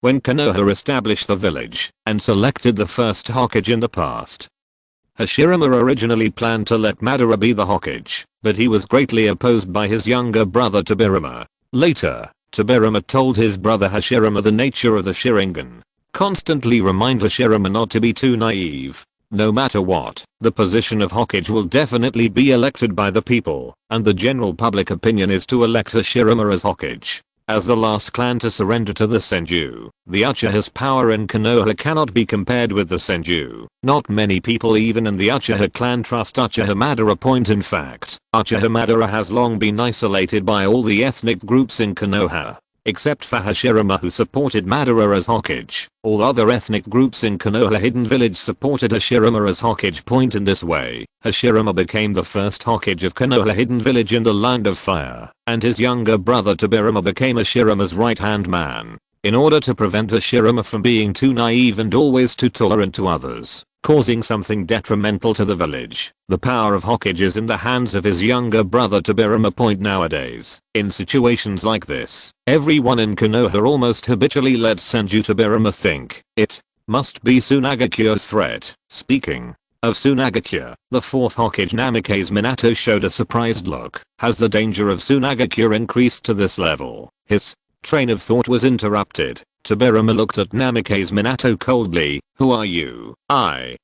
When Konoha established the village and selected the first Hokage in the past, Hashirama originally planned to let Madara be the Hokage, but he was greatly opposed by his younger brother Tobirama. Later, Tobirama told his brother Hashirama the nature of the Sharingan. Constantly remind Hashirama not to be too naive. No matter what, the position of Hokage will definitely be elected by the people, and the general public opinion is to elect Hashirama as Hokage. As the last clan to surrender to the Senju, the Uchiha's power in Konoha cannot be compared with the Senju. Not many people even in the Uchiha clan trust Uchiha Madara. In fact, Uchiha Madara has long been isolated by all the ethnic groups in Konoha. Except for Hashirama, who supported Madara as Hokage, all other ethnic groups in Konoha Hidden Village supported Hashirama as Hokage. In this way, Hashirama became the first Hokage of Konoha Hidden Village in the Land of Fire, and his younger brother Tobirama became Hashirama's right-hand man. In order to prevent Hashirama from being too naive and always too tolerant to others, causing something detrimental to the village, the power of Hokage is in the hands of his younger brother Tobirama. Nowadays, in situations like this, everyone in Konoha almost habitually lets Senju Tobirama think it must be Sunagakure's threat. Speaking of Sunagakure, the fourth Hokage Namikaze Minato showed a surprised look. Has the danger of Sunagakure increased to this level? His train of thought was interrupted. Tobirama looked at Namikaze Minato coldly. Who are you?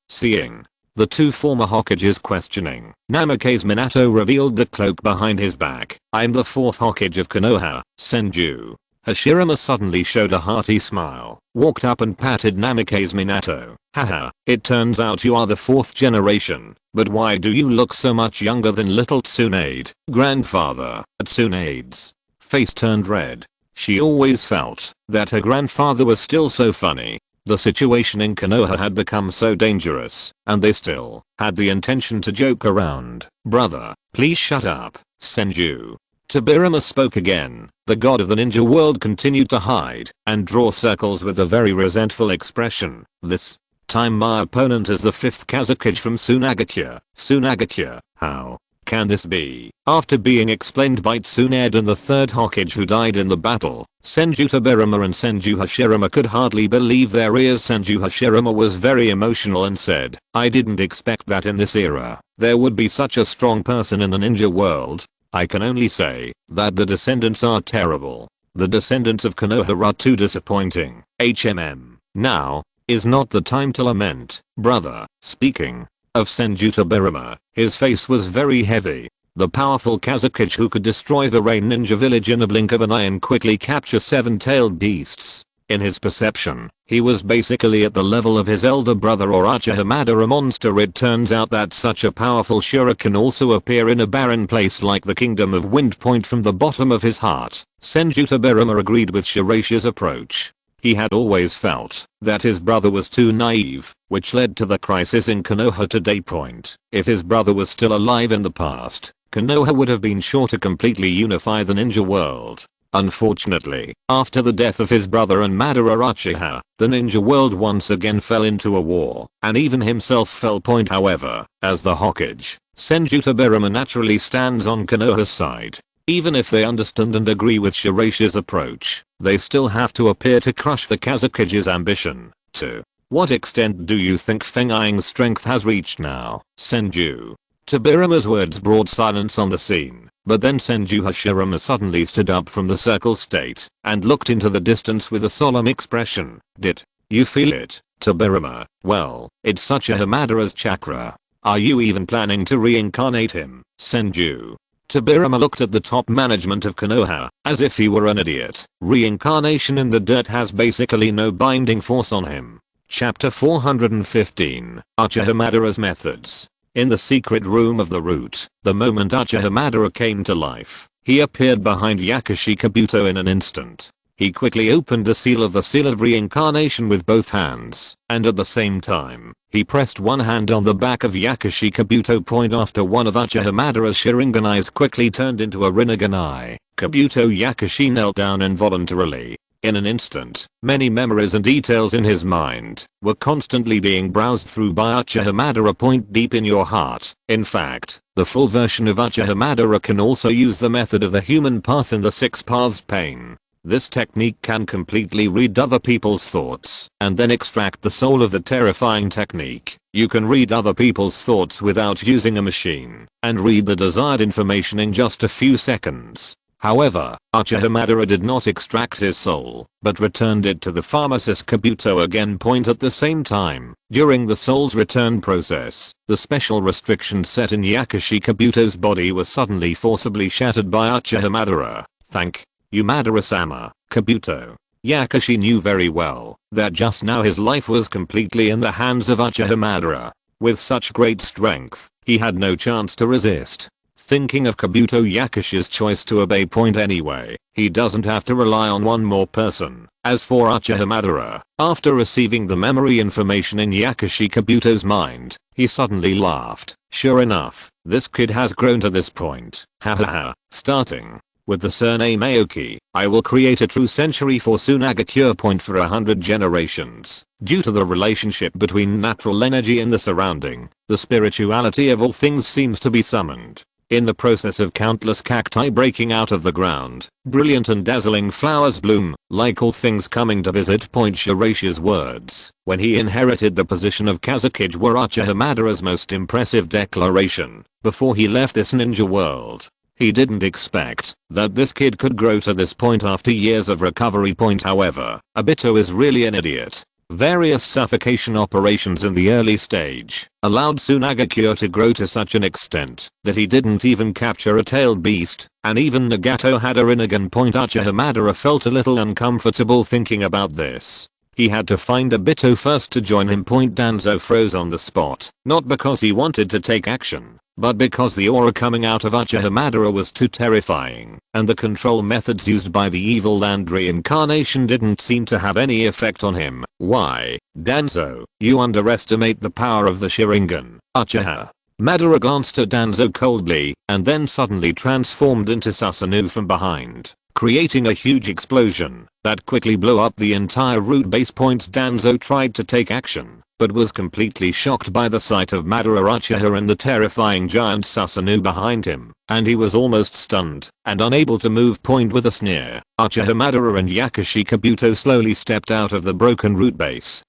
Seeing the two former Hokages questioning, Namikaze Minato revealed the cloak behind his back. I'm the fourth Hokage of Konoha, Senju. Hashirama suddenly showed a hearty smile, walked up and patted Namikaze Minato. Haha, it turns out you are the fourth generation, but why do you look so much younger than little Tsunade? Grandfather. Tsunade's face turned red. She always felt that her grandfather was still so funny. The situation in Konoha had become so dangerous, and they still had the intention to joke around. Brother, please shut up, Senju. Tobirama spoke again. The god of the ninja world continued to hide and draw circles with a very resentful expression. This time my opponent is the fifth Kazekage from Sunagakure. Sunagakure, how can this be? After being explained by Tsunade and the third Hokage who died in the battle, Senju Tobirama and Senju Hashirama could hardly believe their ears. Senju Hashirama was very emotional and said, "I didn't expect that in this era there would be such a strong person in the ninja world. I can only say that the descendants are terrible. The descendants of Konoha are too disappointing. Now is not the time to lament, brother." Speaking of Senju Tobirama, his face was very heavy. The powerful Kazekage who could destroy the Rain Ninja village in a blink of an eye and quickly capture 7-tailed beasts. In his perception, he was basically at the level of his elder brother or Uchiha Madara monster. It turns out that such a powerful Shura can also appear in a barren place like the Kingdom of Wind Point. From the bottom of his heart, Senju Tobirama agreed with Shiraishi's approach. He had always felt that his brother was too naive, which led to the crisis in Konoha today. If his brother was still alive in the past, Konoha would have been sure to completely unify the ninja world. Unfortunately, after the death of his brother and Madara Uchiha, the ninja world once again fell into a war, and even himself fell. However, as the Hokage, Senju Tobirama naturally stands on Konoha's side. Even if they understand and agree with Shiraishi's approach, they still have to appear to crush the Kazekage's ambition. To what extent do you think Feng Ying's strength has reached now, Senju? Tobirama's words brought silence on the scene, but then Senju Hashirama suddenly stood up from the circle state and looked into the distance with a solemn expression. "Did you feel it, Tobirama? Well, it's such a Madara's chakra. Are you even planning to reincarnate him, Senju?" Tobirama looked at the top management of Konoha as if he were an idiot. Reincarnation in the dirt has basically no binding force on him. Chapter 415, Uchiha Madara's Methods. In the secret room of the root, the moment Uchiha Madara came to life, he appeared behind Yakushi Kabuto in an instant. He quickly opened the seal of reincarnation with both hands, and at the same time, he pressed one hand on the back of Yakushi Kabuto. After one of Uchiha Madara's Sharingan eyes quickly turned into a Rinnegan eye, Kabuto Yakushi knelt down involuntarily. In an instant, many memories and details in his mind were constantly being browsed through by Uchiha Madara. Deep in your heart. In fact, the full version of Uchiha Madara can also use the method of the human path in the 6 paths pain. This technique can completely read other people's thoughts and then extract the soul of the terrifying technique. You can read other people's thoughts without using a machine and read the desired information in just a few seconds. However, Uchiha Madara did not extract his soul, but returned it to the pharmacist Kabuto again. At the same time, during the soul's return process, the special restriction set in Yakushi Kabuto's body was suddenly forcibly shattered by Uchiha Madara. "Thank you, Madara-sama." Kabuto Yakushi knew very well that just now his life was completely in the hands of Uchiha Madara. With such great strength, he had no chance to resist. Thinking of Kabuto Yakushi's choice to obey. Anyway, he doesn't have to rely on one more person. As for Uchiha Madara, after receiving the memory information in Yakushi Kabuto's mind, he suddenly laughed. Sure enough, this kid has grown to this point. Hahaha. Starting with the surname Aoki, I will create a true century for Sunagakure. For 100 generations. Due to the relationship between natural energy and the surrounding, the spirituality of all things seems to be summoned. In the process of countless cacti breaking out of the ground, brilliant and dazzling flowers bloom, like all things coming to visit. Shiraishi's words, when he inherited the position of Kazekage, were Uchiha Madara's most impressive declaration before he left this ninja world. He didn't expect that this kid could grow to this point after years of recovery. However, Obito is really an idiot. Various suffocation operations in the early stage allowed Sunagakure to grow to such an extent that he didn't even capture a tailed beast, and even Nagato had a Rinnegan. Uchiha Madara felt a little uncomfortable thinking about this. He had to find Obito first to join him. Danzo froze on the spot, not because he wanted to take action, but because the aura coming out of Uchiha Madara was too terrifying, and the control methods used by the evil land reincarnation didn't seem to have any effect on him. "Why, Danzo, you underestimate the power of the Sharingan." Uchiha Madara glanced at Danzo coldly, and then suddenly transformed into Susanoo from behind. creating a huge explosion that quickly blew up the entire root base point. Danzo tried to take action, but was completely shocked by the sight of Madara Uchiha and the terrifying giant Susanoo behind him, and he was almost stunned and unable to move. With a sneer, Uchiha Madara and Yakushi Kabuto slowly stepped out of the broken root base.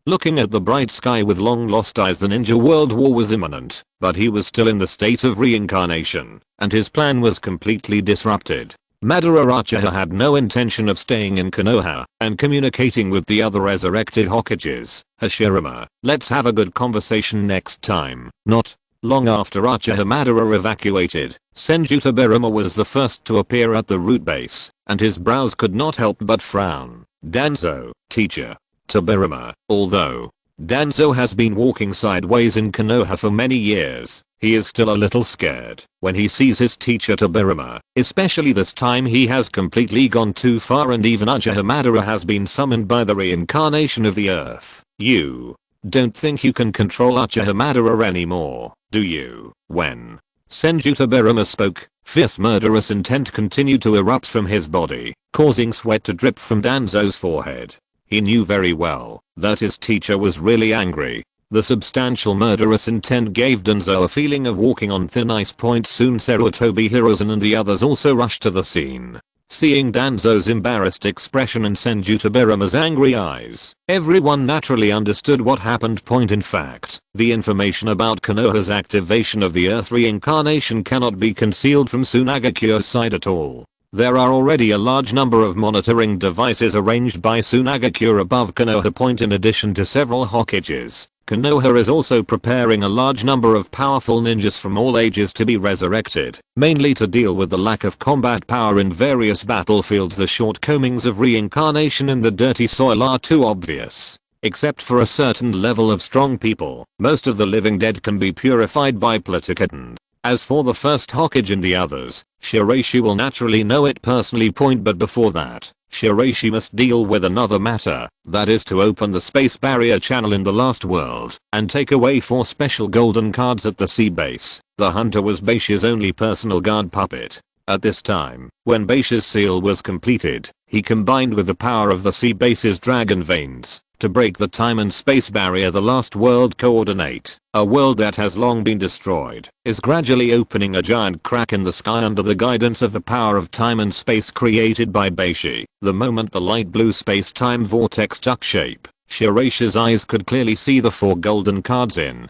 Looking at the bright sky with long lost eyes, the ninja world war was imminent, but he was still in the state of reincarnation, and his plan was completely disrupted. Madara Uchiha had no intention of staying in Konoha and communicating with the other resurrected Hokages. Hashirama, let's have a good conversation next time. Not long after Uchiha Madara evacuated, Senju Tobirama was the first to appear at the root base, and his brows could not help but frown. Danzo, teacher. Tobirama, although Danzo has been walking sideways in Konoha for many years, he is still a little scared when he sees his teacher Tobirama, especially this time he has completely gone too far, and even Uchiha Madara has been summoned by the reincarnation of the earth. You don't think you can control Uchiha Madara anymore, do you? When Senju Tobirama spoke, fierce murderous intent continued to erupt from his body, causing sweat to drip from Danzo's forehead. He knew very well that his teacher was really angry. The substantial murderous intent gave Danzo a feeling of walking on thin ice. Soon Sarutobi Hirozen and the others also rushed to the scene. Seeing Danzo's embarrassed expression and Senju Tobirama's angry eyes, everyone naturally understood what happened. In fact, the information about Konoha's activation of the Earth reincarnation cannot be concealed from Sunagakure's side at all. There are already a large number of monitoring devices arranged by Sunagakure above Konoha. In addition to several Hokages, Konoha is also preparing a large number of powerful ninjas from all ages to be resurrected, mainly to deal with the lack of combat power in various battlefields. The shortcomings of reincarnation in the dirty soil are too obvious. Except for a certain level of strong people, most of the living dead can be purified by Platikatand. As for the first Hokage and the others, Shiraishi will naturally know it personally. But before that, Shiraishi must deal with another matter, that is to open the space barrier channel in the last world and take away 4 special golden cards at the sea base. The hunter was Beishi's only personal guard puppet. At this time, when Beishi's seal was completed, he combined with the power of the sea base's dragon veins to break the time and space barrier. The last world coordinate, a world that has long been destroyed, is gradually opening a giant crack in the sky under the guidance of the power of time and space created by Beishi. The moment the light blue space-time vortex took shape, Shiraishi's eyes could clearly see the 4 golden cards in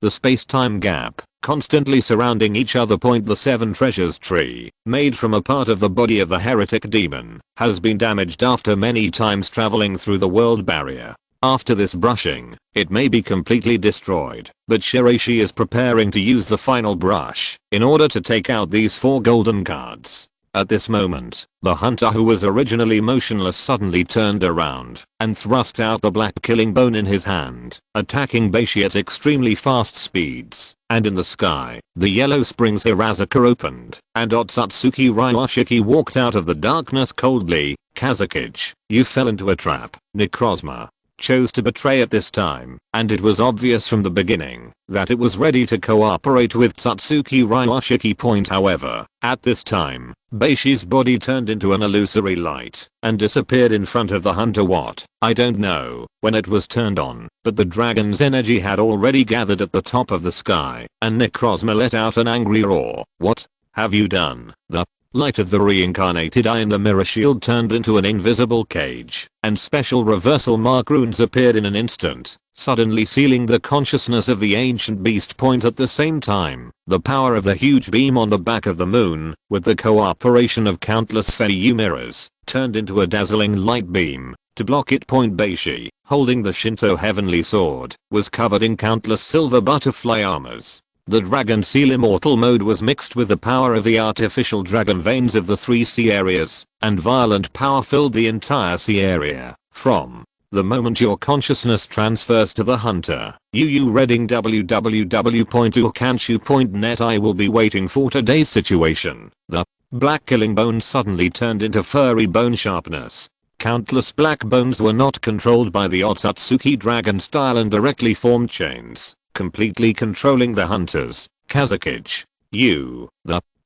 the space-time gap, constantly surrounding each other. The 7 treasures tree, made from a part of the body of the heretic demon, has been damaged after many times traveling through the world barrier. After this brushing, it may be completely destroyed, but Shiraishi is preparing to use the final brush in order to take out these 4 golden cards. At this moment, the hunter who was originally motionless suddenly turned around and thrust out the black killing bone in his hand, attacking Beishi at extremely fast speeds. And in the sky, the yellow springs Hirazaka opened, and Otsutsuki Ryushiki walked out of the darkness coldly. Kazekage, you fell into a trap. Necrozma chose to betray at this time, and it was obvious from the beginning that it was ready to cooperate with Tsutsuki Ryushiki. However, at this time, Beishi's body turned into an illusory light and disappeared in front of the hunter. What? I don't know when it was turned on, but the dragon's energy had already gathered at the top of the sky, and Necrozma let out an angry roar. What have you done? The light of the reincarnated eye in the mirror shield turned into an invisible cage, and special reversal mark runes appeared in an instant, suddenly sealing the consciousness of the ancient beast. At the same time, the power of the huge beam on the back of the moon, with the cooperation of countless Feiyu mirrors, turned into a dazzling light beam to block it. Beishi, holding the Shinto heavenly sword, was covered in countless silver butterfly armors. The Dragon Seal Immortal mode was mixed with the power of the artificial dragon veins of the 3 sea areas, and violent power filled the entire sea area. From the moment your consciousness transfers to the hunter, reading www.ukanshu.net. I will be waiting for today's situation. The black killing bone suddenly turned into furry bone sharpness. Countless black bones were not controlled by the Otsutsuki dragon style and directly formed chains, completely controlling the hunters. Kazekage, the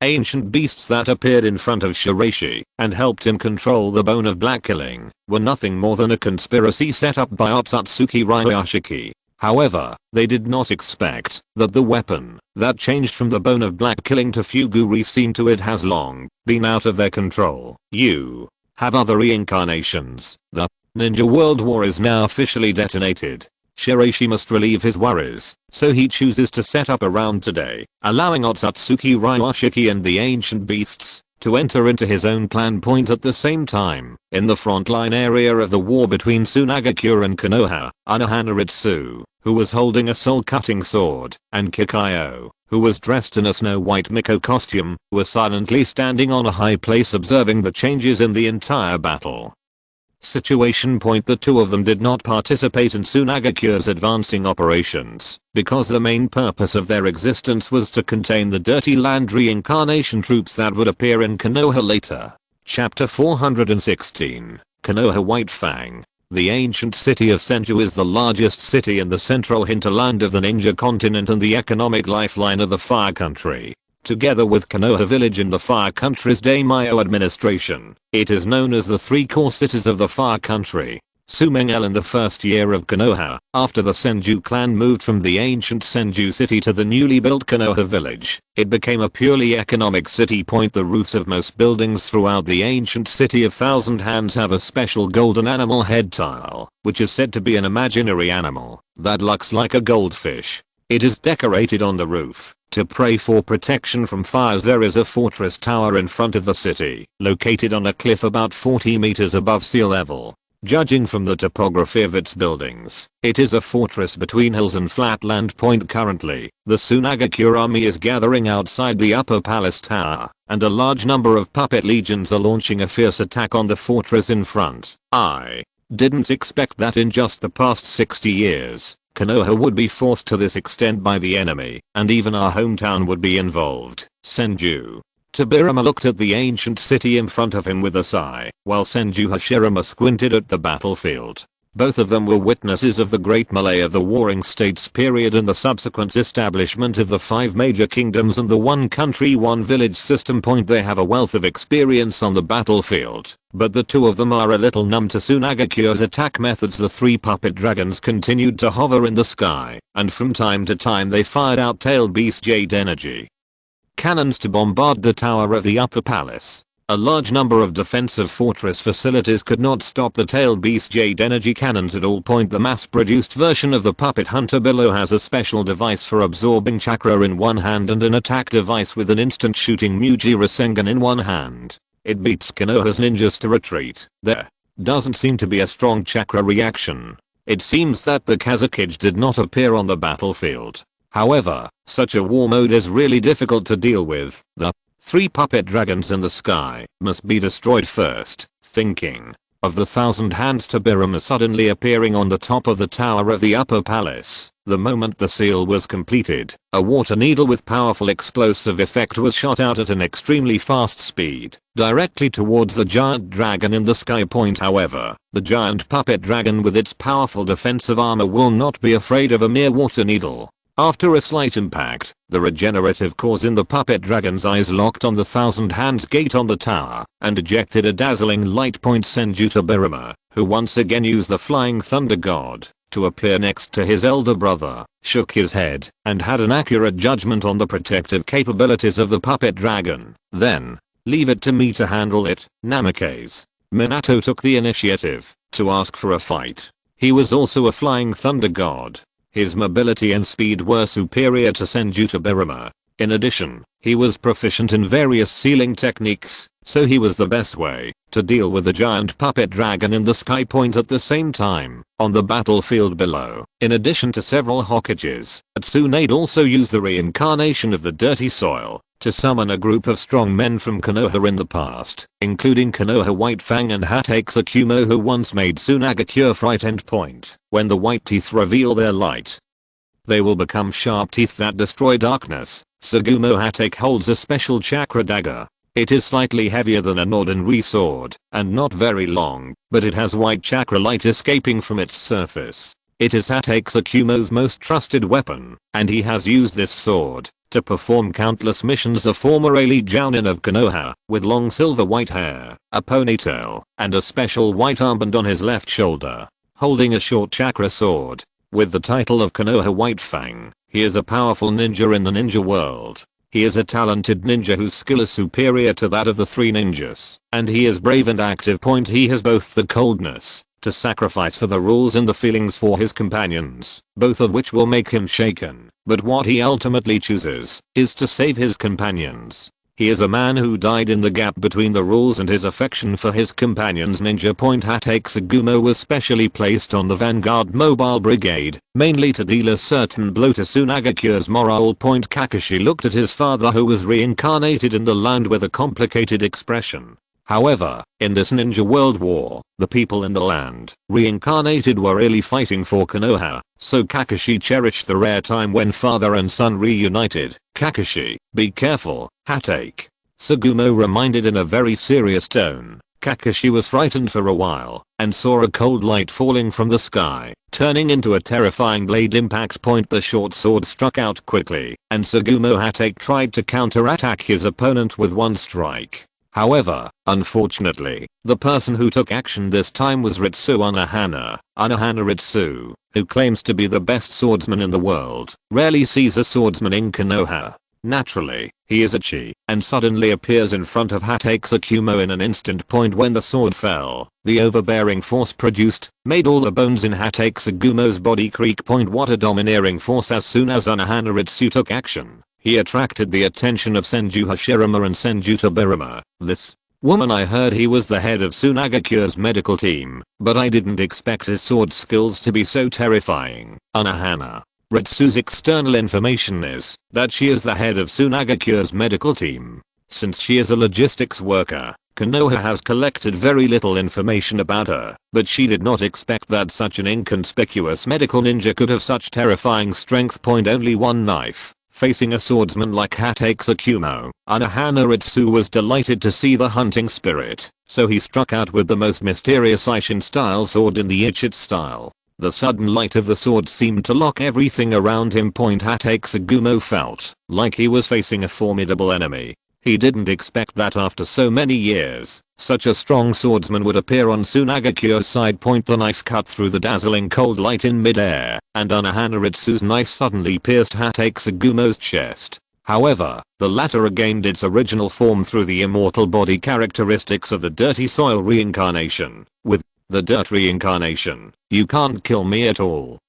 ancient beasts that appeared in front of Shiraishi and helped him control the bone of black killing were nothing more than a conspiracy set up by Otsutsuki Ryashiki. However, they did not expect that the weapon that changed from the bone of black killing to Fuguri seemed to it has long been out of their control. You have other reincarnations. The ninja world war is now officially detonated. Shiraishi must relieve his worries, so he chooses to set up a round today, allowing Otsutsuki Ryashiki and the ancient beasts to enter into his own plan point at the same time. In the frontline area of the war between Sunagakure and Konoha, Unohana, who was holding a soul-cutting sword, and Kikayo, who was dressed in a Snow White Miko costume, were silently standing on a high place observing the changes in the entire battle. Situation point: the two of them did not participate in Sunagakure's advancing operations, because the main purpose of their existence was to contain the Dirty Land reincarnation troops that would appear in Konoha later. Chapter 416, Konoha White Fang. The ancient city of Senju is the largest city in the central hinterland of the ninja continent and the economic lifeline of the Fire Country. Together with Konoha Village in the Fire Country's daimyo administration, it is known as the three core cities of the Fire Country. Sumengel in the first year of Konoha, after the Senju clan moved from the ancient Senju city to the newly built Konoha Village, it became a purely economic city point. The roofs of most buildings throughout the ancient city of Thousand Hands have a special golden animal head tile, which is said to be an imaginary animal that looks like a goldfish. It is decorated on the roof. To pray for protection from fires, there is a fortress tower in front of the city, located on a cliff about 40 meters above sea level. Judging from the topography of its buildings, it is a fortress between hills and flatland point. Currently, the Sunagakure army is gathering outside the upper palace tower, and a large number of puppet legions are launching a fierce attack on the fortress in front. I didn't expect that in just the past 60 years. Konoha would be forced to this extent by the enemy, and even our hometown would be involved. Senju Tobirama looked at the ancient city in front of him with a sigh, while Senju Hashirama squinted at the battlefield. Both of them were witnesses of the great melee of the Warring States period and the subsequent establishment of the 5 major kingdoms and the one country one village system point. They have a wealth of experience on the battlefield, but the two of them are a little numb to Sunagakure's attack methods. The 3 puppet dragons continued to hover in the sky, and from time to time they fired out tail beast jade energy cannons to bombard the tower of the upper palace. A large number of defensive fortress facilities could not stop the tail beast jade energy cannons at all point. The mass-produced version of the puppet hunter below has a special device for absorbing chakra in one hand and an attack device with an instant shooting Muji Rasengan in one hand. It beats Konoha's ninjas to retreat. There doesn't seem to be a strong chakra reaction. It seems that the Kazekage did not appear on the battlefield. However, such a war mode is really difficult to deal with. The 3 puppet dragons in the sky must be destroyed first. Thinking of the Thousand Hands Tobirama suddenly appearing on the top of the tower of the upper palace. The moment the seal was completed, a water needle with powerful explosive effect was shot out at an extremely fast speed, directly towards the giant dragon in the sky point. However, the giant puppet dragon with its powerful defensive armor will not be afraid of a mere water needle. After a slight impact, the regenerative cores in the puppet dragon's eyes locked on the Thousand Hands gate on the tower, and ejected a dazzling light point. Senju Tobirama, who once again used the flying thunder god to appear next to his elder brother, shook his head, and had an accurate judgment on the protective capabilities of the puppet dragon. Then, leave it to me to handle it, Namikaze. Minato took the initiative to ask for a fight. He was also a flying thunder god. His mobility and speed were superior to Senju Tobirama. In addition, he was proficient in various sealing techniques, so he was the best way to deal with the giant puppet dragon in the sky point. At the same time, on the battlefield below, in addition to several Hokages, Tsunade also used the reincarnation of the dirty soil to summon a group of strong men from Konoha in the past, including Konoha White Fang and Hatake Tsukumo, who once made Sunagakure frightened point. When the white teeth reveal their light, they will become sharp teeth that destroy darkness. Tsukumo Hatake holds a special chakra dagger. It is slightly heavier than an ordinary sword, and not very long, but it has white chakra light escaping from its surface. It is Hatake Tsukumo's most trusted weapon, and he has used this sword to perform countless missions. A former elite jounin of Konoha, with long silver white hair, a ponytail, and a special white armband on his left shoulder, holding a short chakra sword. With the title of Konoha White Fang, he is a powerful ninja in the ninja world. He is a talented ninja whose skill is superior to that of the three ninjas, and he is brave and active. He has both the coldness to sacrifice for the rules and the feelings for his companions, both of which will make him shaken, but what he ultimately chooses is to save his companions. He is a man who died in the gap between the rules and his affection for his companions. Hatake Tsukumo was specially placed on the Vanguard Mobile Brigade, mainly to deal a certain blow to Sunagakure's morale. Kakashi looked at his father, who was reincarnated in the land, with a complicated expression. However, in this ninja world war, the people in the land reincarnated were really fighting for Konoha, so Kakashi cherished the rare time when father and son reunited. Kakashi, be careful, Hatake Tsukumo reminded in a very serious tone. Kakashi was frightened for a while and saw a cold light falling from the sky, turning into a terrifying blade impact. The short sword struck out quickly, and Tsukumo Hatake tried to counterattack his opponent with one strike. However, unfortunately, the person who took action this time was Ritsu Unohana. Unohana Ritsu, who claims to be the best swordsman in the world, rarely sees a swordsman in Konoha. Naturally, he is itchy and suddenly appears in front of Hatake Tsukumo in an instant. When the sword fell, the overbearing force produced made all the bones in Hatake Tsukumo's body creak. What a domineering force! As soon as Unohana Ritsu took action, he attracted the attention of Senju Hashirama and Senju Tobirama. This woman, I heard he was the head of Sunagakure's medical team, but I didn't expect his sword skills to be so terrifying. Unohana Ritsu's external information is that she is the head of Sunagakure's medical team. Since she is a logistics worker, Konoha has collected very little information about her, but she did not expect that such an inconspicuous medical ninja could have such terrifying strength. Only one knife facing a swordsman like Hatake Tsukumo. Unohana Ritsu was delighted to see the hunting spirit, so he struck out with the most mysterious Ishin style sword in the Ichit style. The sudden light of the sword seemed to lock everything around him. Hatake Tsukumo felt like he was facing a formidable enemy. He didn't expect that after so many years, such a strong swordsman would appear on Sunagakure's side. The knife cut through the dazzling cold light in midair, and Unohana Ritsu's knife suddenly pierced Hatake Tsukumo's chest. However, the latter regained its original form through the immortal body characteristics of the dirty soil reincarnation. With the dirt reincarnation, you can't kill me at all.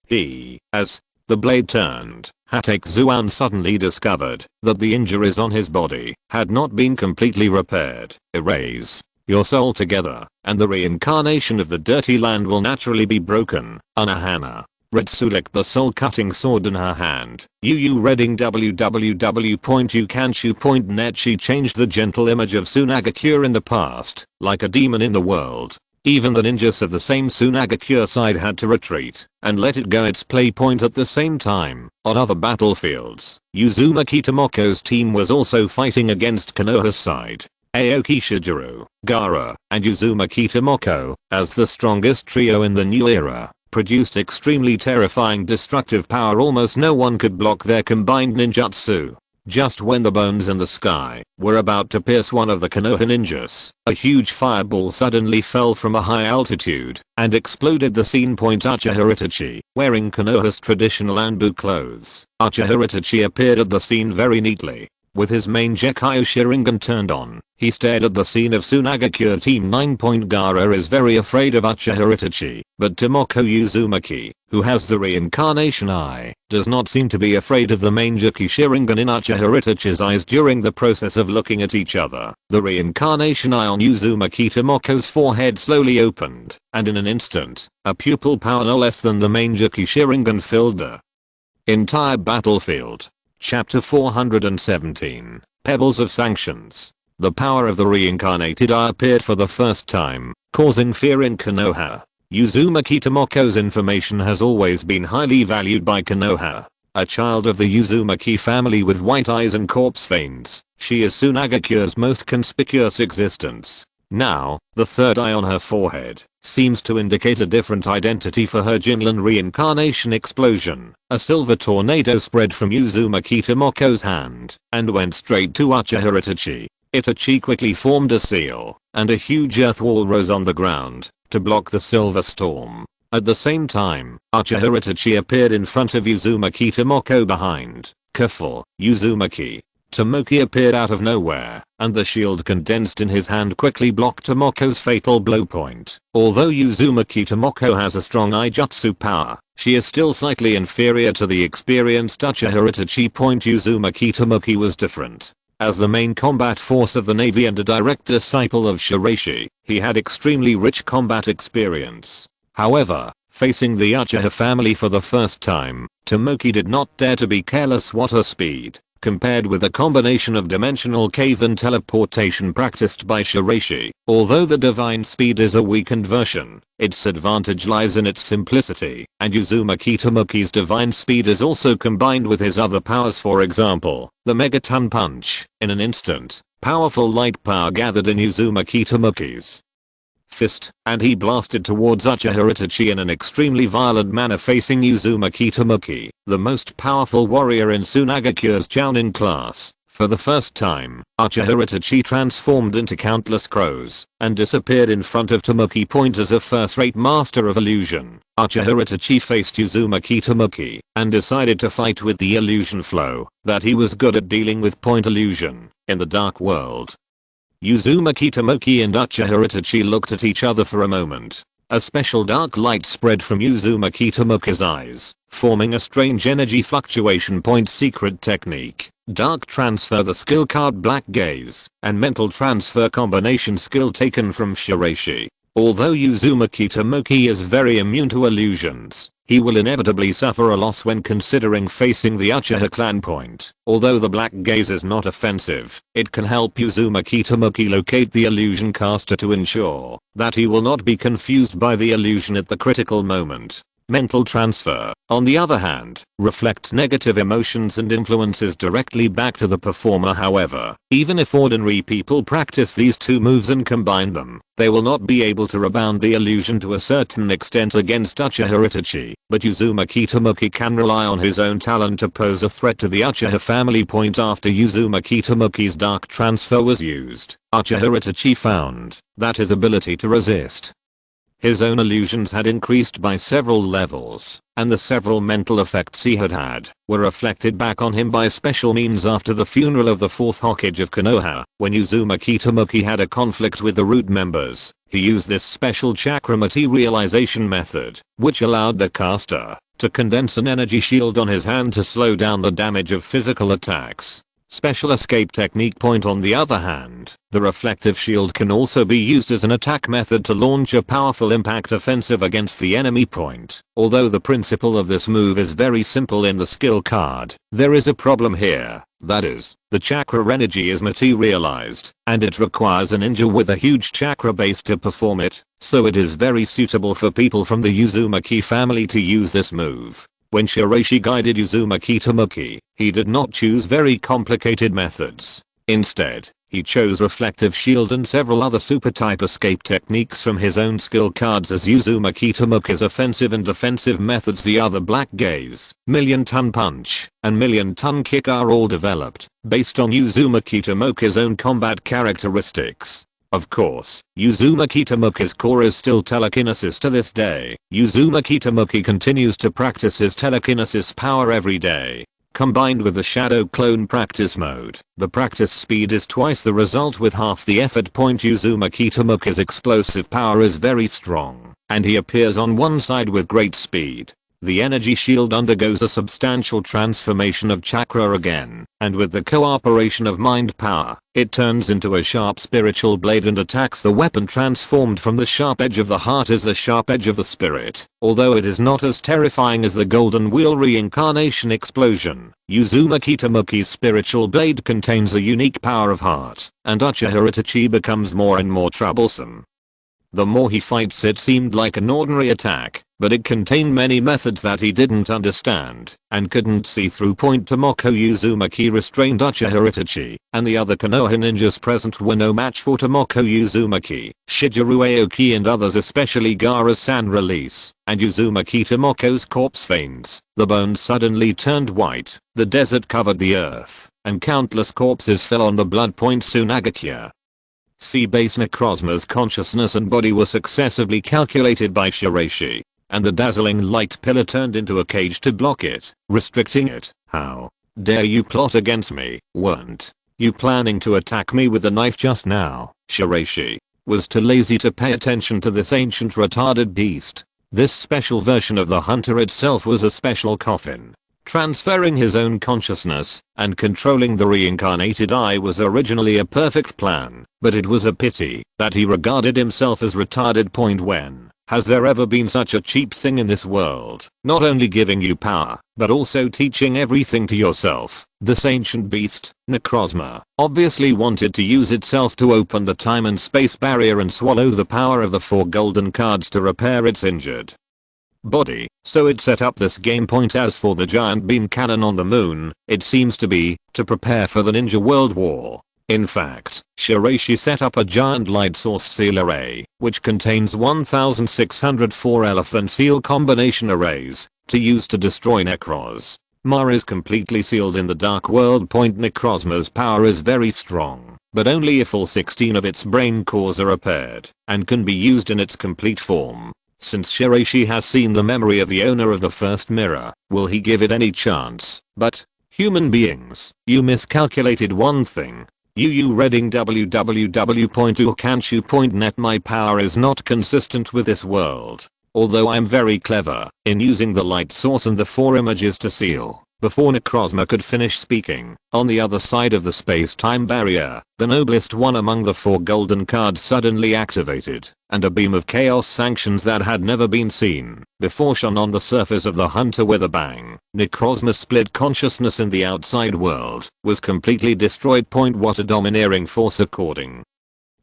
As the blade turned, Hatake Tsukumo suddenly discovered that the injuries on his body had not been completely repaired. Erase your soul together, and the reincarnation of the dirty land will naturally be broken. Unohana Ritsu licked the soul-cutting sword in her hand. reading www.ukanshu.net. She changed the gentle image of Sunagakure in the past, like a demon in the world. Even the ninjas of the same Sunagakure side had to retreat and let it go its play. At the same time, on other battlefields, Uzumaki Tomoko's team was also fighting against Konoha's side. Aoki Shijiro, Gaara, and Uzumaki Tomoko, as the strongest trio in the new era, produced extremely terrifying destructive power. Almost no one could block their combined ninjutsu. Just when the bones in the sky were about to pierce one of the Konoha ninjas, a huge fireball suddenly fell from a high altitude and exploded the scene. Uchiha Itachi, wearing Konoha's traditional Anbu clothes, Uchiha Itachi appeared at the scene very neatly. With his main Gekyo Sharingan turned on, he stared at the scene of Sunagakure Team 9. Gaara is very afraid of Uchiha Itachi, but Tomoko Uzumaki, who has the reincarnation eye, does not seem to be afraid of the main Gekyo Sharingan in Uchiha Itachi's eyes. During the process of looking at each other, the reincarnation eye on Uzumaki Tomoko's forehead slowly opened, and in an instant, a pupil power no less than the main Gekyo Sharingan filled the entire battlefield. Chapter 417, Pebbles of Sanctions. The power of the reincarnated eye appeared for the first time, causing fear in Konoha. Uzumaki Tomoko's information has always been highly valued by Konoha. A child of the Uzumaki family with white eyes and corpse veins, she is Sunagakure's most conspicuous existence. Now, the third eye on her forehead seems to indicate a different identity for her Jinlan reincarnation explosion. A silver tornado spread from Uzumaki Tomoko's hand and went straight to Uchiha Itachi. Itachi quickly formed a seal, and a huge earth wall rose on the ground to block the silver storm. At the same time, Uchiha Itachi appeared in front of Uzumaki Tomoko behind. Careful, Uzumaki. Tomoki appeared out of nowhere, and the shield condensed in his hand quickly blocked Tomoko's fatal blow point. Although Uzumaki Tomoko has a strong Ijutsu power, she is still slightly inferior to the experienced Uchiha Itachi. Uzumaki Tomoki was different. As the main combat force of the navy and a direct disciple of Shiraishi, he had extremely rich combat experience. However, facing the Uchiha family for the first time, Tomoki did not dare to be careless. What her speed, compared with a combination of dimensional cave and teleportation practiced by Shiraishi. Although the divine speed is a weakened version, its advantage lies in its simplicity, and Uzumaki Tomoki's divine speed is also combined with his other powers. For example, the Megaton Punch. In an instant, powerful light power gathered in Uzumaki Tomoki's fist, and he blasted towards Uchiha Itachi in an extremely violent manner. Facing Uzumaki Tomoki, the most powerful warrior in Sunagakure's jounin class. For the first time, Uchiha Itachi transformed into countless crows and disappeared in front of Tomoki. As a first-rate master of illusion, Uchiha Itachi faced Uzumaki Tomoki and decided to fight with the illusion flow that he was good at dealing with point illusion in the dark world. Uzumaki Tomoki and Uchiha Itachi looked at each other for a moment. A special dark light spread from Uzumaki Tomoki's eyes, forming a strange energy fluctuation. Secret technique, dark transfer. The skill card Black Gaze, and mental transfer combination skill taken from Shiraishi. Although Uzumaki Tomoki is very immune to illusions, he will inevitably suffer a loss when considering facing the Uchiha clan. Although the Black Gaze is not offensive, it can help Uzumaki Tomoki locate the illusion caster to ensure that he will not be confused by the illusion at the critical moment. Mental transfer, on the other hand, reflects negative emotions and influences directly back to the performer. However, even if ordinary people practice these two moves and combine them, they will not be able to rebound the illusion to a certain extent against Uchiha Itachi. But Uzumaki Tomoki can rely on his own talent to pose a threat to the Uchiha family. After Uzumaki Tomoki's dark transfer was used, Uchiha Itachi found that his ability to resist his own illusions had increased by several levels, and the several mental effects he had were reflected back on him by special means. After the funeral of the 4th Hokage of Konoha, when Uzumaki Tomoki had a conflict with the root members, he used this special chakra materialization method, which allowed the caster to condense an energy shield on his hand to slow down the damage of physical attacks. Special escape technique. On the other hand, the reflective shield can also be used as an attack method to launch a powerful impact offensive against the enemy. Although the principle of this move is very simple in the skill card, there is a problem here. That is, the chakra energy is materialized, and it requires a ninja with a huge chakra base to perform it, so it is very suitable for people from the Uzumaki family to use this move. When Shiraishi guided Uzumaki Tomoki, he did not choose very complicated methods. Instead, he chose reflective shield and several other super type escape techniques from his own skill cards as Uzumaki Tomoki's offensive and defensive methods. The other Black Gaze, Million Ton Punch, and Million Ton Kick are all developed based on Uzumaki Tomoki's own combat characteristics. Of course, Uzumaki Tomoki's core is still telekinesis to this day. Uzumaki Tomoki continues to practice his telekinesis power every day. Combined with the shadow clone practice mode, the practice speed is twice the result with half the effort. Uzumaki Tomoki's explosive power is very strong, and he appears on one side with great speed. The energy shield undergoes a substantial transformation of chakra again, and with the cooperation of mind power, it turns into a sharp spiritual blade and attacks the weapon. Transformed from the sharp edge of the heart as the sharp edge of the spirit. Although it is not as terrifying as the Golden Wheel reincarnation explosion, Uzumaki Tomoki's spiritual blade contains a unique power of heart, and Uchiha Itachi becomes more and more troublesome. The more he fights, it seemed like an ordinary attack, but it contained many methods that he didn't understand and couldn't see through. Tomoko Uzumaki restrained Uchiha Itachi, and the other Konoha ninjas present were no match for Tomoko Uzumaki. Shigeru Aoki and others, especially Gaara-san, release, and Uzumaki Tomoko's corpse veins. The bones suddenly turned white, the desert covered the earth, and countless corpses fell on the blood. Sunagakure. Sea-base Necrozma's consciousness and body were successively calculated by Shiraishi, and the dazzling light pillar turned into a cage to block it, restricting it. How dare you plot against me? Weren't you planning to attack me with the knife just now? Shiraishi was too lazy to pay attention to this ancient retarded beast. This special version of the hunter itself was a special coffin. Transferring his own consciousness and controlling the reincarnated eye was originally a perfect plan, but it was a pity that he regarded himself as retarded. When has there ever been such a cheap thing in this world? Not only giving you power, but also teaching everything to yourself. This ancient beast, Necrozma, obviously wanted to use itself to open the time and space barrier and swallow the power of the 4 golden cards to repair its injured body, so it set up this game. As for the giant beam cannon on the moon, it seems to be to prepare for the Ninja World War. In fact, Shiraishi set up a giant light source seal array, which contains 1604 elephant seal combination arrays, to use to destroy Necroz. Ma is completely sealed in the dark world. Necrozma's power is very strong, but only if all 16 of its brain cores are repaired, and can be used in its complete form. Since Shiraishi has seen the memory of the owner of the first mirror, will he give it any chance? But, human beings, you miscalculated one thing. You reading www.ukanshu.net. My power is not consistent with this world. Although I'm very clever in using the light source and the 4 images to seal. Before Necrozma could finish speaking, on the other side of the space-time barrier, the noblest one among the 4 golden cards suddenly activated, and a beam of chaos sanctions that had never been seen before shone on the surface of the hunter with a bang. Necrozma's split consciousness in the outside world was completely destroyed. What a domineering force. According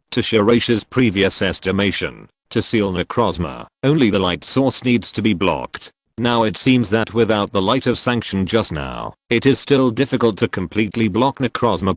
to Shiraishi's previous estimation, to seal Necrozma, only the light source needs to be blocked. Now it seems that without the light of sanction just now, it is still difficult to completely block Necrozma.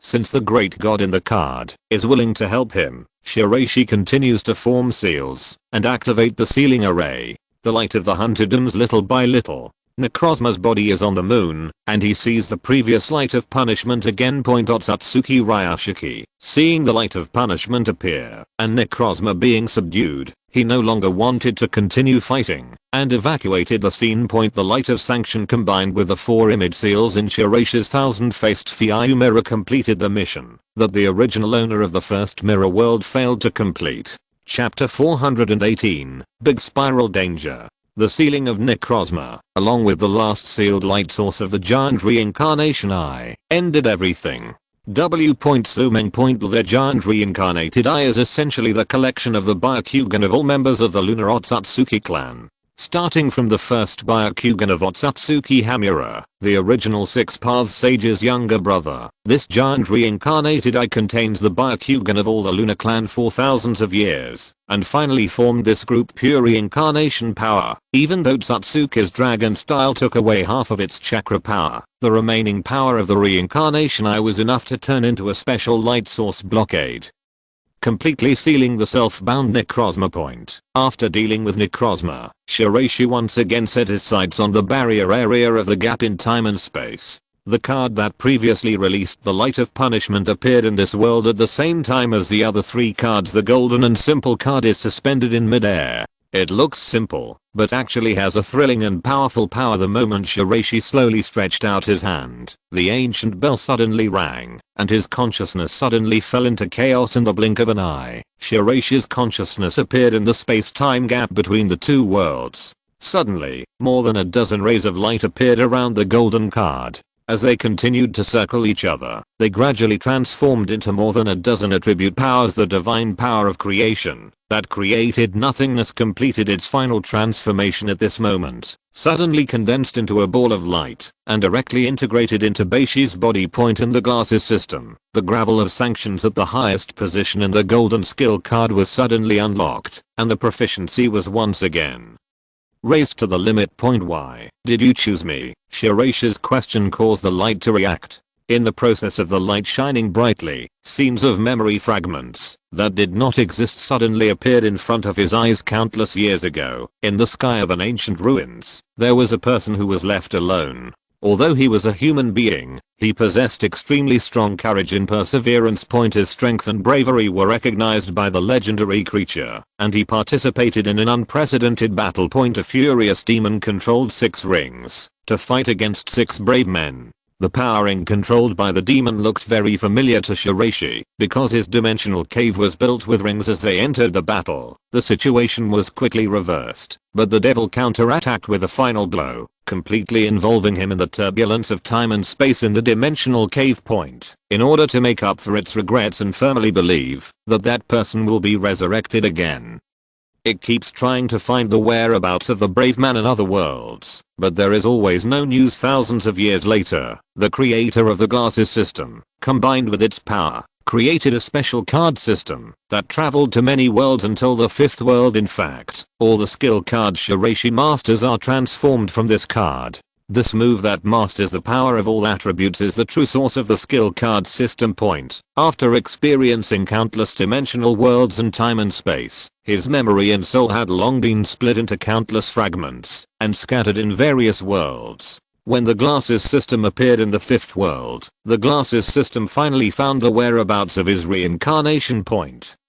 Since the great god in the card is willing to help him, Shiraishi continues to form seals and activate the sealing array. The light of the hunter dims little by little. Necrozma's body is on the moon, and he sees the previous light of punishment again. Satsuki Ryashiki, seeing the light of punishment appear, and Necrozma being subdued, he no longer wanted to continue fighting, and evacuated the scene. The light of sanction combined with the 4 image seals in Shiraishi's 1000-faced Fiyu mirror completed the mission that the original owner of the first mirror world failed to complete. Chapter 418, Big Spiral Danger. The sealing of Necrozma, along with the last sealed light source of the giant reincarnation eye, ended everything. Zooming. The giant reincarnated eye is essentially the collection of the Byakugan of all members of the lunar Otsutsuki clan. Starting from the first Byakugan of Otsutsuki Hamura, the original 6 Paths Sage's younger brother, this giant reincarnated eye contains the Byakugan of all the lunar clan for thousands of years, and finally formed this group pure reincarnation power. Even though Tsutsuki's dragon style took away half of its chakra power, the remaining power of the reincarnation eye was enough to turn into a special light source blockade, completely sealing the self-bound Necrozma. After dealing with Necrozma, Shiraishi once again set his sights on the barrier area of the gap in time and space. The card that previously released the light of punishment appeared in this world at the same time as the other 3 cards. The golden and simple card is suspended in midair. It looks simple, but actually has a thrilling and powerful power. The moment Shiraishi slowly stretched out his hand, the ancient bell suddenly rang, and his consciousness suddenly fell into chaos in the blink of an eye. Shiraishi's consciousness appeared in the space-time gap between the 2 worlds. Suddenly, more than a dozen rays of light appeared around the golden card. As they continued to circle each other, they gradually transformed into more than a dozen attribute powers. The divine power of creation that created nothingness completed its final transformation at this moment, suddenly condensed into a ball of light, and directly integrated into Beishi's body. In the glasses system, the gravel of sanctions at the highest position in the golden skill card was suddenly unlocked, and the proficiency was once again Raised to the limit. Why did you choose me? Shiraishi's question caused the light to react. In the process of the light shining brightly, scenes of memory fragments that did not exist suddenly appeared in front of his eyes. Countless years ago, in the sky of an ancient ruins, there was a person who was left alone. Although he was a human being, he possessed extremely strong courage and perseverance. His strength and bravery were recognized by the legendary creature, and he participated in an unprecedented battle. A furious demon controlled 6 rings to fight against 6 brave men. The powering controlled by the demon looked very familiar to Shiraishi, because his dimensional cave was built with rings. As they entered the battle, the situation was quickly reversed, but the devil counterattacked with a final blow, completely involving him in the turbulence of time and space in the dimensional cave. In order to make up for its regrets and firmly believe that that person will be resurrected again. It keeps trying to find the whereabouts of the brave man in other worlds, but there is always no news. Thousands of years later, the creator of the glasses system, combined with its power, created a special card system that traveled to many worlds until the 5th world. In fact, all the skill cards Shiraishi masters are transformed from this card. This move that masters the power of all attributes is the true source of the skill card system. After experiencing countless dimensional worlds and time and space, his memory and soul had long been split into countless fragments and scattered in various worlds. When the glasses system appeared in the 5th world, the glasses system finally found the whereabouts of his reincarnation.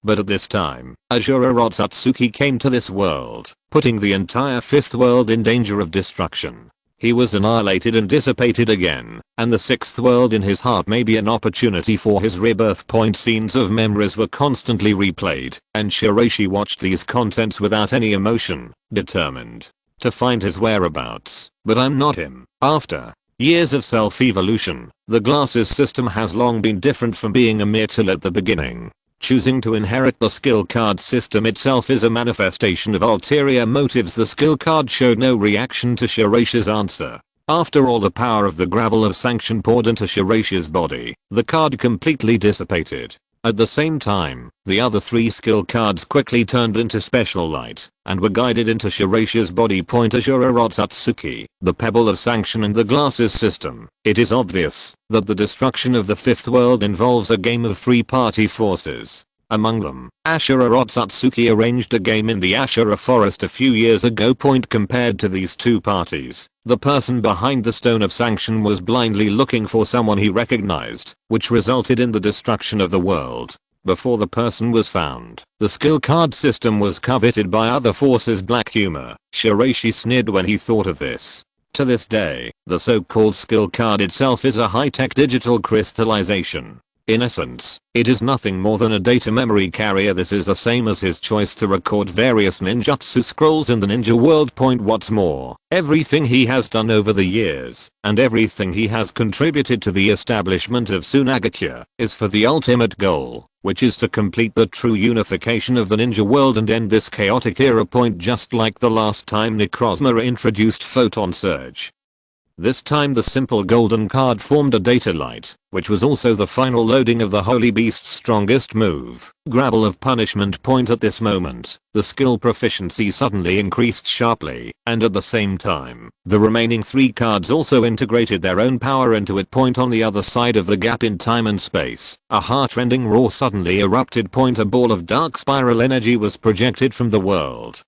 But at this time, Asura Rotsutsuki came to this world, putting the entire 5th world in danger of destruction. He was annihilated and dissipated again, and the 6th world in his heart may be an opportunity for his rebirth. Scenes of memories were constantly replayed, and Shiraishi watched these contents without any emotion, determined to find his whereabouts. But I'm not him. After years of self-evolution, the glasses system has long been different from being a mere tool at the beginning. Choosing to inherit the skill card system itself is a manifestation of ulterior motives. The skill card showed no reaction to Shiraishi's answer. After all the power of the gravel of sanction poured into Shiraishi's body, the card completely dissipated. At the same time, the other 3 skill cards quickly turned into special light and were guided into Shiraishi's body. Asura Rotsutsuki, the pebble of sanction and the glasses system. It is obvious that the destruction of the 5th world involves a game of 3 party forces. Among them, Asura Rotsutsuki arranged a game in the Ashura forest a few years ago. Compared to these 2 parties, the person behind the stone of sanction was blindly looking for someone he recognized, which resulted in the destruction of the world. Before the person was found, the skill card system was coveted by other forces. Black humor. Shiraishi sneered when he thought of this. To this day, the so-called skill card itself is a high-tech digital crystallization. In essence, it is nothing more than a data memory carrier. This is the same as his choice to record various ninjutsu scrolls in the ninja world. What's more, everything he has done over the years, and everything he has contributed to the establishment of Sunagakure, is for the ultimate goal, which is to complete the true unification of the ninja world and end this chaotic era. Just like the last time Necrozma introduced Photon Surge. This time the simple golden card formed a data light, which was also the final loading of the Holy Beast's strongest move, Gravel of Punishment. At this moment, the skill proficiency suddenly increased sharply, and at the same time, the remaining 3 cards also integrated their own power into it. On the other side of the gap in time and space, a heart-rending roar suddenly erupted. A ball of dark spiral energy was projected from the world.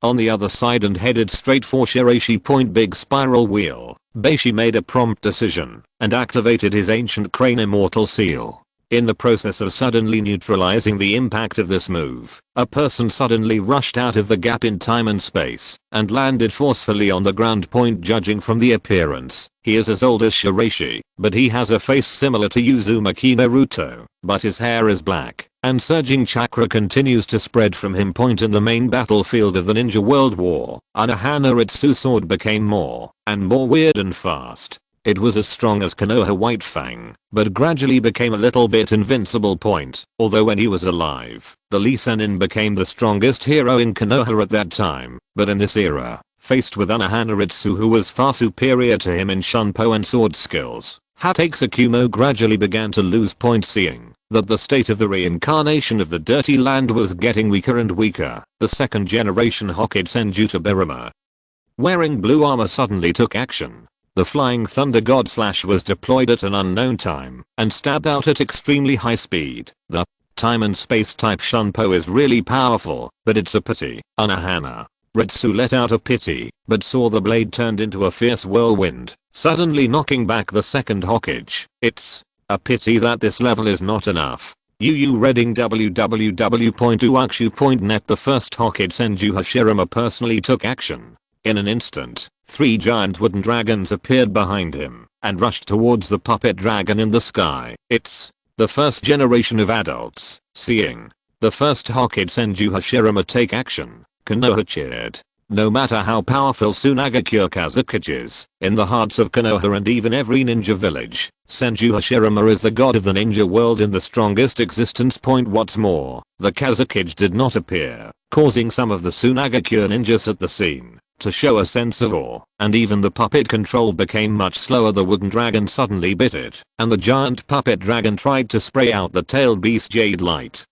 On the other side and headed straight for Shiraishi. Big spiral wheel. Beishi made a prompt decision and activated his ancient crane immortal seal. In the process of suddenly neutralizing the impact of this move, a person suddenly rushed out of the gap in time and space and landed forcefully on the ground. Judging from the appearance, he is as old as Shiraishi, but he has a face similar to Uzumaki Naruto, but his hair is black, and surging chakra continues to spread from him. In the main battlefield of the Ninja World War, Anohanaritsu sword became more and more weird and fast. It was as strong as Konoha White Fang, but gradually became a little bit invincible. Although when he was alive, the Lee Sennin became the strongest hero in Konoha at that time, but in this era, faced with Anohanaritsu who was far superior to him in shunpo and sword skills, Hatake Tsukumo gradually began to lose. Seeing that the state of the reincarnation of the Dirty Land was getting weaker and weaker, the second generation Hokage Senjuta Birama wearing blue armor suddenly took action. The flying thunder god slash was deployed at an unknown time and stabbed out at extremely high speed. The time and space type Shunpo is really powerful, but it's a pity. Unohana. Ritsu let out a pity, but saw the blade turned into a fierce whirlwind, suddenly knocking back the second Hokage. It's a pity that this level is not enough. Reading www.uakshu.net. The first Hokage Senju Hashirama personally took action. In an instant, 3 giant wooden dragons appeared behind him and rushed towards the puppet dragon in the sky. It's the first generation of adults. Seeing the first Hokage Senju Hashirama take action, Konoha cheered. No matter how powerful Sunagakure Kazekage is, in the hearts of Konoha and even every ninja village, Senju Hashirama is the god of the ninja world in the strongest existence point. What's more, the Kazekage did not appear, causing some of the Sunagakure ninjas at the scene to show a sense of awe, and even the puppet control became much slower. The wooden dragon suddenly bit it, and the giant puppet dragon tried to spray out the tailed beast jade light.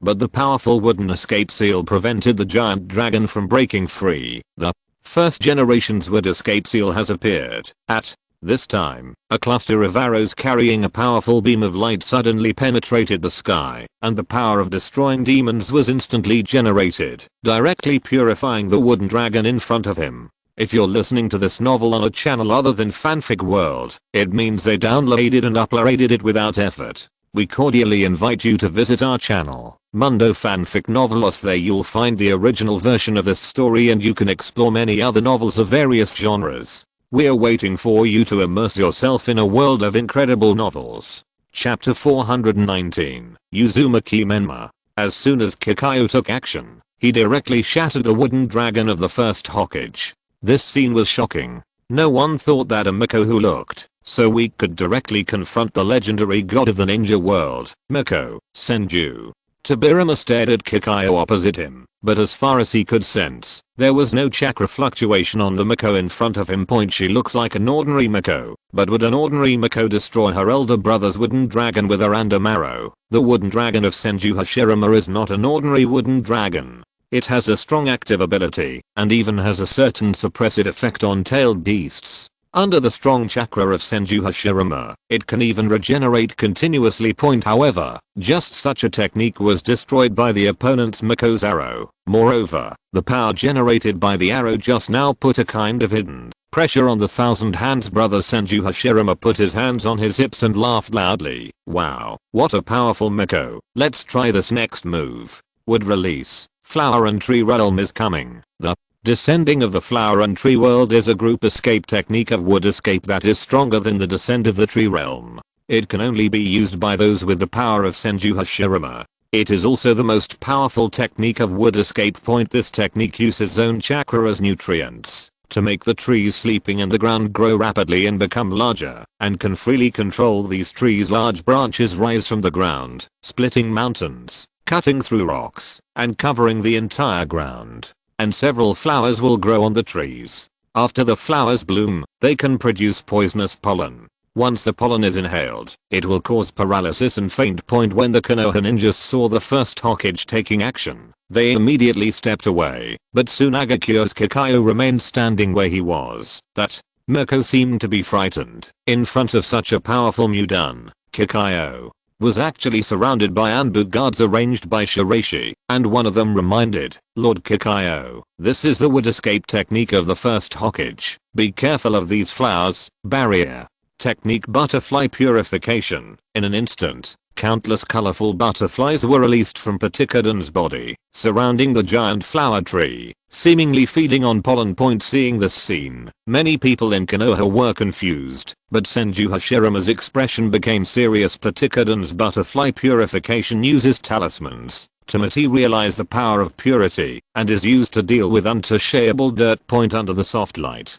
But the powerful wooden escape seal prevented the giant dragon from breaking free. The first generation's wood escape seal has appeared. At this time, a cluster of arrows carrying a powerful beam of light suddenly penetrated the sky, and the power of destroying demons was instantly generated, directly purifying the wooden dragon in front of him. If you're listening to this novel on a channel other than Fanfic World, it means they downloaded and uploaded it without effort. We cordially invite you to visit our channel, Mundo Fanfic Novelos. There you'll find the original version of this story and you can explore many other novels of various genres. We're waiting for you to immerse yourself in a world of incredible novels. Chapter 419, Uzumaki Menma. As soon as Kakayo took action, he directly shattered the wooden dragon of the first Hokage. This scene was shocking. No one thought that a Mako who looked so weak could directly confront the legendary god of the ninja world. Mako, Senju. Tobirama stared at Kakayo opposite him, but as far as he could sense, there was no chakra fluctuation on the Mako in front of him. She looks like an ordinary Mako, but would an ordinary Mako destroy her elder brother's wooden dragon with a random arrow? The wooden dragon of Senju Hashirama is not an ordinary wooden dragon. It has a strong active ability, and even has a certain suppressive effect on tailed beasts. Under the strong chakra of Senju Hashirama, it can even regenerate continuously. However, just such a technique was destroyed by the opponent's Mako's arrow. Moreover, the power generated by the arrow just now put a kind of hidden pressure on the thousand hands. Brother Senju Hashirama put his hands on his hips and laughed loudly. Wow, what a powerful Mako. Let's try this next move. Wood release. Flower and Tree Realm is coming. The descending of the flower and tree world is a group escape technique of wood escape that is stronger than the descent of the tree realm. It can only be used by those with the power of Senju Hashirama. It is also the most powerful technique of wood escape. This technique uses zone chakra as nutrients to make the trees sleeping in the ground grow rapidly and become larger, and can freely control these trees. Large branches rise from the ground, splitting mountains, cutting through rocks, and covering the entire ground. And several flowers will grow on the trees. After the flowers bloom, they can produce poisonous pollen. Once the pollen is inhaled, it will cause paralysis and faint. When the Konoha ninjas saw the first Hokage taking action, they immediately stepped away, but Sunagakure's Kakayo remained standing where he was. That Mako seemed to be frightened. In front of such a powerful Mudan, Kakayo was actually surrounded by Anbu guards arranged by Shiraishi, and one of them reminded Lord Kakayo, this is the wood escape technique of the first Hokage. Be careful of these flowers. Barrier technique. Butterfly purification. In an instant, countless colorful butterflies were released from Petikodan's body, surrounding the giant flower tree, seemingly feeding on pollen. Seeing this scene, many people in Konoha were confused, but Senju Hashirama's expression became serious. Petikodan's butterfly purification uses talismans to materialize the power of purity, and is used to deal with untouchable dirt. Under the soft light,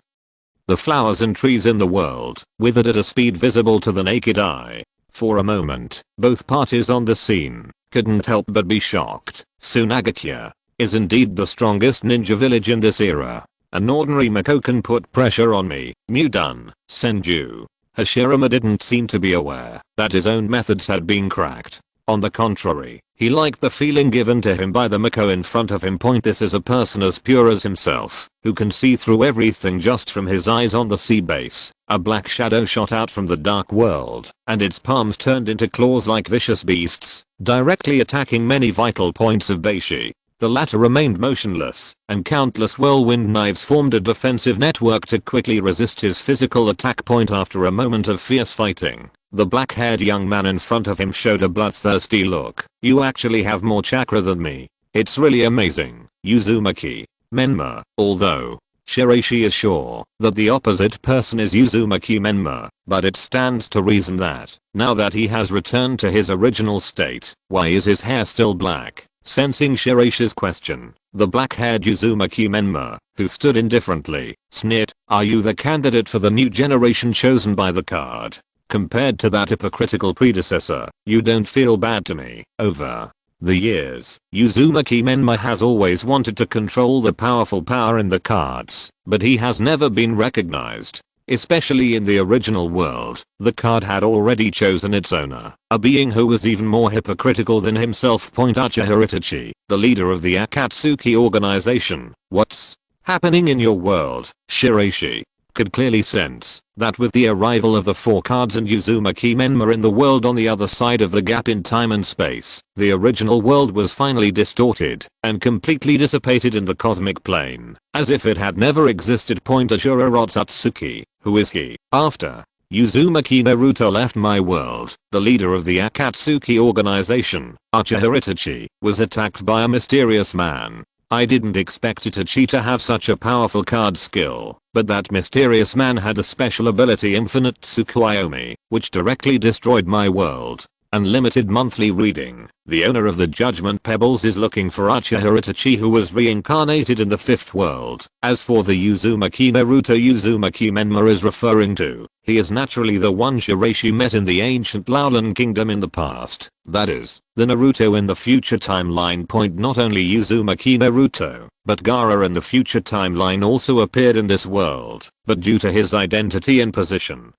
the flowers and trees in the world withered at a speed visible to the naked eye. For a moment, both parties on the scene couldn't help but be shocked. Sunagakure is indeed the strongest ninja village in this era. An ordinary Mako can put pressure on me. Mudan, Senju Hashirama didn't seem to be aware that his own methods had been cracked. On the contrary, he liked the feeling given to him by the Mako in front of him. This is a person as pure as himself, who can see through everything just from his eyes on the sea base. A black shadow shot out from the dark world, and its palms turned into claws like vicious beasts, directly attacking many vital points of Beishi. The latter remained motionless, and countless whirlwind knives formed a defensive network to quickly resist his physical attack point. After a moment of fierce fighting, the black-haired young man in front of him showed a bloodthirsty look. You actually have more chakra than me. It's really amazing, Uzumaki. Menma. Although Shiraishi is sure that the opposite person is Uzumaki Menma, but it stands to reason that, now that he has returned to his original state, why is his hair still black? Sensing Shiraishi's question, the black-haired Uzumaki Menma, who stood indifferently, sneered, "Are you the candidate for the new generation chosen by the card? Compared to that hypocritical predecessor, you don't feel bad to me." Over the years, Uzumaki Menma has always wanted to control the powerful power in the cards, but he has never been recognized. Especially in the original world, the card had already chosen its owner, a being who was even more hypocritical than himself. Hiritachi, the leader of the Akatsuki organization. What's happening in your world? Shiraishi could clearly sense that with the arrival of the 4 cards and Uzumaki Menma in the world on the other side of the gap in time and space, the original world was finally distorted and completely dissipated in the cosmic plane, as if it had never existed. Ashura Rotsutsuki, who is he? After Uzumaki Naruto left my world, the leader of the Akatsuki organization, Hiritachi, was attacked by a mysterious man. I didn't expect Itachi to have such a powerful card skill, but that mysterious man had the special ability Infinite Tsukuyomi, which directly destroyed my world. Unlimited monthly reading. The owner of the Judgment Pebbles is looking for Hiritachi, who was reincarnated in the 5th world. As for the Uzumaki Naruto Uzumaki Menma is referring to, he is naturally the one Shiraishi met in the ancient Lowland Kingdom in the past. That is, the Naruto in the future timeline. Not only Uzumaki Naruto, but Gaara in the future timeline also appeared in this world, but due to his identity and position,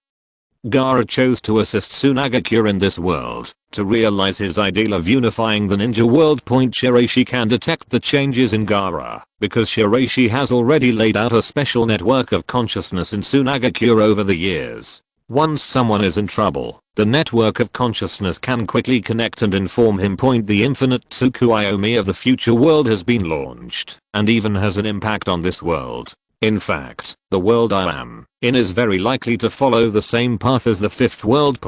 Gaara chose to assist Sunagakure in this world, to realize his ideal of unifying the ninja world. Shiraishi can detect the changes in Gaara, because Shiraishi has already laid out a special network of consciousness in Sunagakure over the years. Once someone is in trouble, the network of consciousness can quickly connect and inform him. The Infinite Tsukuyomi of the future world has been launched, and even has an impact on this world. In fact, the world I am in is very likely to follow the same path as the 5th world.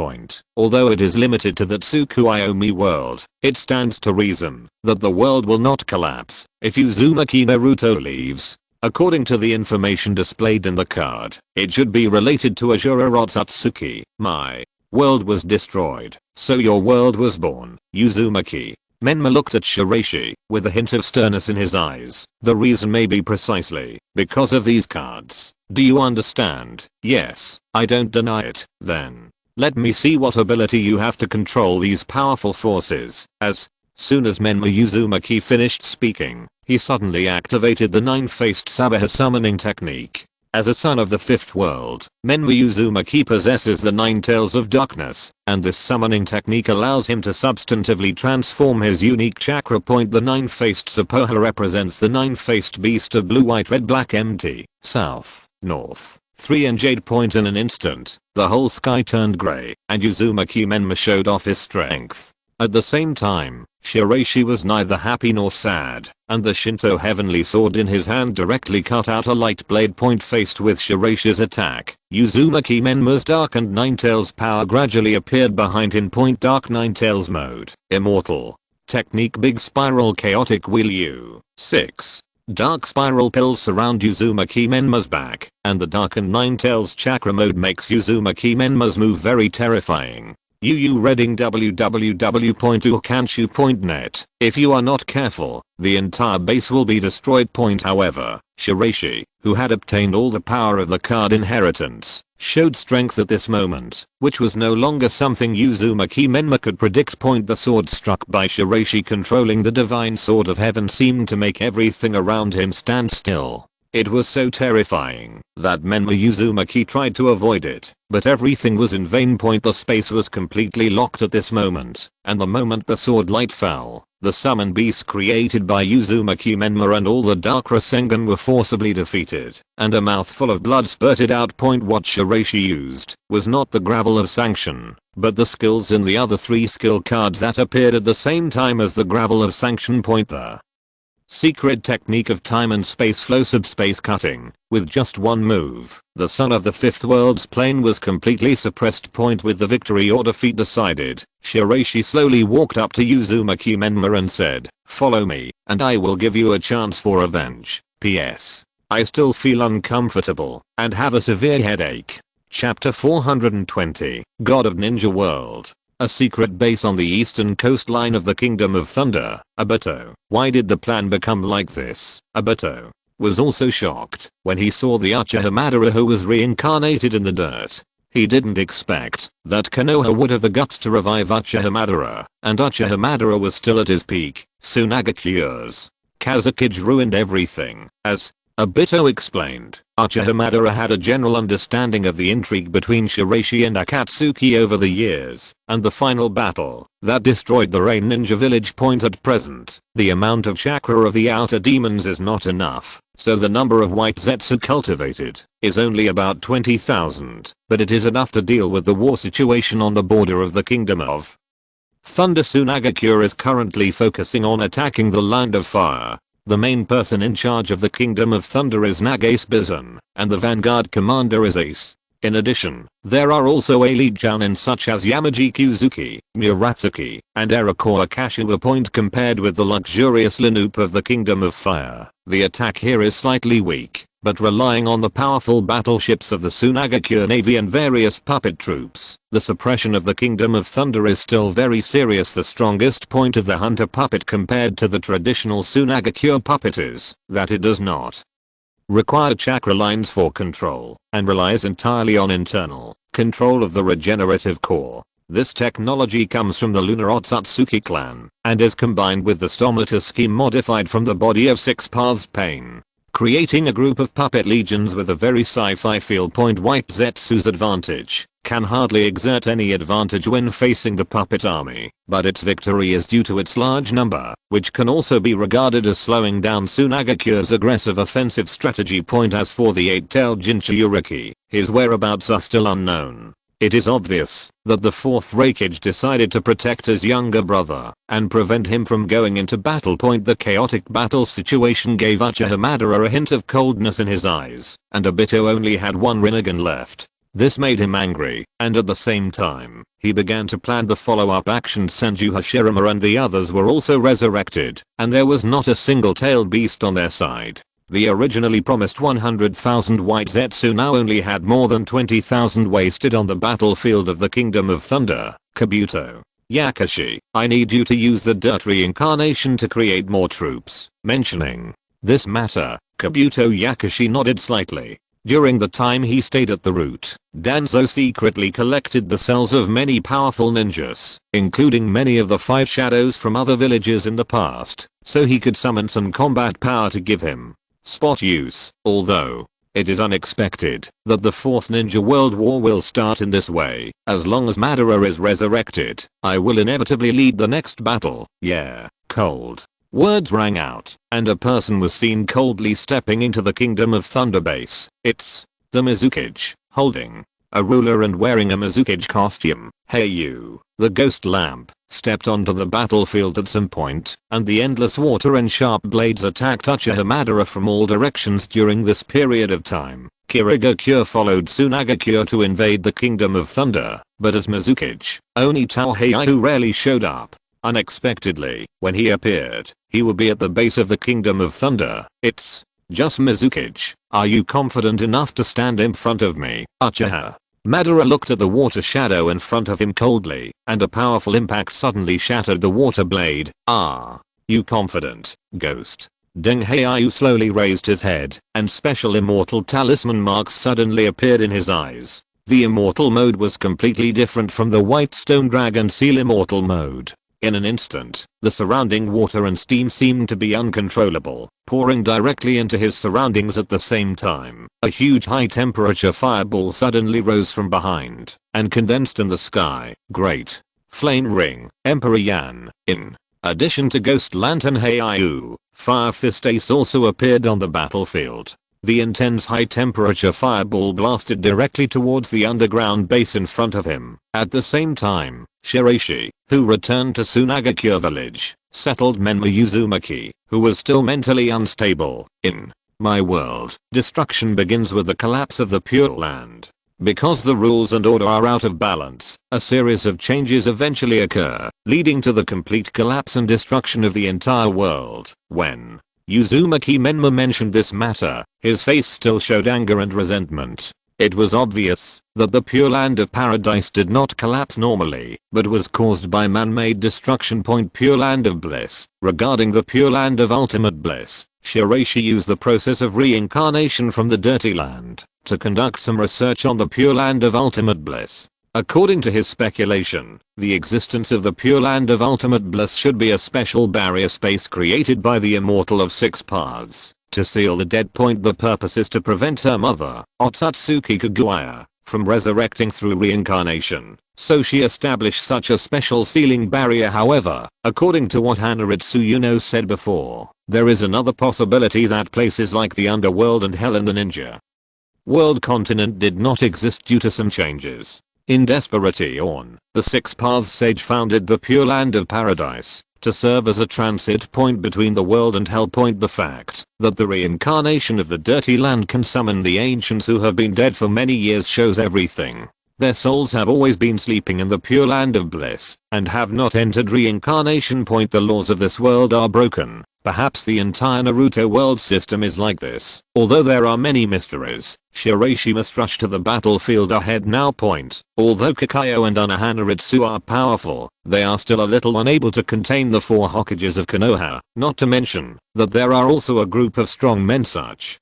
Although it is limited to the Tsukuyomi world, it stands to reason that the world will not collapse if Uzumaki Naruto leaves. According to the information displayed in the card, it should be related to Ashura Rotsutsuki. My world was destroyed, so your world was born, Uzumaki. Menma looked at Shiraishi with a hint of sternness in his eyes. The reason may be precisely because of these cards. Do you understand? Yes, I don't deny it. Then let me see what ability you have to control these powerful forces. As soon as Menma Uzumaki finished speaking, he suddenly activated the 9-faced Sabaha summoning technique. As a son of the 5th world, Menma Uzumaki possesses the 9 tails of darkness, and this summoning technique allows him to substantively transform his unique chakra. The 9-faced Sapoha represents the 9-faced beast of blue, white, red, black, MT, south, north, 3 and jade. In an instant, the whole sky turned grey, and Uzumaki Menma showed off his strength. At the same time, Shiraishi was neither happy nor sad, and the Shinto heavenly sword in his hand directly cut out a light blade. Faced with Shiraishi's attack, Uzumaki Menma's darkened 9-tails power gradually appeared behind him. Dark 9-tails mode, immortal. Technique big spiral chaotic wheel U6. Dark spiral pills surround Uzumaki Menma's back, and the darkened 9-tails chakra mode makes Uzumaki Menma's move very terrifying. Reading www.ukanshu.net. If you are not careful, the entire base will be destroyed. However, Shiraishi, who had obtained all the power of the card inheritance, showed strength at this moment, which was no longer something Uzumaki Menma could predict. The sword struck by Shiraishi controlling the divine sword of heaven seemed to make everything around him stand still. It was so terrifying that Menma Uzumaki tried to avoid it, but everything was in vain. The space was completely locked at this moment, and the moment the sword light fell, the summoned beast created by Uzumaki Menma and all the Dark Rasengan were forcibly defeated, and a mouthful of blood spurted out. What Shiraishi used was not the gravel of sanction, but the skills in the other 3 skill cards that appeared at the same time as the gravel of sanction. The secret technique of time and space flow subspace cutting. With just one move, the sun of the 5th world's plane was completely suppressed. With the victory or defeat decided, Shiraishi slowly walked up to Uzumaki Menma and said, "Follow me, and I will give you a chance for revenge. P.S. I still feel uncomfortable and have a severe headache." Chapter 420, God of Ninja World. A secret base on the eastern coastline of the Kingdom of Thunder. Obito. Why did the plan become like this? Obito was also shocked when he saw the Uchiha Madara who was reincarnated in the dirt. He didn't expect that Konoha would have the guts to revive Uchiha Madara, and Uchiha Madara was still at his peak. Sunagakure's Kazekage ruined everything. As Obito explained, Uchiha Madara had a general understanding of the intrigue between Shiraishi and Akatsuki over the years, and the final battle that destroyed the Rain Ninja village. At present, the amount of chakra of the outer demons is not enough, so the number of white Zetsu cultivated is only about 20,000, but it is enough to deal with the war situation on the border of the Kingdom of Thunder. Sunagakure is currently focusing on attacking the Land of Fire. The main person in charge of the Kingdom of Thunder is Nagace Bizun, and the vanguard commander is Ace. In addition, there are also elite jounin such as Yamaji Kuzuki, Muratsuki, and Erikawa Kashiwa. Compared with the luxurious Linupe of the Kingdom of Fire, the attack here is slightly weak, but relying on the powerful battleships of the Sunagakure Navy and various puppet troops, the suppression of the Kingdom of Thunder is still very serious. The strongest point of the hunter puppet compared to the traditional Sunagakure puppet is that it does not require chakra lines for control, and relies entirely on internal control of the regenerative core. This technology comes from the Lunar Otsutsuki clan, and is combined with the stomata scheme modified from the body of 6 paths pain, creating a group of puppet legions with a very sci-fi feel. White Zetsu's advantage can hardly exert any advantage when facing the puppet army, but its victory is due to its large number, which can also be regarded as slowing down Sunagakure's aggressive offensive strategy. As for the 8-tailed Jinchuriki, his whereabouts are still unknown. It is obvious that the 4th Kazekage decided to protect his younger brother and prevent him from going into battle. The chaotic battle situation gave Uchiha Madara a hint of coldness in his eyes, and Obito only had 1 Rinnegan left. This made him angry, and at the same time, he began to plan the follow-up action. Senju Hashirama and the others were also resurrected, and there was not a single-tailed beast on their side. The originally promised 100,000 white Zetsu now only had more than 20,000 wasted on the battlefield of the Kingdom of Thunder. Kabuto. Yakushi, I need you to use the dirt reincarnation to create more troops. Mentioning this matter, Kabuto Yakushi nodded slightly. During the time he stayed at the route, Danzo secretly collected the cells of many powerful ninjas, including many of the 5 shadows from other villages in the past, so he could summon some combat power to give him spot use. Although it is unexpected that the 4th Ninja World War will start in this way, as long as Madara is resurrected, I will inevitably lead the next battle. Yeah, cold words rang out, and a person was seen coldly stepping into the Kingdom of Thunder base. It's the Mizukage, holding a ruler and wearing a Mizukage costume. Hey you, the ghost lamp, stepped onto the battlefield at some point, and the endless water and sharp blades attacked Uchiha Madara from all directions during this period of time. Shirogakure followed Sunagakure to invade the Kingdom of Thunder, but as Mizukage, only Tauhei who rarely showed up. Unexpectedly, when he appeared, he would be at the base of the Kingdom of Thunder. It's just Mizukage. Are you confident enough to stand in front of me? Uchiha Madara looked at the water shadow in front of him coldly, and a powerful impact suddenly shattered the water blade. Ah, you confident, ghost. Deng Heiyu slowly raised his head, and special immortal talisman marks suddenly appeared in his eyes. The immortal mode was completely different from the White Stone Dragon Seal immortal mode. In an instant, the surrounding water and steam seemed to be uncontrollable, pouring directly into his surroundings at the same time. A huge high-temperature fireball suddenly rose from behind and condensed in the sky. Great Flame Ring, Emperor Yan. In addition to Ghost Lantern Heiyu, Fire Fist Ace also appeared on the battlefield. The intense high-temperature fireball blasted directly towards the underground base in front of him. At the same time, Shiraishi, who returned to Sunagakure village, settled Menma Uzumaki, who was still mentally unstable. In my world, destruction begins with the collapse of the Pure Land. Because the rules and order are out of balance, a series of changes eventually occur, leading to the complete collapse and destruction of the entire world. When Uzumaki Menma mentioned this matter, his face still showed anger and resentment. It was obvious that the Pure Land of Paradise did not collapse normally, but was caused by man-made destruction. Pure Land of Bliss. Regarding the Pure Land of Ultimate Bliss, Shiraishi used the process of reincarnation from the Dirty Land to conduct some research on the Pure Land of Ultimate Bliss. According to his speculation, the existence of the Pure Land of Ultimate Bliss should be a special barrier space created by the Immortal of Six Paths to seal the dead. The purpose is to prevent her mother, Otsutsuki Kaguya, from resurrecting through reincarnation, so she established such a special sealing barrier. However, according to what Hanaritsu Yuno said before, there is another possibility that places like the underworld and hell in the ninja world continent did not exist due to some changes. In Desperation, the Six Paths sage founded the Pure Land of Paradise to serve as a transit point between the world and hell. The fact that the reincarnation of the Dirty Land can summon the ancients who have been dead for many years shows everything. Their souls have always been sleeping in the Pure Land of Bliss and have not entered reincarnation. The laws of this world are broken. Perhaps the entire Naruto world system is like this. Although there are many mysteries, Shiraishi must rush to the battlefield ahead now. Although Kakayo and Hanaritsu are powerful, they are still a little unable to contain the 4 Hokages of Konoha, not to mention that there are also a group of strong men such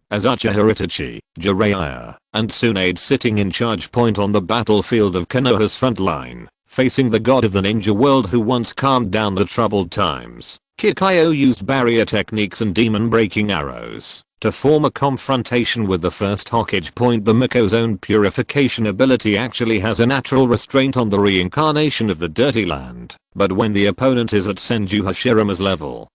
as Uchiha Itachi, Jiraiya, and Tsunade sitting in charge. On the battlefield of Konoha's front line, facing the god of the ninja world who once calmed down the troubled times, Kakayo used barrier techniques and demon breaking arrows to form a confrontation with the first Hokage. The Miko's own purification ability actually has a natural restraint on the reincarnation of the Dirty Land, but when the opponent is at Senju Hashirama's level,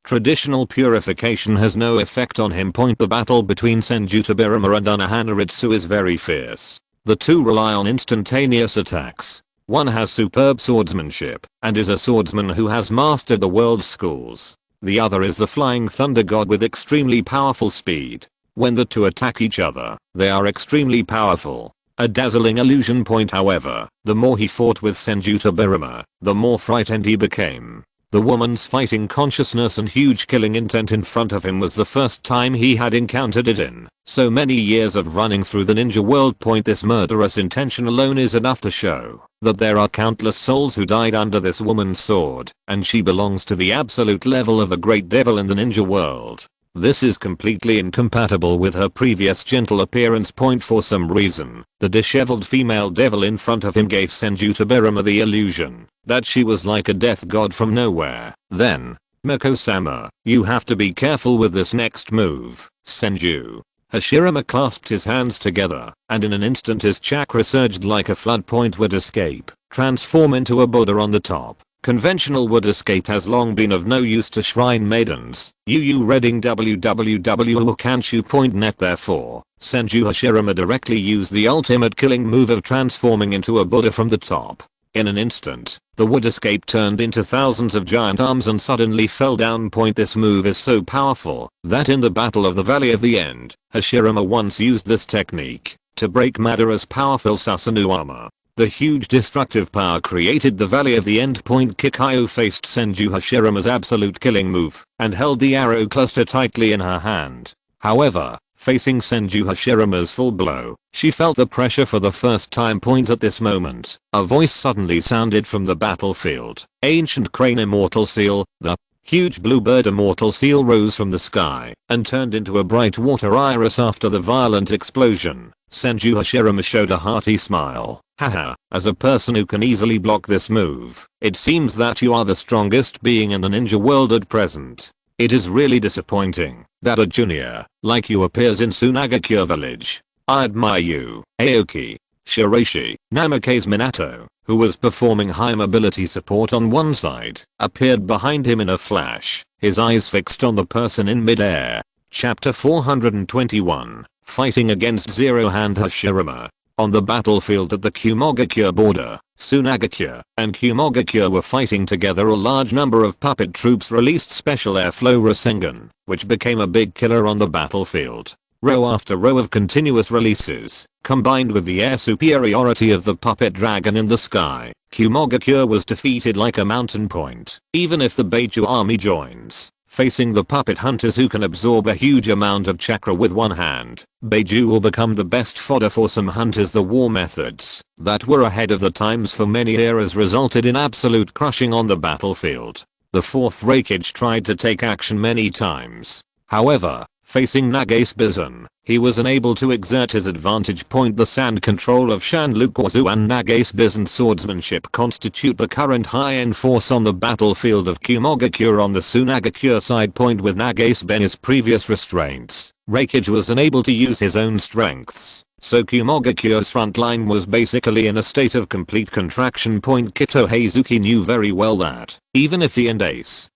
traditional purification has no effect on him. The battle between Senju Tobirama and Hanaritsu is very fierce. The two rely on instantaneous attacks. One has superb swordsmanship and is a swordsman who has mastered the world's schools. The other is the flying thunder god with extremely powerful speed. When the two attack each other, they are extremely powerful. A dazzling illusion. However, the more he fought with Senju Tobirama, the more frightened he became. The woman's fighting consciousness and huge killing intent in front of him was the first time he had encountered it in so many years of running through the ninja world. This murderous intention alone is enough to show that there are countless souls who died under this woman's sword, and she belongs to the absolute level of a great devil in the ninja world. This is completely incompatible with her previous gentle appearance. For some reason, the disheveled female devil in front of him gave Senju Tobirama the illusion that she was like a death god from nowhere. Then, Miko-sama, you have to be careful with this next move. Senju Hashirama clasped his hands together, and in an instant his chakra surged like a flood. Would escape, transform into a Buddha on the top. Conventional wood escape has long been of no use to shrine maidens. Reading www.ukanshu.net. Therefore, Senju Hashirama directly used the ultimate killing move of transforming into a Buddha from the top. In an instant, the wood escape turned into thousands of giant arms and suddenly fell down. This move is so powerful that in the Battle of the Valley of the End, Hashirama once used this technique to break Madara's powerful Susanoo armor. The huge destructive power created the Valley of the End. Kakayo faced Senju Hashirama's absolute killing move and held the arrow cluster tightly in her hand. However, facing Senju Hashirama's full blow, she felt the pressure for the first time. At this moment, a voice suddenly sounded from the battlefield. Ancient Crane Immortal Seal. The huge bluebird immortal seal rose from the sky and turned into a bright water iris after the violent explosion. Senju Hashirama showed a hearty smile. Haha, as a person who can easily block this move, it seems that you are the strongest being in the ninja world at present. It is really disappointing that a junior like you appears in Sunagakure village. I admire you, Aoki. Shiraishi, Namake's Minato, who was performing high mobility support on one side, appeared behind him in a flash, his eyes fixed on the person in midair. Chapter 421, Fighting against Zero Hand Hashirama. On the battlefield at the Kumogakure border, Sunagakure and Kumogakure were fighting together. A large number of puppet troops released special airflow Rasengan, which became a big killer on the battlefield. Row after row of continuous releases, combined with the air superiority of the puppet dragon in the sky, Kumogakure was defeated like a mountain point. Even if the Beiju army joins, facing the puppet hunters who can absorb a huge amount of chakra with one hand, Beiju will become the best fodder for some hunters. The war methods that were ahead of the times for many eras resulted in absolute crushing on the battlefield. The 4th Kazekage tried to take action many times. However, facing Naga's Bison, he was unable to exert his advantage point. The sand control of Shanlukwazoo and Naga's Bison swordsmanship constitute the current high-end force on the battlefield of Kumogakure. On the Sunagakure side point, with Naga's Ben's previous restraints, Kazekage was unable to use his own strengths, so Kumogakure's front line was basically in a state of complete contraction. Kito Heizuki knew very well that, even if he and Ace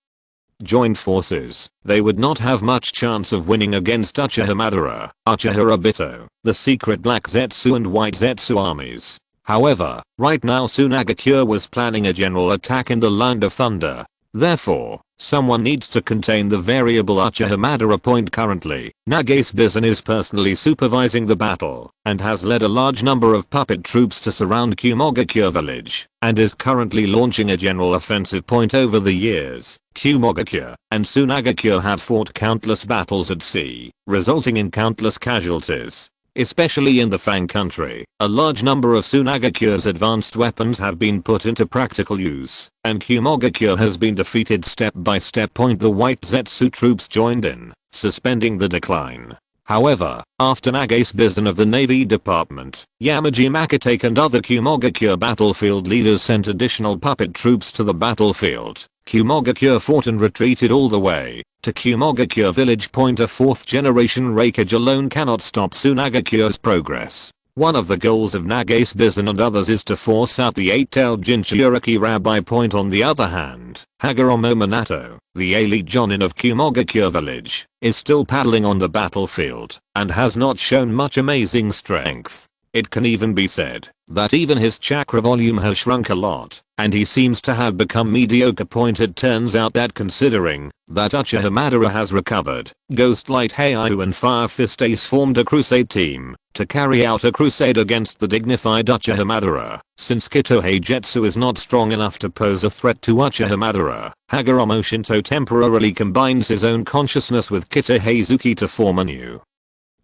joined forces, they would not have much chance of winning against Uchiha Madara, Uchiha Obito, the secret Black Zetsu and White Zetsu armies. However, right now Sunagakure was planning a general attack in the Land of Thunder. Therefore, someone needs to contain the variable Uchiha Madara. Currently, Naga's Bison is personally supervising the battle, and has led a large number of puppet troops to surround Kumogakure village, and is currently launching a general offensive. Over the years, Kumogakure and Sunagakure have fought countless battles at sea, resulting in countless casualties. Especially in the Fang country, a large number of Sunagakure's advanced weapons have been put into practical use, and Kumogakure has been defeated step by step. The White Zetsu troops joined in, suspending the decline. However, after Naga's Bison of the Navy Department, Yamaji Makatake and other Kumogakure battlefield leaders sent additional puppet troops to the battlefield, Kumogakure fought and retreated all the way to Kumogakure village. A 4th generation Kazekage alone cannot stop Sunagakure's progress. One of the goals of Naga's Bison and others is to force out the 8-tailed Jinchuriki Rabbi. On the other hand, Hagoromo Minato, the elite jounin of Kumogakure village, is still paddling on the battlefield and has not shown much amazing strength. It can even be said that even his chakra volume has shrunk a lot, and he seems to have become mediocre. It turns out that considering that Uchiha Madara has recovered, Ghostlight Heiau and Fire Fist Ace formed a crusade team to carry out a crusade against the dignified Uchiha Madara. Since Kito Heigetsu is not strong enough to pose a threat to Uchiha Madara, Hagoromo Shinto temporarily combines his own consciousness with Kito Heizuki to form a new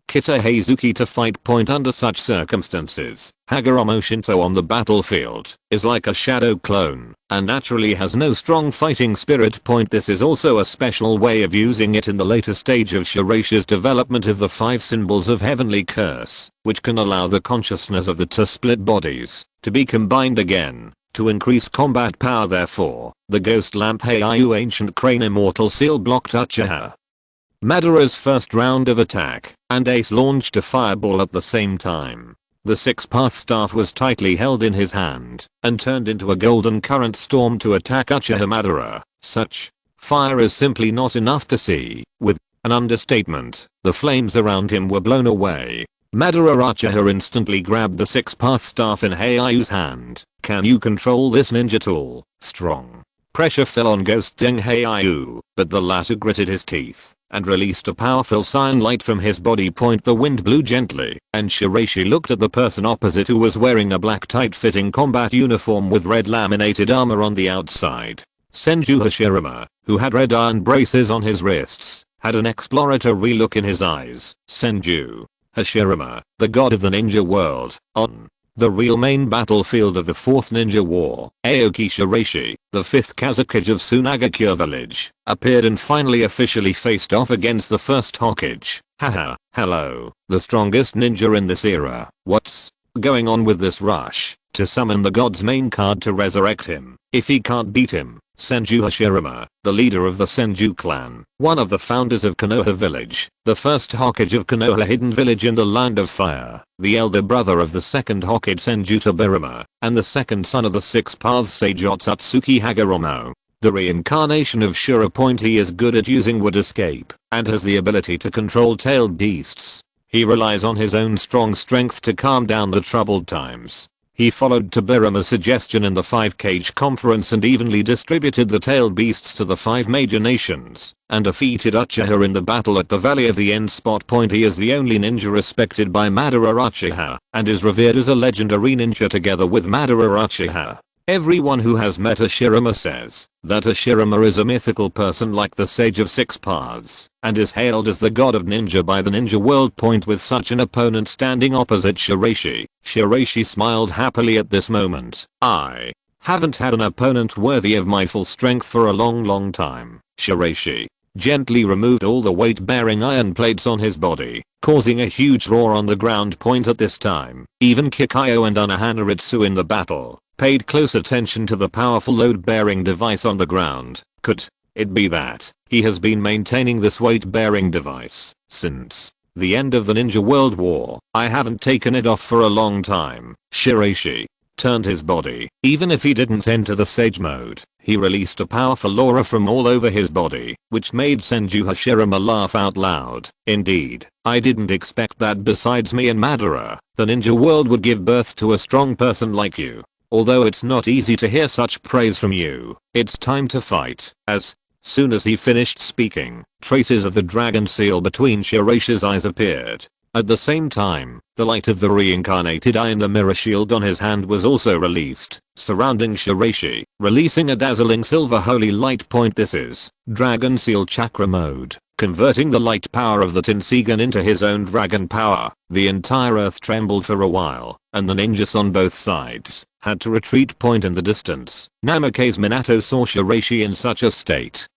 Kito Heizuki to fight. Under such circumstances, Hagoromo Shinto on the battlefield is like a shadow clone and naturally has no strong fighting spirit. This is also a special way of using it in the later stage of Shiraishi's development of the 5 symbols of heavenly curse, which can allow the consciousness of the 2 split bodies to be combined again to increase combat power. Therefore, the Ghost Lamp Heiau Ancient Crane Immortal Seal blocked Uchiha Madara's first round of attack, and Ace launched a fireball at the same time. The 6-path staff was tightly held in his hand and turned into a golden current storm to attack Uchiha Madara. Such fire is simply not enough to see. With an understatement, the flames around him were blown away. Madara Uchiha instantly grabbed the 6-path staff in Heiau's hand. "Can you control this ninja tool?" Strong pressure fell on Ghost Deng Heiau, but the latter gritted his teeth and released a powerful cyan light from his body. The wind blew gently, and Shiraishi looked at the person opposite, who was wearing a black tight-fitting combat uniform with red laminated armor on the outside. Senju Hashirama, who had red iron braces on his wrists, had an exploratory look in his eyes. Senju Hashirama, the god of the ninja world, on the real main battlefield of the 4th Ninja War. Aoki Shiraishi, the 5th Kazekage of Sunagakure village, appeared and finally officially faced off against the 1st Hokage. Haha, hello, the strongest ninja in this era. What's going on with this rush? to summon the god's main card to resurrect him. If he can't beat him, Senju Hashirama, the leader of the Senju clan, one of the founders of Konoha village, the first Hokage of Konoha hidden village in the Land of Fire, the elder brother of the second Hokage Senju Tobirama, and the second son of the Six Paths sage Otsutsuki Hagoromo. The reincarnation of Shura. He is good at using wood escape, and has the ability to control tailed beasts. He relies on his own strong strength to calm down the troubled times. He followed Tobirama's suggestion in the 5-Kage conference and evenly distributed the tailed beasts to the 5 major nations, and defeated Uchiha in the battle at the Valley of the End. He is the only ninja respected by Madara Uchiha, and is revered as a legendary ninja together with Madara Uchiha. Everyone who has met Hashirama says that Hashirama is a mythical person like the Sage of Six Paths, and is hailed as the god of ninja by the ninja world. With such an opponent standing opposite Shiraishi, Shiraishi smiled happily at this moment. I haven't had an opponent worthy of my full strength for a long time. Shiraishi gently removed all the weight-bearing iron plates on his body, causing a huge roar on the ground. At this time, even Kikayo and Unohana in the battle paid close attention to the powerful load-bearing device on the ground. Could it be that he has been maintaining this weight-bearing device since the end of the Ninja World War? I haven't taken it off for a long time. Shiraishi turned his body. Even if he didn't enter the Sage mode, he released a powerful aura from all over his body, which made Senju Hashirama laugh out loud. Indeed, I didn't expect that besides me and Madara, the ninja world would give birth to a strong person like you. Although it's not easy to hear such praise from you, it's time to fight. As soon as he finished speaking, traces of the dragon seal between Shiraishi's eyes appeared. At the same time, the light of the reincarnated eye in the mirror shield on his hand was also released, surrounding Shiraishi, releasing a dazzling silver holy light. This is Dragon Seal Chakra mode, converting the light power of the Tensegan into his own dragon power. The entire earth trembled for a while, and the ninjas on both sides had to retreat. In the distance, Namake's Minato saw Shiraishi in such a state.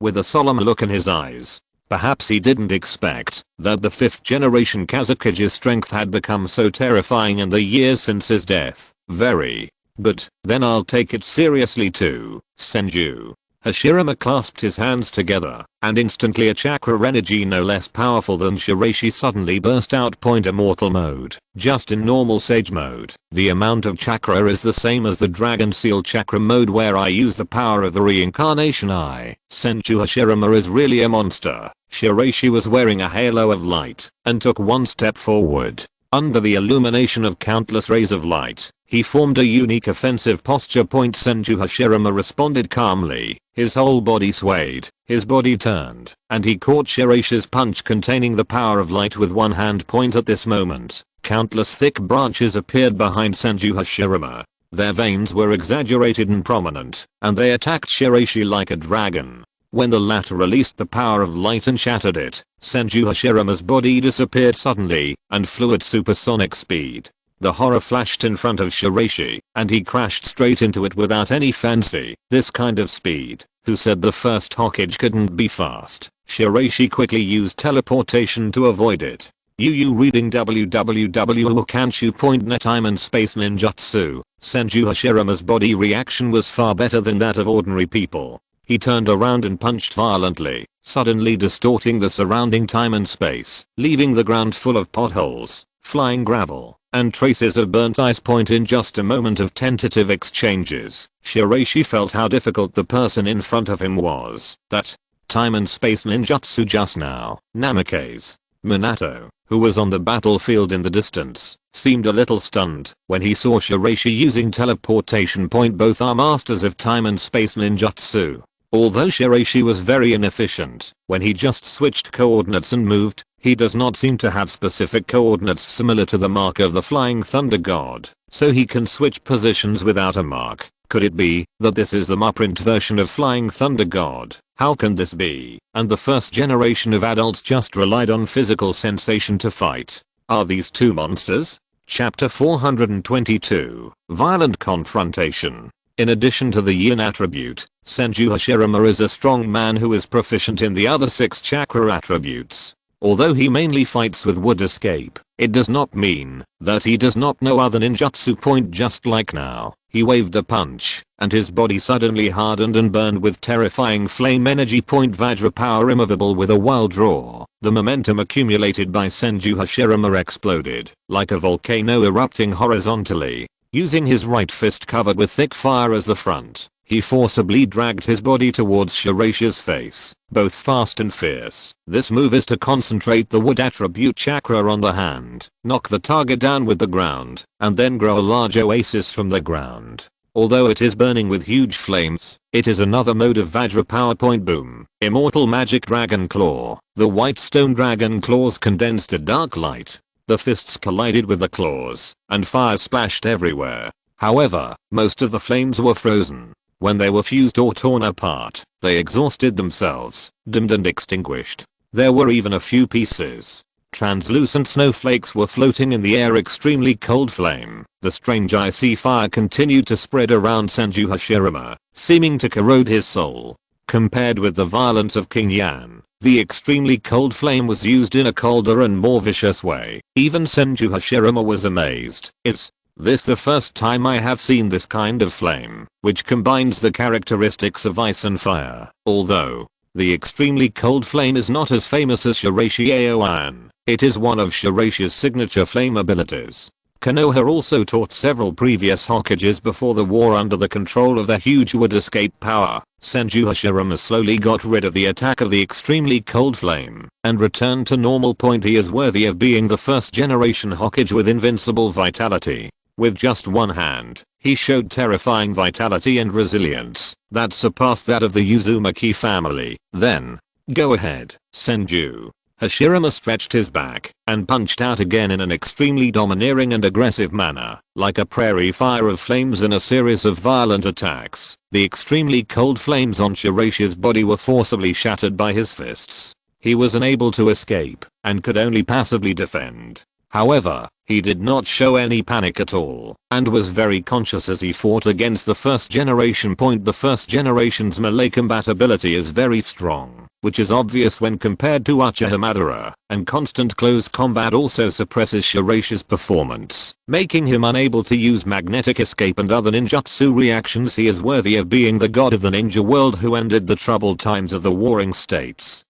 With a solemn look in his eyes, perhaps he didn't expect that the 5th generation Kazekage's strength had become so terrifying in the years since his death. But then I'll take it seriously too, Senju. Hashirama clasped his hands together, and instantly a chakra energy no less powerful than Shiraishi suddenly burst out. Immortal mode. Just in normal Sage mode, the amount of chakra is the same as the Dragon Seal Chakra mode where I use the power of the reincarnation eye. Senju Hashirama is really a monster. Shiraishi was wearing a halo of light, and took one step forward. Under the illumination of countless rays of light, he formed a unique offensive posture. Senju Hashirama responded calmly. His whole body swayed, his body turned, and he caught Shiraishi's punch containing the power of light with one hand. At this moment, countless thick branches appeared behind Senju Hashirama. Their veins were exaggerated and prominent, and they attacked Shiraishi like a dragon. When the latter released the power of light and shattered it, Senju Hashirama's body disappeared suddenly and flew at supersonic speed. The horror flashed in front of Shiraishi, and he crashed straight into it without any fancy. This kind of speed. Who said the first Hokage couldn't be fast? Shiraishi quickly used teleportation to avoid it. You reading www.okanshu.net. Time and space ninjutsu. Senju Hashirama's body reaction was far better than that of ordinary people. He turned around and punched violently, suddenly distorting the surrounding time and space, leaving the ground full of potholes, flying gravel, and traces of burnt ice. In just a moment of tentative exchanges, Shiraishi felt how difficult the person in front of him was. That time and space ninjutsu just now. Namake's Minato, who was on the battlefield in the distance, seemed a little stunned when he saw Shiraishi using teleportation. Both are masters of time and space ninjutsu. Although Shiraishi was very inefficient when he just switched coordinates and moved, he does not seem to have specific coordinates similar to the mark of the Flying Thunder God, so he can switch positions without a mark. Could it be that this is the Muprint version of Flying Thunder God? How can this be? And the first generation of adults just relied on physical sensation to fight. Are these two monsters? Chapter 422. Violent Confrontation. In addition to the yin attribute, Senju Hashirama is a strong man who is proficient in the other 6 chakra attributes. Although he mainly fights with wood escape, It does not mean that he does not know other ninjutsu. Just like now, he waved a punch, and his body suddenly hardened and burned with terrifying flame energy. Vajra power immovable with a wild roar. The momentum accumulated by Senju Hashirama exploded, like a volcano erupting horizontally. Using his right fist covered with thick fire as the front, he forcibly dragged his body towards Shiraishi's face, both fast and fierce. This move is to concentrate the wood attribute chakra on the hand, knock the target down with the ground, and then grow a large oasis from the ground. Although it is burning with huge flames, it is another mode of Vajra power. Boom. Immortal magic dragon claw. The white stone dragon claws condensed to dark light. The fists collided with the claws, and fire splashed everywhere. However, most of the flames were frozen. When they were fused or torn apart, they exhausted themselves, dimmed and extinguished. There were even a few pieces. Translucent snowflakes were floating in the air. Extremely cold flame. The strange icy fire continued to spread around Senju Hashirama, seeming to corrode his soul. Compared with the violence of King Yan, the extremely cold flame was used in a colder and more vicious way. Even Senju Hashirama was amazed. Is this the first time I have seen this kind of flame, which combines the characteristics of ice and fire? Although the extremely cold flame is not as famous as Shiraishi Aoan, it is one of Shiraishi's signature flame abilities. Konoha also taught several previous Hokages before the war under the control of the huge wood escape power. Senju Hashirama slowly got rid of the attack of the extremely cold flame and returned to normal. He is worthy of being the first generation Hokage with invincible vitality. With just one hand, he showed terrifying vitality and resilience that surpassed that of the Uzumaki family. Then, go ahead, Senju. Hashirama stretched his back and punched out again in an extremely domineering and aggressive manner, like a prairie fire of flames in a series of violent attacks. The extremely cold flames on Shiraishi's body were forcibly shattered by his fists. He was unable to escape and could only passively defend. However, he did not show any panic at all, and was very conscious as he fought against the first generation. The first generation's melee compatibility is very strong, which is obvious when compared to Uchiha Madara, and constant close combat also suppresses Shiraishi's performance, making him unable to use magnetic escape and other ninjutsu reactions. He is worthy of being the god of the ninja world who ended the troubled times of the warring states.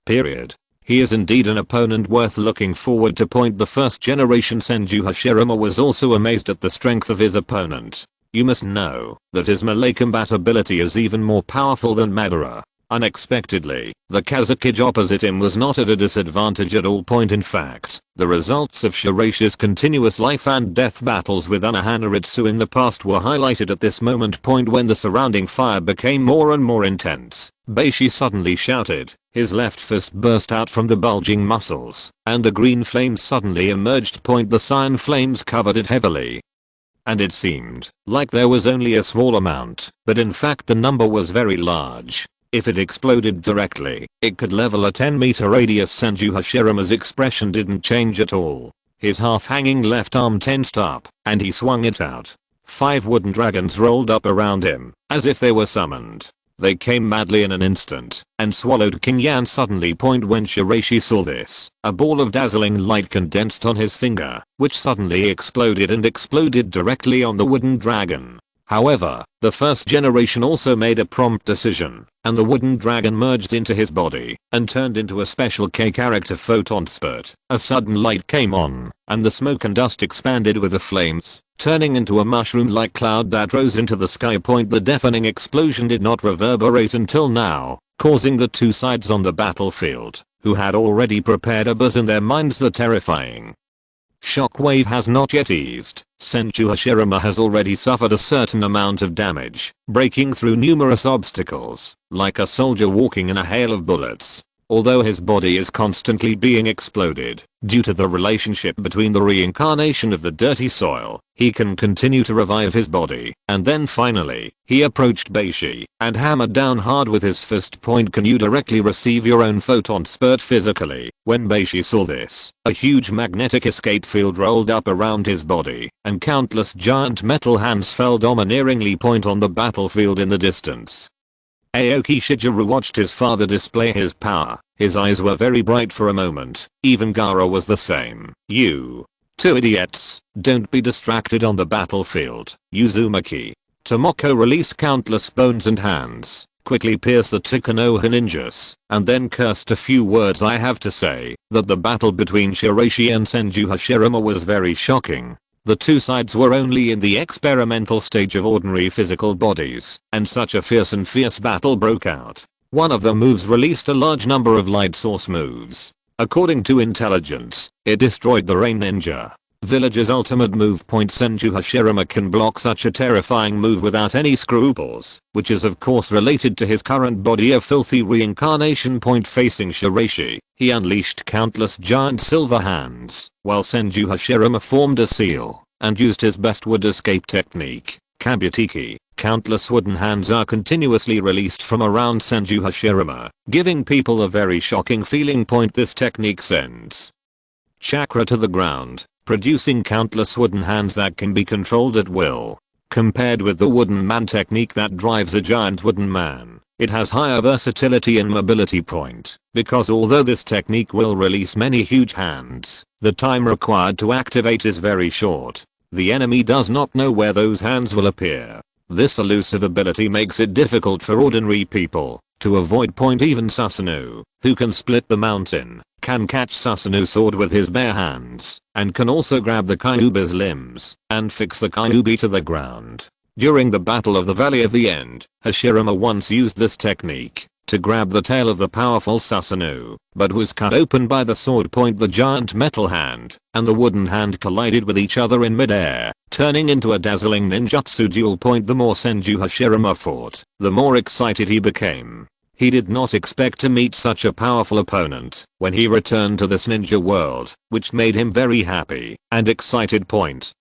Period. He is indeed an opponent worth looking forward to. The first generation Senju Hashirama was also amazed at the strength of his opponent. You must know that his melee compatibility is even more powerful than Madara. Unexpectedly, the Kazekage opposite him was not at a disadvantage at all. In fact, the results of Shiraishi's continuous life and death battles with Unohanaritsu in the past were highlighted at this moment. When the surrounding fire became more and more intense, Beishi suddenly shouted. His left fist burst out from the bulging muscles, and the green flames suddenly emerged. The cyan flames covered it heavily. And it seemed like there was only a small amount, but in fact the number was very large. If it exploded directly, it could level a 10-meter radius. Senju Hashirama's expression didn't change at all. His half-hanging left arm tensed up, and he swung it out. 5 wooden dragons rolled up around him, as if they were summoned. They came madly in an instant, and swallowed King Yan suddenly. When Shiraishi saw this, a ball of dazzling light condensed on his finger, which suddenly exploded and exploded directly on the wooden dragon. However, the first generation also made a prompt decision, and the wooden dragon merged into his body and turned into a special K character photon spurt. A sudden light came on, and the smoke and dust expanded with the flames, turning into a mushroom-like cloud that rose into the sky. The deafening explosion did not reverberate until now, causing the two sides on the battlefield, who had already prepared a buzz in their minds. The terrifying shockwave has not yet eased. Senju Hashirama has already suffered a certain amount of damage, breaking through numerous obstacles, like a soldier walking in a hail of bullets. Although his body is constantly being exploded, due to the relationship between the reincarnation of the dirty soil, he can continue to revive his body. And then finally, he approached Beishi and hammered down hard with his fist. Can you directly receive your own photon spurt physically? When Beishi saw this, a huge magnetic escape field rolled up around his body, and countless giant metal hands fell domineeringly on the battlefield in the distance. Aoki Shigeru watched his father display his power. His eyes were very bright for a moment. Even Gaara was the same. You two idiots, don't be distracted on the battlefield. Uzumaki. Tomoko released countless bones and hands, quickly pierced the Tikanoha ninjas, and then cursed a few words. I have to say that the battle between Shiraishi and Senju Hashirama was very shocking. The two sides were only in the experimental stage of ordinary physical bodies, and such a fierce battle broke out. One of the moves released a large number of light source moves. According to intelligence, it destroyed the Rain Ninja Village's ultimate move. Senju Hashirama can block such a terrifying move without any scruples, which is of course related to his current body of filthy reincarnation. Facing Shiraishi, he unleashed countless giant silver hands, while Senju Hashirama formed a seal and used his best wood escape technique, Kabutiki. Countless wooden hands are continuously released from around Senju Hashirama, giving people a very shocking feeling. This technique sends chakra to the ground, producing countless wooden hands that can be controlled at will. Compared with the wooden man technique that drives a giant wooden man, it has higher versatility and mobility. Because although this technique will release many huge hands, the time required to activate is very short. The enemy does not know where those hands will appear. This elusive ability makes it difficult for ordinary people to avoid. Even Susanoo, who can split the mountain, can catch Susanoo's sword with his bare hands, and can also grab the Kyuubi's limbs and fix the Kyuubi to the ground. During the Battle of the Valley of the End, Hashirama once used this technique to grab the tail of the powerful Susanoo, but was cut open by the sword. The giant metal hand and the wooden hand collided with each other in midair, turning into a dazzling ninjutsu duel. The more Senju Hashirama fought, the more excited he became. He did not expect to meet such a powerful opponent when he returned to this ninja world, which made him very happy and excited.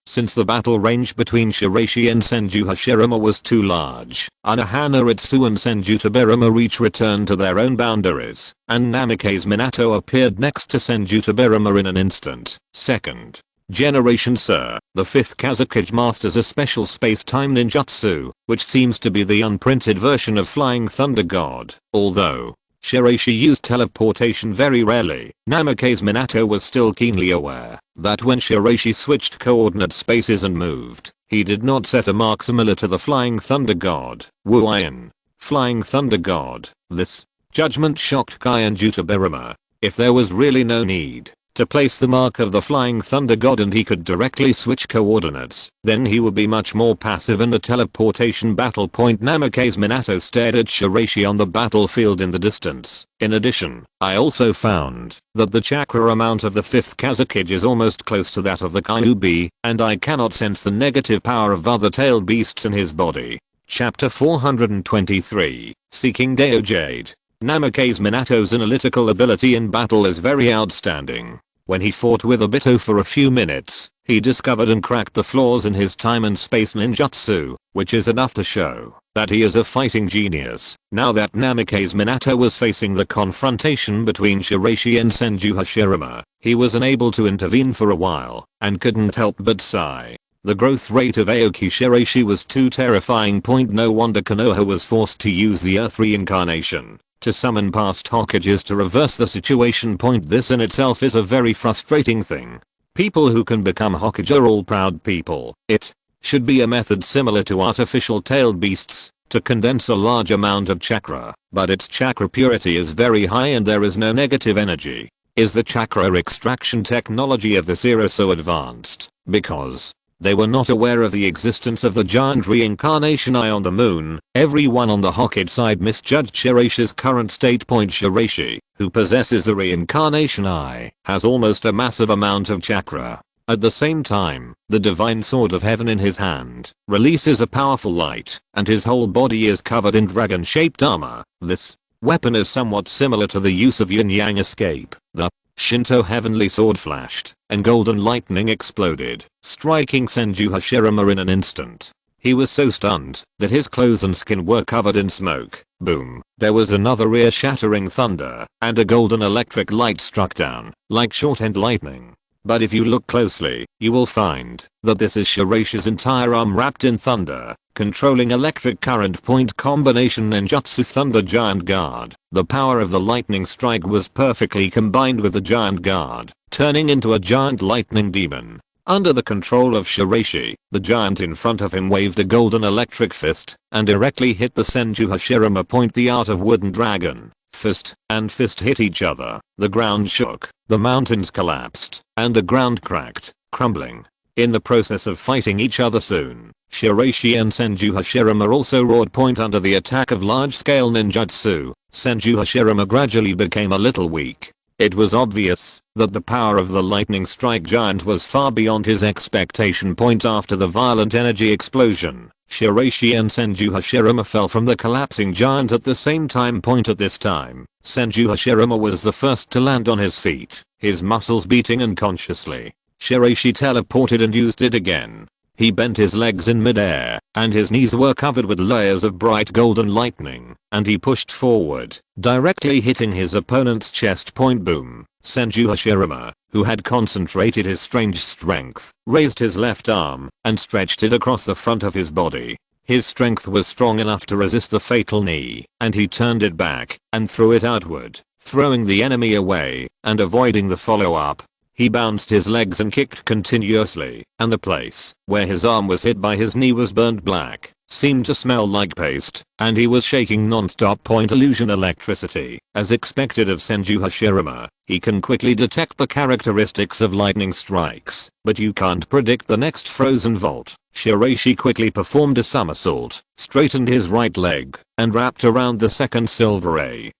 Since the battle range between Shiraishi and Senju Hashirama was too large, Unohana Ritsu and Senju Tobirama each returned to their own boundaries, and Namikaze Minato appeared next to Senju Tobirama in an instant. Second generation Sir, the fifth Kazekage masters a special space-time ninjutsu, which seems to be the unprinted version of Flying Thunder God. Although Shiraishi used teleportation very rarely, Namikaze Minato was still keenly aware that when Shiraishi switched coordinate spaces and moved, he did not set a mark similar to the Flying Thunder God. Wuian. Flying Thunder God. This judgment shocked Kai and Jutobirama. If there was really no need to place the mark of the Flying Thunder God and he could directly switch coordinates, then he would be much more passive in the teleportation battle. Namikaze Minato stared at Shiraishi on the battlefield in the distance. In addition, I also found that the chakra amount of the 5th Kazekage is almost close to that of the Kyuubi, and I cannot sense the negative power of other tailed beasts in his body. Chapter 423, Seeking Deo Jade. Namikaze Minato's analytical ability in battle is very outstanding. When he fought with Obito for a few minutes, he discovered and cracked the flaws in his time and space ninjutsu, which is enough to show that he is a fighting genius. Now that Namikaze Minato was facing the confrontation between Shiraishi and Senju Hashirama, he was unable to intervene for a while, and couldn't help but sigh. The growth rate of Aoki Shiraishi was too terrifying. No wonder Konoha was forced to use the Earth reincarnation to summon past Hokages to reverse the situation. This in itself is a very frustrating thing. People who can become Hokage are all proud people. It should be a method similar to artificial tailed beasts to condense a large amount of chakra, but its chakra purity is very high and there is no negative energy. Is the chakra extraction technology of this era so advanced because they were not aware of the existence of the giant reincarnation eye on the moon? Everyone on the Hokage side misjudged Shiraishi's current state. Shiraishi, who possesses the reincarnation eye, has almost a massive amount of chakra. At the same time, the divine sword of heaven in his hand releases a powerful light, and his whole body is covered in dragon-shaped armor. This weapon is somewhat similar to the use of yin-yang escape. The Shinto heavenly sword flashed, and golden lightning exploded, striking Senju Hashirama in an instant. He was so stunned that his clothes and skin were covered in smoke. Boom. There was another ear-shattering thunder, and a golden electric light struck down, like short-end lightning. But if you look closely, you will find that this is Shiraishi's entire arm wrapped in thunder. controlling electric current point combination ninjutsu thunder giant guard. The power of the lightning strike was perfectly combined with the giant guard, turning into a giant lightning demon. Under the control of Shiraishi, the giant in front of him waved a golden electric fist and directly hit the Senju Hashirama point. The art of wooden dragon. Fist and fist hit each other. The ground shook, the mountains collapsed, and the ground cracked, crumbling. In the process of fighting each other soon, Shiraishi and Senju Hashirama also roared point under the attack of large-scale ninjutsu. Senju Hashirama gradually became a little weak. It was obvious that the power of the lightning strike giant was far beyond his expectation point. After the violent energy explosion, Shiraishi and Senju Hashirama fell from the collapsing giant at the same time point. At this time, Senju Hashirama was the first to land on his feet, his muscles beating unconsciously. Shiraishi teleported and used it again. He bent his legs in midair, and his knees were covered with layers of bright golden lightning, and he pushed forward, directly hitting his opponent's chest point. Boom. Senju Hashirama, who had concentrated his strange strength, raised his left arm and stretched it across the front of his body. His strength was strong enough to resist the fatal knee, and he turned it back and threw it outward, throwing the enemy away and avoiding the follow-up. He bounced his legs and kicked continuously, and the place where his arm was hit by his knee was burnt black, seemed to smell like paste, and he was shaking non-stop. Point illusion electricity. As expected of Senju Hashirama, he can quickly detect the characteristics of lightning strikes, but you can't predict the next frozen volt. Shiraishi quickly performed a somersault, straightened his right leg, and wrapped around the second silver ray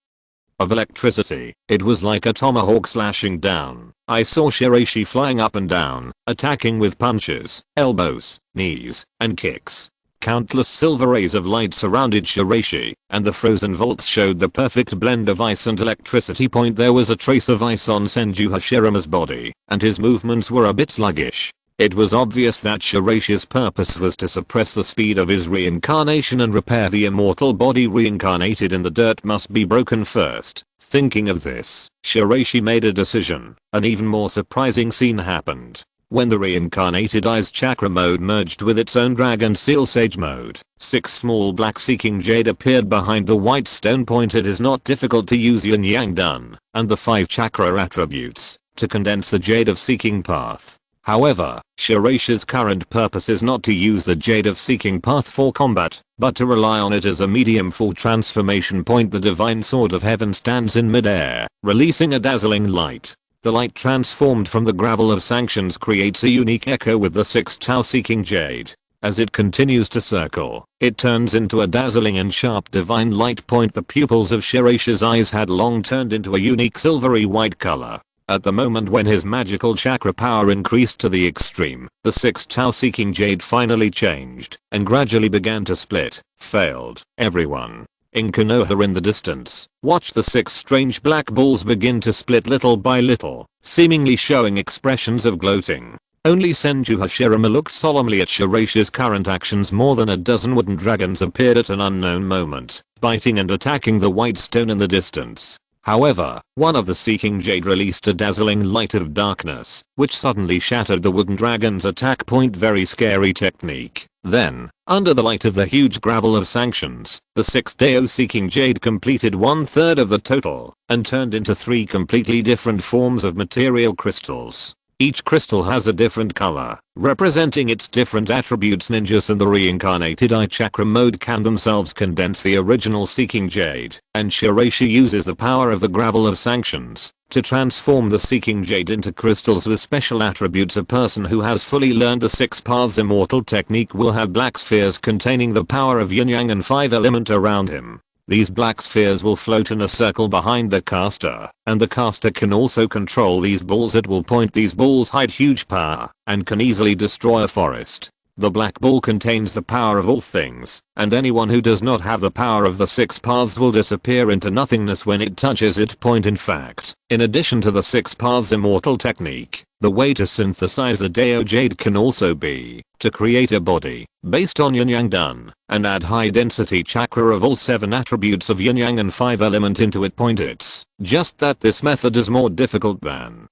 of electricity. It was like a tomahawk slashing down. I saw Shiraishi flying up and down, attacking with punches, elbows, knees, and kicks. Countless silver rays of light surrounded Shiraishi, and the frozen volts showed the perfect blend of ice and electricity. Point there was a trace of ice on Senju Hashirama's body, and his movements were a bit sluggish. It was obvious that Shiraishi's purpose was to suppress the speed of his reincarnation and repair the immortal body reincarnated in the dirt must be broken first. Thinking of this, Shiraishi made a decision. An even more surprising scene happened. When the reincarnated Eyes chakra mode merged with its own Dragon Seal Sage mode, 6 small black seeking jade appeared behind the white stone point. It is not difficult to use yin yang dun and the 5 chakra attributes to condense the jade of seeking path. However, Shiraishi's current purpose is not to use the Jade of Seeking Path for combat, but to rely on it as a medium for transformation. Point the divine sword of heaven stands in midair, releasing a dazzling light. The light transformed from the gravel of sanctions creates a unique echo with the 6 Tao Seeking Jade. As it continues to circle, it turns into a dazzling and sharp divine light. Point the pupils of Shiraishi's eyes had long turned into a unique silvery white color. At the moment when his magical chakra power increased to the extreme, the 6 Tao Seeking Jade finally changed and gradually began to split. Failed. Everyone in Konoha in the distance watched the 6 strange black balls begin to split little by little, seemingly showing expressions of gloating. Only Senju Hashirama looked solemnly at Shiraishi's current actions. More than a dozen wooden dragons appeared at an unknown moment, biting and attacking the white stone in the distance. However, one of the Seeking Jade released a dazzling light of darkness, which suddenly shattered the wooden dragon's attack. Point very scary technique. Then, under the light of the huge gravel of sanctions, the 6 Dao Seeking Jade completed 1/3 of the total, and turned into 3 completely different forms of material crystals. Each crystal has a different color, representing its different attributes. Ninjas in the reincarnated Eye chakra mode can themselves condense the original Seeking Jade, and Shiraishi uses the power of the gravel of sanctions to transform the Seeking Jade into crystals with special attributes. A person who has fully learned the 6 paths immortal technique will have black spheres containing the power of yin yang and 5 element around him. These black spheres will float in a circle behind the caster, and the caster can also control these balls. It will point these balls hide huge power, and can easily destroy a forest. The black ball contains the power of all things, and anyone who does not have the power of the 6 paths will disappear into nothingness when it touches it. Point in fact, in addition to the 6 paths immortal technique, the way to synthesize a Dao Jade can also be to create a body based on yin yang dun and add high density chakra of all 7 attributes of yin yang and 5 element into it. Point it's just that this method is more difficult than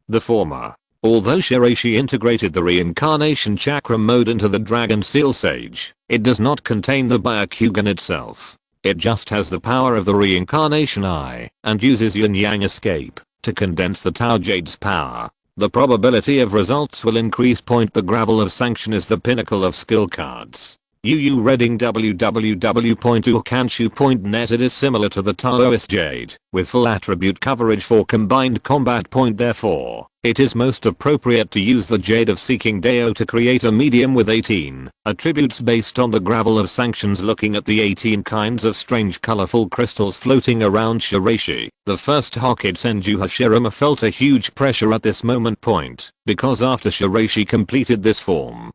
the former. Although Shiraishi integrated the reincarnation chakra mode into the Dragon Seal Sage, it does not contain the Byakugan itself. It just has the power of the reincarnation eye and uses yin-yang escape to condense the Tao Jade's power. The probability of results will increase. The Gravel of Sanction is the pinnacle of skill cards. UU Reading www.ukanshu.net. It is similar to the Taoist Jade, with full attribute coverage for combined combat. Therefore, it is most appropriate to use the Jade of Seeking Dao to create a medium with 18 attributes based on the Gravel of Sanctions. Looking at the 18 kinds of strange colorful crystals floating around Shiraishi, the first Hokage Senju Hashirama felt a huge pressure at this moment. Because after Shiraishi completed this form,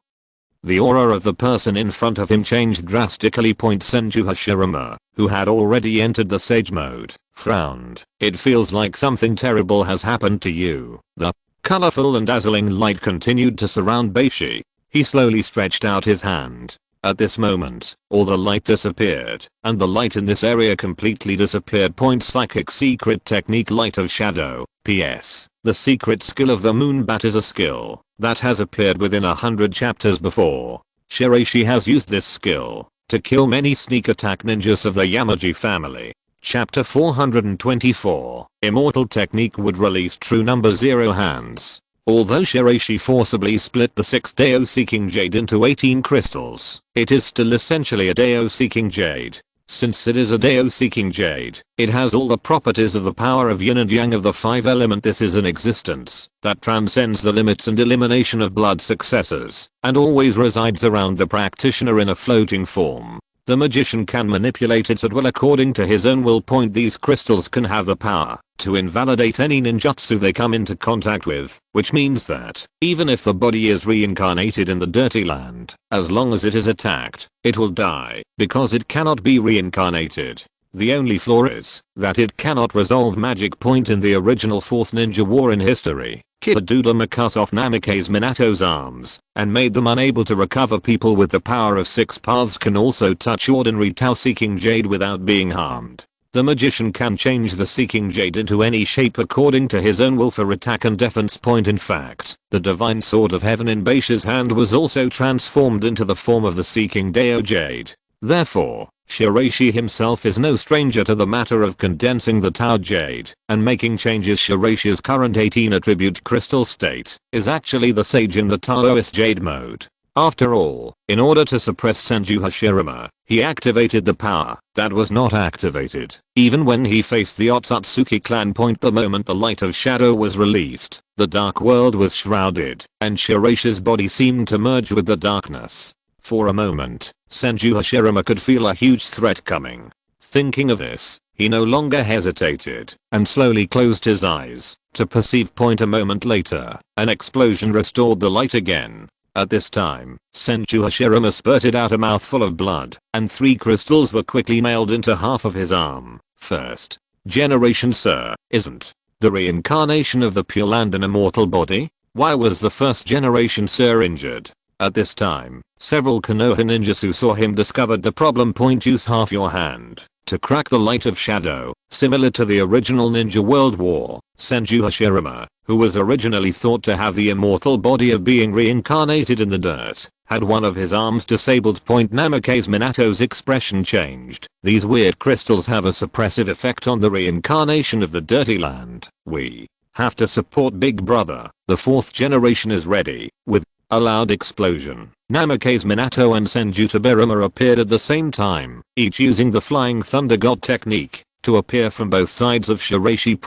the aura of the person in front of him changed drastically. Senju Hashirama, who had already entered the sage mode, frowned. It feels like something terrible has happened to you. The colorful and dazzling light continued to surround Beishi. He slowly stretched out his hand. At this moment, all the light disappeared, and the light in this area completely disappeared. Psychic Secret Technique Light of Shadow. PS. The secret skill of the Moonbat is a skill that has appeared within 100 chapters before. Shiraishi has used this skill to kill many sneak attack ninjas of the Yamaji family. Chapter 424. Immortal Technique would release true number 0 hands. Although Shiraishi forcibly split the 6 Dao Seeking Jade into 18 crystals, it is still essentially a Dao Seeking Jade. Since it is a Dao Seeking Jade, it has all the properties of the power of yin and yang of the 5 element. This is an existence that transcends the limits and elimination of blood successors, and always resides around the practitioner in a floating form. The magician can manipulate it at will according to his own will. These crystals can have the power to invalidate any ninjutsu they come into contact with, which means that even if the body is reincarnated in the dirty land, as long as it is attacked, it will die because it cannot be reincarnated. The only flaw is that it cannot resolve magic. In the original 4th Ninja War in history, Kid Dudama cut off Namikaze Minato's arms and made them unable to recover. People with the power of 6 paths can also touch ordinary Tao Seeking Jade without being harmed. The magician can change the Seeking Jade into any shape according to his own will for attack and defense. In fact, the Divine Sword of Heaven in Beishi's hand was also transformed into the form of the Seeking Dao Jade. Therefore, Shiraishi himself is no stranger to the matter of condensing the Tao Jade and making changes. Shiraishi's current 18 attribute crystal state is actually the sage in the Taoist Jade mode. After all, in order to suppress Senju Hashirama, he activated the power that was not activated even when he faced the Otsutsuki clan. The moment the light of shadow was released, the dark world was shrouded, and Shiraishi's body seemed to merge with the darkness. For a moment, Senju Hashirama could feel a huge threat coming. Thinking of this, he no longer hesitated and slowly closed his eyes to perceive. A moment later, an explosion restored the light again. At this time, Senju Hashirama spurted out a mouthful of blood, and 3 crystals were quickly nailed into half of his arm. First generation, sir, isn't the reincarnation of the pure land an immortal body? Why was the first generation sir injured? At this time, several Konoha ninjas who saw him discovered the problem. Use half your hand to crack the light of shadow, similar to the original Ninja World War. Senju Hashirama, who was originally thought to have the immortal body of being reincarnated in the dirt, had one of his arms disabled. Namikaze Minato's expression changed. These weird crystals have a suppressive effect on the reincarnation of the dirty land. We have to support Big Brother. The 4th generation is ready. With a loud explosion, Namikaze Minato and Senju Tobirama appeared at the same time, each using the Flying Thunder God technique to appear from both sides of Shiraishi.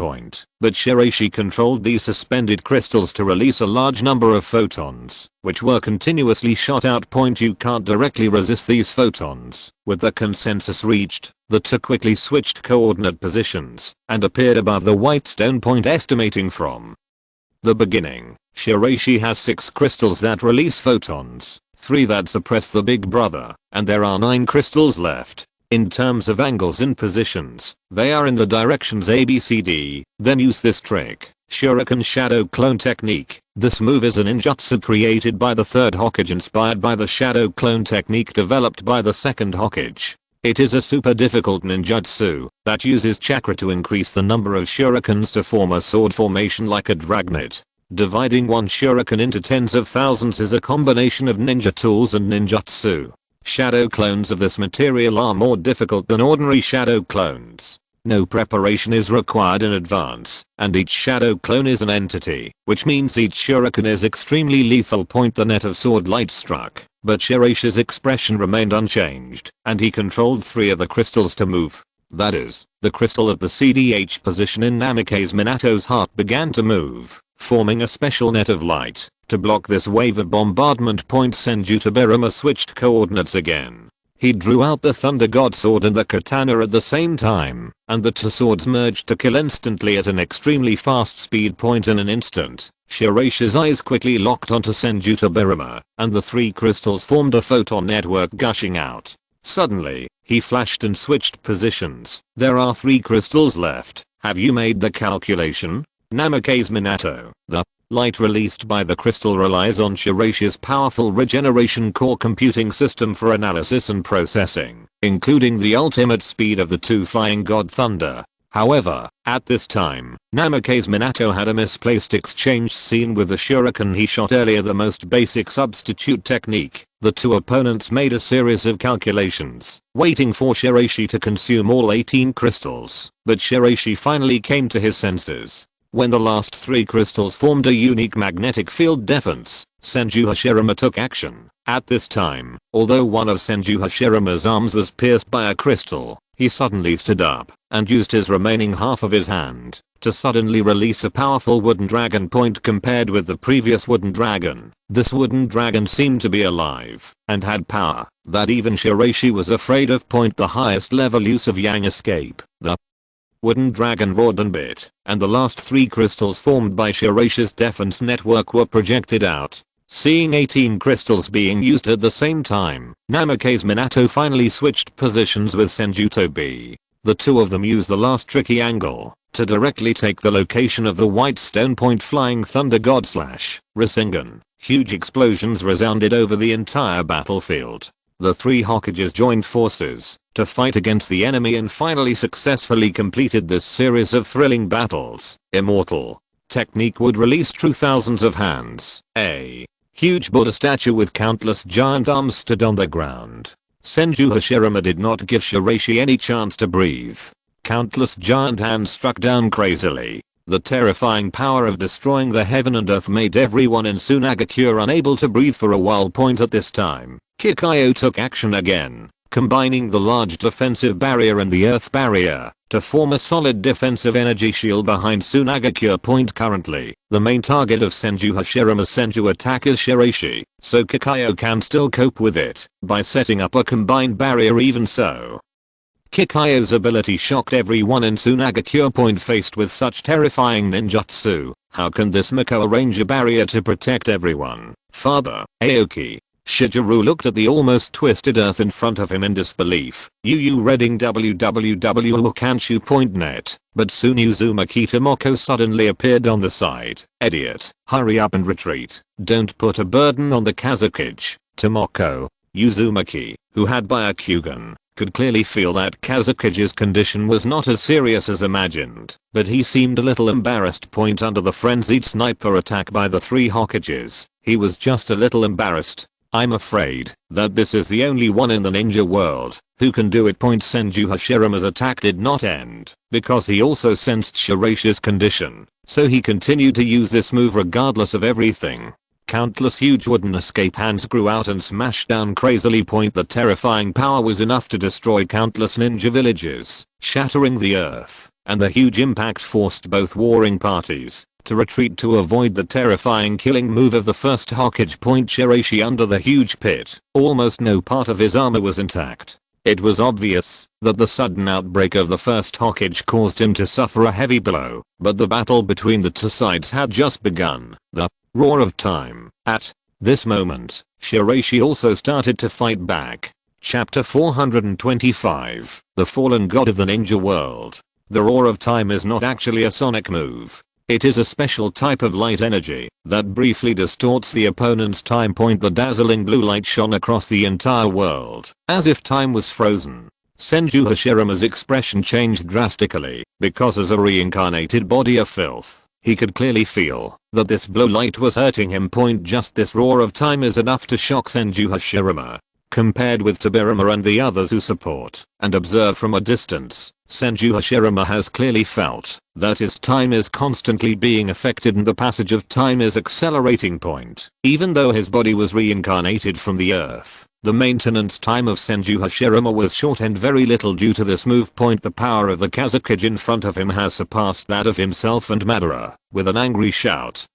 But Shiraishi controlled these suspended crystals to release a large number of photons, which were continuously shot out. You can't directly resist these photons. With the consensus reached, the 2 quickly switched coordinate positions and appeared above the white stone. Estimating from the beginning, Shiraishi has 6 crystals that release photons, 3 that suppress the Big Brother, and there are 9 crystals left. In terms of angles and positions, they are in the directions ABCD. Then use this trick, Shuriken Shadow Clone Technique. This move is a ninjutsu created by the 3rd Hokage inspired by the Shadow Clone Technique developed by the 2nd Hokage. It is a super difficult ninjutsu that uses chakra to increase the number of shurikens to form a sword formation like a dragnet. Dividing one shuriken into tens of thousands is a combination of ninja tools and ninjutsu. Shadow clones of this material are more difficult than ordinary shadow clones. No preparation is required in advance, and each shadow clone is an entity, which means each shuriken is extremely lethal. The net of sword light struck, but Shiraishi's expression remained unchanged, and he controlled 3 of the crystals to move. That is, the crystal at the CDH position in Namake's Minato's heart began to move, forming a special net of light. To block this wave of bombardment, Senju Tobirama switched coordinates again. He drew out the Thunder God Sword and the katana at the same time, and the 2 swords merged to kill instantly at an extremely fast speed. In an instant, Shiraishi's eyes quickly locked onto Senju Tobirama, and the 3 crystals formed a photon network gushing out. Suddenly, he flashed and switched positions. There are 3 crystals left. Have you made the calculation? Namake's Minato. The light released by the crystal relies on Shiraishi's powerful regeneration core computing system for analysis and processing, including the ultimate speed of the 2 flying god thunder. However, at this time, Namake's Minato had a misplaced exchange scene with the shuriken he shot earlier, the most basic substitute technique. The 2 opponents made a series of calculations, waiting for Shiraishi to consume all 18 crystals, but Shiraishi finally came to his senses. When the last 3 crystals formed a unique magnetic field defense, Senju Hashirama took action. At this time, although one of Senju Hashirama's arms was pierced by a crystal, he suddenly stood up and used his remaining half of his hand to suddenly release a powerful wooden dragon. Compared with the previous wooden dragon, this wooden dragon seemed to be alive and had power that even Shiraishi was afraid of. The highest level use of Yang escape. The wooden dragon roared and bit, and the last 3 crystals formed by Shiraishi's defense network were projected out. Seeing 18 crystals being used at the same time, Namake's Minato finally switched positions with Senju Tobi. The 2 of them used the last tricky angle to directly take the location of the white stone. Flying thunder god / Rasengan. Huge explosions resounded over the entire battlefield. The 3 Hokages joined forces to fight against the enemy and finally successfully completed this series of thrilling battles. Immortal technique would release true thousands of hands. A huge Buddha statue with countless giant arms stood on the ground. Senju Hashirama did not give Shiraishi any chance to breathe. Countless giant hands struck down crazily. The terrifying power of destroying the heaven and earth made everyone in Sunagakure unable to breathe for a while. At this time, Kikayo took action again, combining the large defensive barrier and the earth barrier to form a solid defensive energy shield behind Sunagakure. Currently, the main target of Senju Hashirama's Senju attack is Shiraishi, so Kikayo can still cope with it by setting up a combined barrier. Even so, Kikayo's ability shocked everyone in Sunagakure. Faced with such terrifying ninjutsu, how can this Mako arrange a barrier to protect everyone? Father, Aoki. Shigeru looked at the almost twisted earth in front of him in disbelief. reading www.wakanshu.net, but soon Uzumaki Tomoko suddenly appeared on the side. Idiot, hurry up and retreat. Don't put a burden on the Kazekage. Tomoko. Uzumaki, who had Byakugan, could clearly feel that Kazekage's condition was not as serious as imagined, but he seemed a little embarrassed. Under the frenzied sniper attack by the 3 Hokages, he was just a little embarrassed. I'm afraid that this is the only one in the ninja world who can do it. Senju Hashirama's attack did not end because he also sensed Shiraishi's condition, so he continued to use this move regardless of everything. Countless huge wooden escape hands grew out and smashed down crazily. The terrifying power was enough to destroy countless ninja villages, shattering the earth, and the huge impact forced both warring parties to retreat to avoid the terrifying killing move of the first Hokage. Shiraishi under the huge pit, almost no part of his armor was intact. It was obvious that the sudden outbreak of the first Hokage caused him to suffer a heavy blow, but the battle between the 2 sides had just begun. The roar of time. At this moment, Shiraishi also started to fight back. Chapter 425, The Fallen God of the Ninja World. The roar of time is not actually a sonic move. It is a special type of light energy that briefly distorts the opponent's time. The dazzling blue light shone across the entire world, as if time was frozen. Senju Hashirama's expression changed drastically, because as a reincarnated body of filth, He could clearly feel that this blue light was hurting him. Just this roar of time is enough to shock Senju Hashirama. Compared with Tobirama and the others who support and observe from a distance, Senju Hashirama has clearly felt that his time is constantly being affected and the passage of time is accelerating. Even though his body was reincarnated from the earth, the maintenance time of Senju Hashirama was short and very little due to this move. The power of the Kazekage in front of him has surpassed that of himself and Madara. With an angry shout,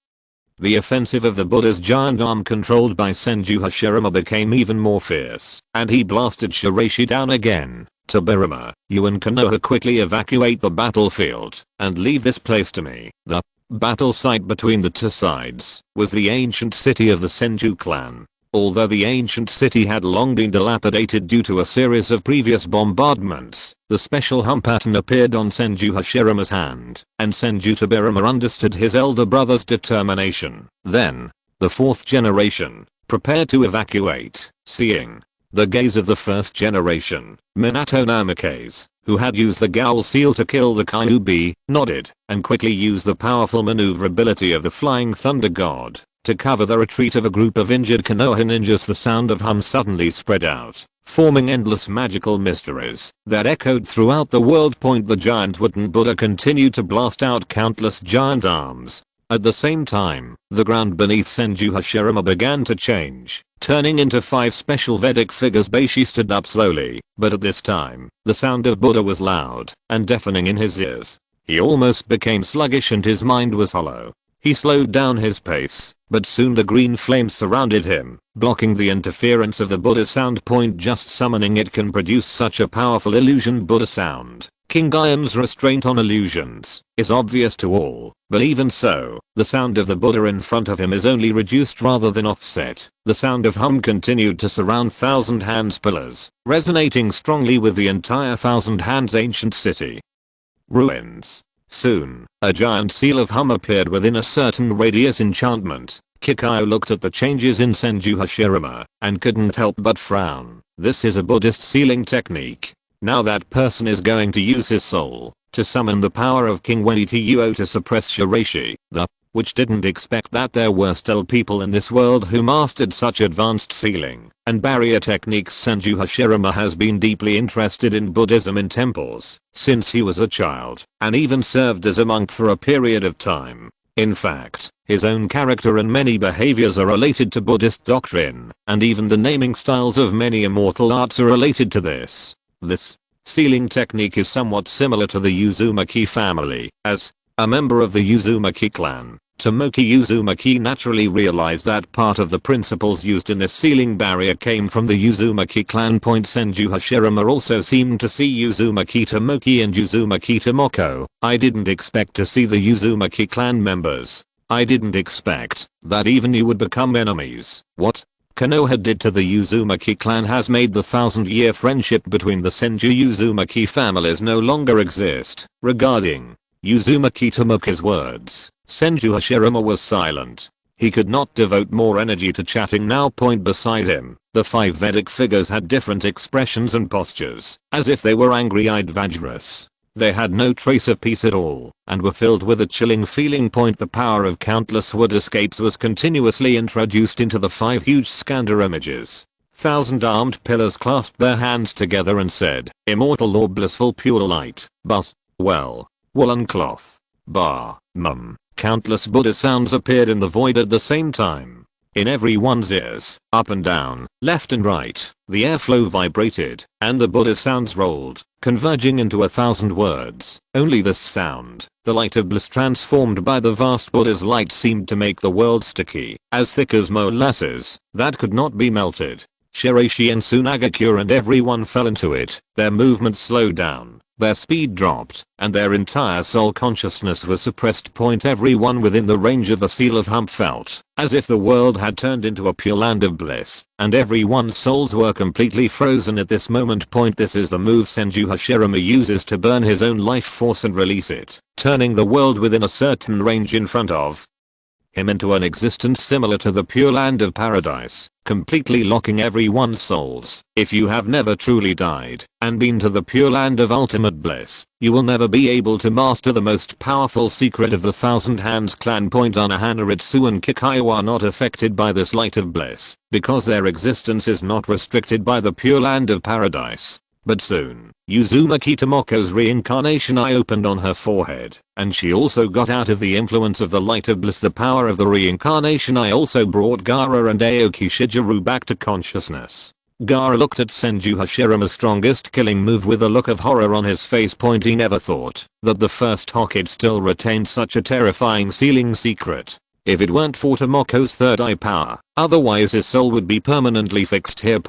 the offensive of the Buddha's giant arm controlled by Senju Hashirama became even more fierce, and he blasted Shiraishi down again. Tobirama, you and Konoha quickly evacuate the battlefield and leave this place to me. The battle site between the two sides was the ancient city of the Senju clan. Although the ancient city had long been dilapidated due to a series of previous bombardments, the special hum pattern appeared on Senju Hashirama's hand, and Senju Tobirama understood his elder brother's determination. Then, the fourth generation prepared to evacuate, seeing the gaze of the first generation, Minato Namikaze, who had used the Gowl Seal to kill the Kyuubi, nodded and quickly used the powerful maneuverability of the Flying Thunder God to cover the retreat of a group of injured Konoha ninjas. The sound of hum suddenly spread out, forming endless magical mysteries that echoed throughout the world. The giant wooden Buddha continued to blast out countless giant arms. At the same time, the ground beneath Senju Hashirama began to change, turning into 5 special Vedic figures. Beishi stood up slowly, but at this time, the sound of Buddha was loud and deafening in his ears. He almost became sluggish and his mind was hollow. He slowed down his pace, but soon the green flames surrounded him, blocking the interference of the Buddha sound. Just summoning it can produce such a powerful illusion. Buddha sound. King Gaiam's restraint on illusions is obvious to all, but even so, the sound of the Buddha in front of him is only reduced rather than offset. The sound of hum continued to surround Thousand Hands pillars, resonating strongly with the entire Thousand Hands ancient city. Ruins. Soon, a giant seal of hum appeared within a certain radius. Enchantment. Kikyo looked at the changes in Senju Hashirama and couldn't help but frown. This is a Buddhist sealing technique. Now that person is going to use his soul to summon the power of King Weituo to suppress Shiraishi. Which didn't expect that there were still people in this world who mastered such advanced sealing and barrier techniques. Senju Hashirama has been deeply interested in Buddhism in temples since he was a child, and even served as a monk for a period of time. In fact, his own character and many behaviors are related to Buddhist doctrine, and even the naming styles of many immortal arts are related to this. This sealing technique is somewhat similar to the Uzumaki family. As a member of the Uzumaki clan, Tomoki Uzumaki naturally realized that part of the principles used in this sealing barrier came from the Uzumaki clan. Senju Hashirama also seemed to see Uzumaki Tomoki and Uzumaki Tomoko. I didn't expect to see the Uzumaki clan members. I didn't expect that even you would become enemies. What Konoha did to the Uzumaki clan has made the 1000-year friendship between the Senju Uzumaki families no longer exist. Regarding Uzumaki Tomoki's words, Senju Hashirama was silent. He could not devote more energy to chatting now. Beside him, the 5 Vedic figures had different expressions and postures, as if they were angry-eyed Vajras. They had no trace of peace at all, and were filled with a chilling feeling. The power of countless wood escapes was continuously introduced into the 5 huge Skandha images. 1000-armed pillars clasped their hands together and said, "Immortal or blissful pure light, bus, well, woolen cloth, bar, mum." Countless Buddha sounds appeared in the void at the same time. In everyone's ears, up and down, left and right, the airflow vibrated, and the Buddha sounds rolled, converging into 1000 words. Only this sound, the light of bliss transformed by the vast Buddha's light, seemed to make the world sticky, as thick as molasses, that could not be melted. Shiraishi and Sunagakure and everyone fell into it. Their movement slowed down, their speed dropped, and their entire soul consciousness was suppressed. Everyone within the range of the seal of hum felt as if the world had turned into a pure land of bliss, and everyone's souls were completely frozen at this moment. This is the move Senju Hashirama uses to burn his own life force and release it, turning the world within a certain range in front of him into an existence similar to the Pure Land of Paradise, completely locking everyone's souls. If you have never truly died and been to the Pure Land of Ultimate Bliss, you will never be able to master the most powerful secret of the Thousand Hands clan. Anahannaritsu and Kikayo are not affected by this light of bliss, because their existence is not restricted by the Pure Land of Paradise. But soon, Uzumaki Tomoko's reincarnation eye opened on her forehead, and she also got out of the influence of the light of bliss. The power of the reincarnation eye also brought Gaara and Aoki Shigeru back to consciousness. Gaara looked at Senju Hashirama's strongest killing move with a look of horror on his face. He never thought that the first Hokage still retained such a terrifying sealing secret. If it weren't for Tomoko's third eye power, otherwise his soul would be permanently fixed here.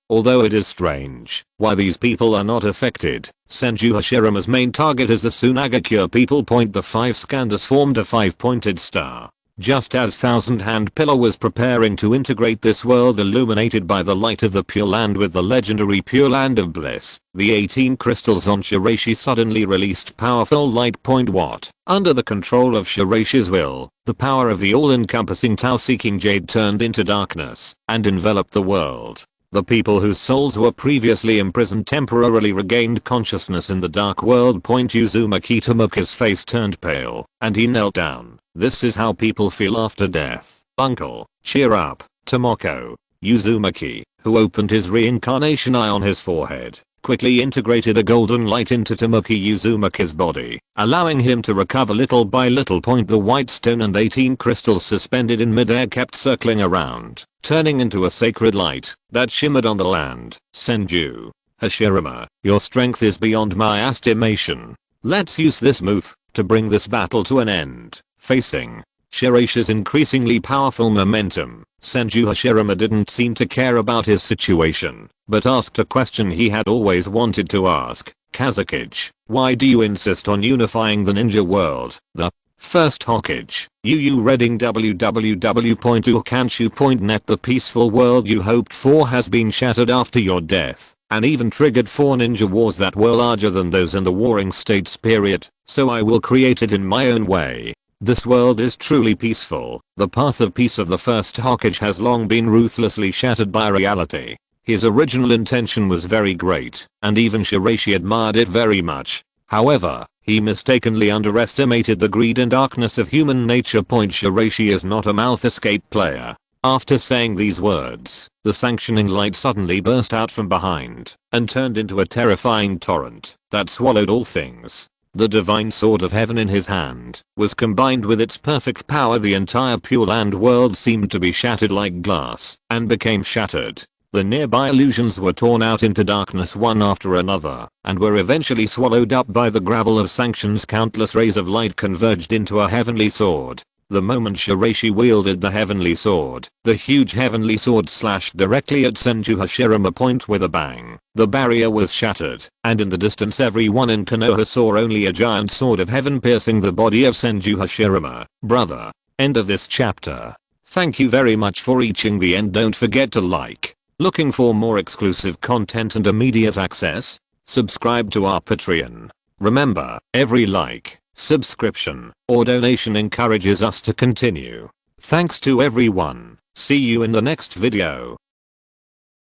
Although it is strange why these people are not affected, Senju Hashirama's main target is the Sunagakure people. The 5 Skandhas formed a 5-pointed star. Just as Thousand Hand Pillar was preparing to integrate this world illuminated by the light of the Pure Land with the legendary Pure Land of Bliss, the 18 crystals on Shiraishi suddenly released powerful light. What? Under the control of Shiraishi's will, the power of the all-encompassing Tao-seeking jade turned into darkness and enveloped the world. The people whose souls were previously imprisoned temporarily regained consciousness in the dark world. Uzumaki Tomoko's face turned pale, and he knelt down. This is how people feel after death. Uncle, cheer up, Tomoko. Uzumaki, who opened his reincarnation eye on his forehead, quickly integrated a golden light into Tomoki Uzumaki's body, allowing him to recover little by little. The white stone and 18 crystals suspended in midair kept circling around, turning into a sacred light that shimmered on the land. Senju Hashirama, your strength is beyond my estimation. Let's use this move to bring this battle to an end. Facing Shiraishi's increasingly powerful momentum, Senju Hashirama didn't seem to care about his situation, but asked a question he had always wanted to ask. Kazekage, why do you insist on unifying the ninja world? The first Hokage, reading www.ukanshu.net. The peaceful world you hoped for has been shattered after your death, and even triggered 4 ninja wars that were larger than those in the Warring States period, so I will create it in my own way. This world is truly peaceful. The path of peace of the first Hokage has long been ruthlessly shattered by reality. His original intention was very great, and even Shiraishi admired it very much. However, he mistakenly underestimated the greed and darkness of human nature. Shiraishi is not a mouth escape player. After saying these words, the sanctioning light suddenly burst out from behind and turned into a terrifying torrent that swallowed all things. The divine sword of heaven in his hand was combined with its perfect power. The entire Pure Land world seemed to be shattered like glass and became shattered. The nearby illusions were torn out into darkness one after another and were eventually swallowed up by the gravel of sanctions. Countless rays of light converged into a heavenly sword. The moment Shiraishi wielded the heavenly sword, the huge heavenly sword slashed directly at Senju Hashirama. With a bang, the barrier was shattered, and in the distance everyone in Konoha saw only a giant sword of heaven piercing the body of Senju Hashirama. Brother. End of this chapter. Thank you very much for reaching the end. Don't forget to like. Looking for more exclusive content and immediate access? Subscribe to our Patreon. Remember, every like, subscription, or donation encourages us to continue. Thanks to everyone. See you in the next video.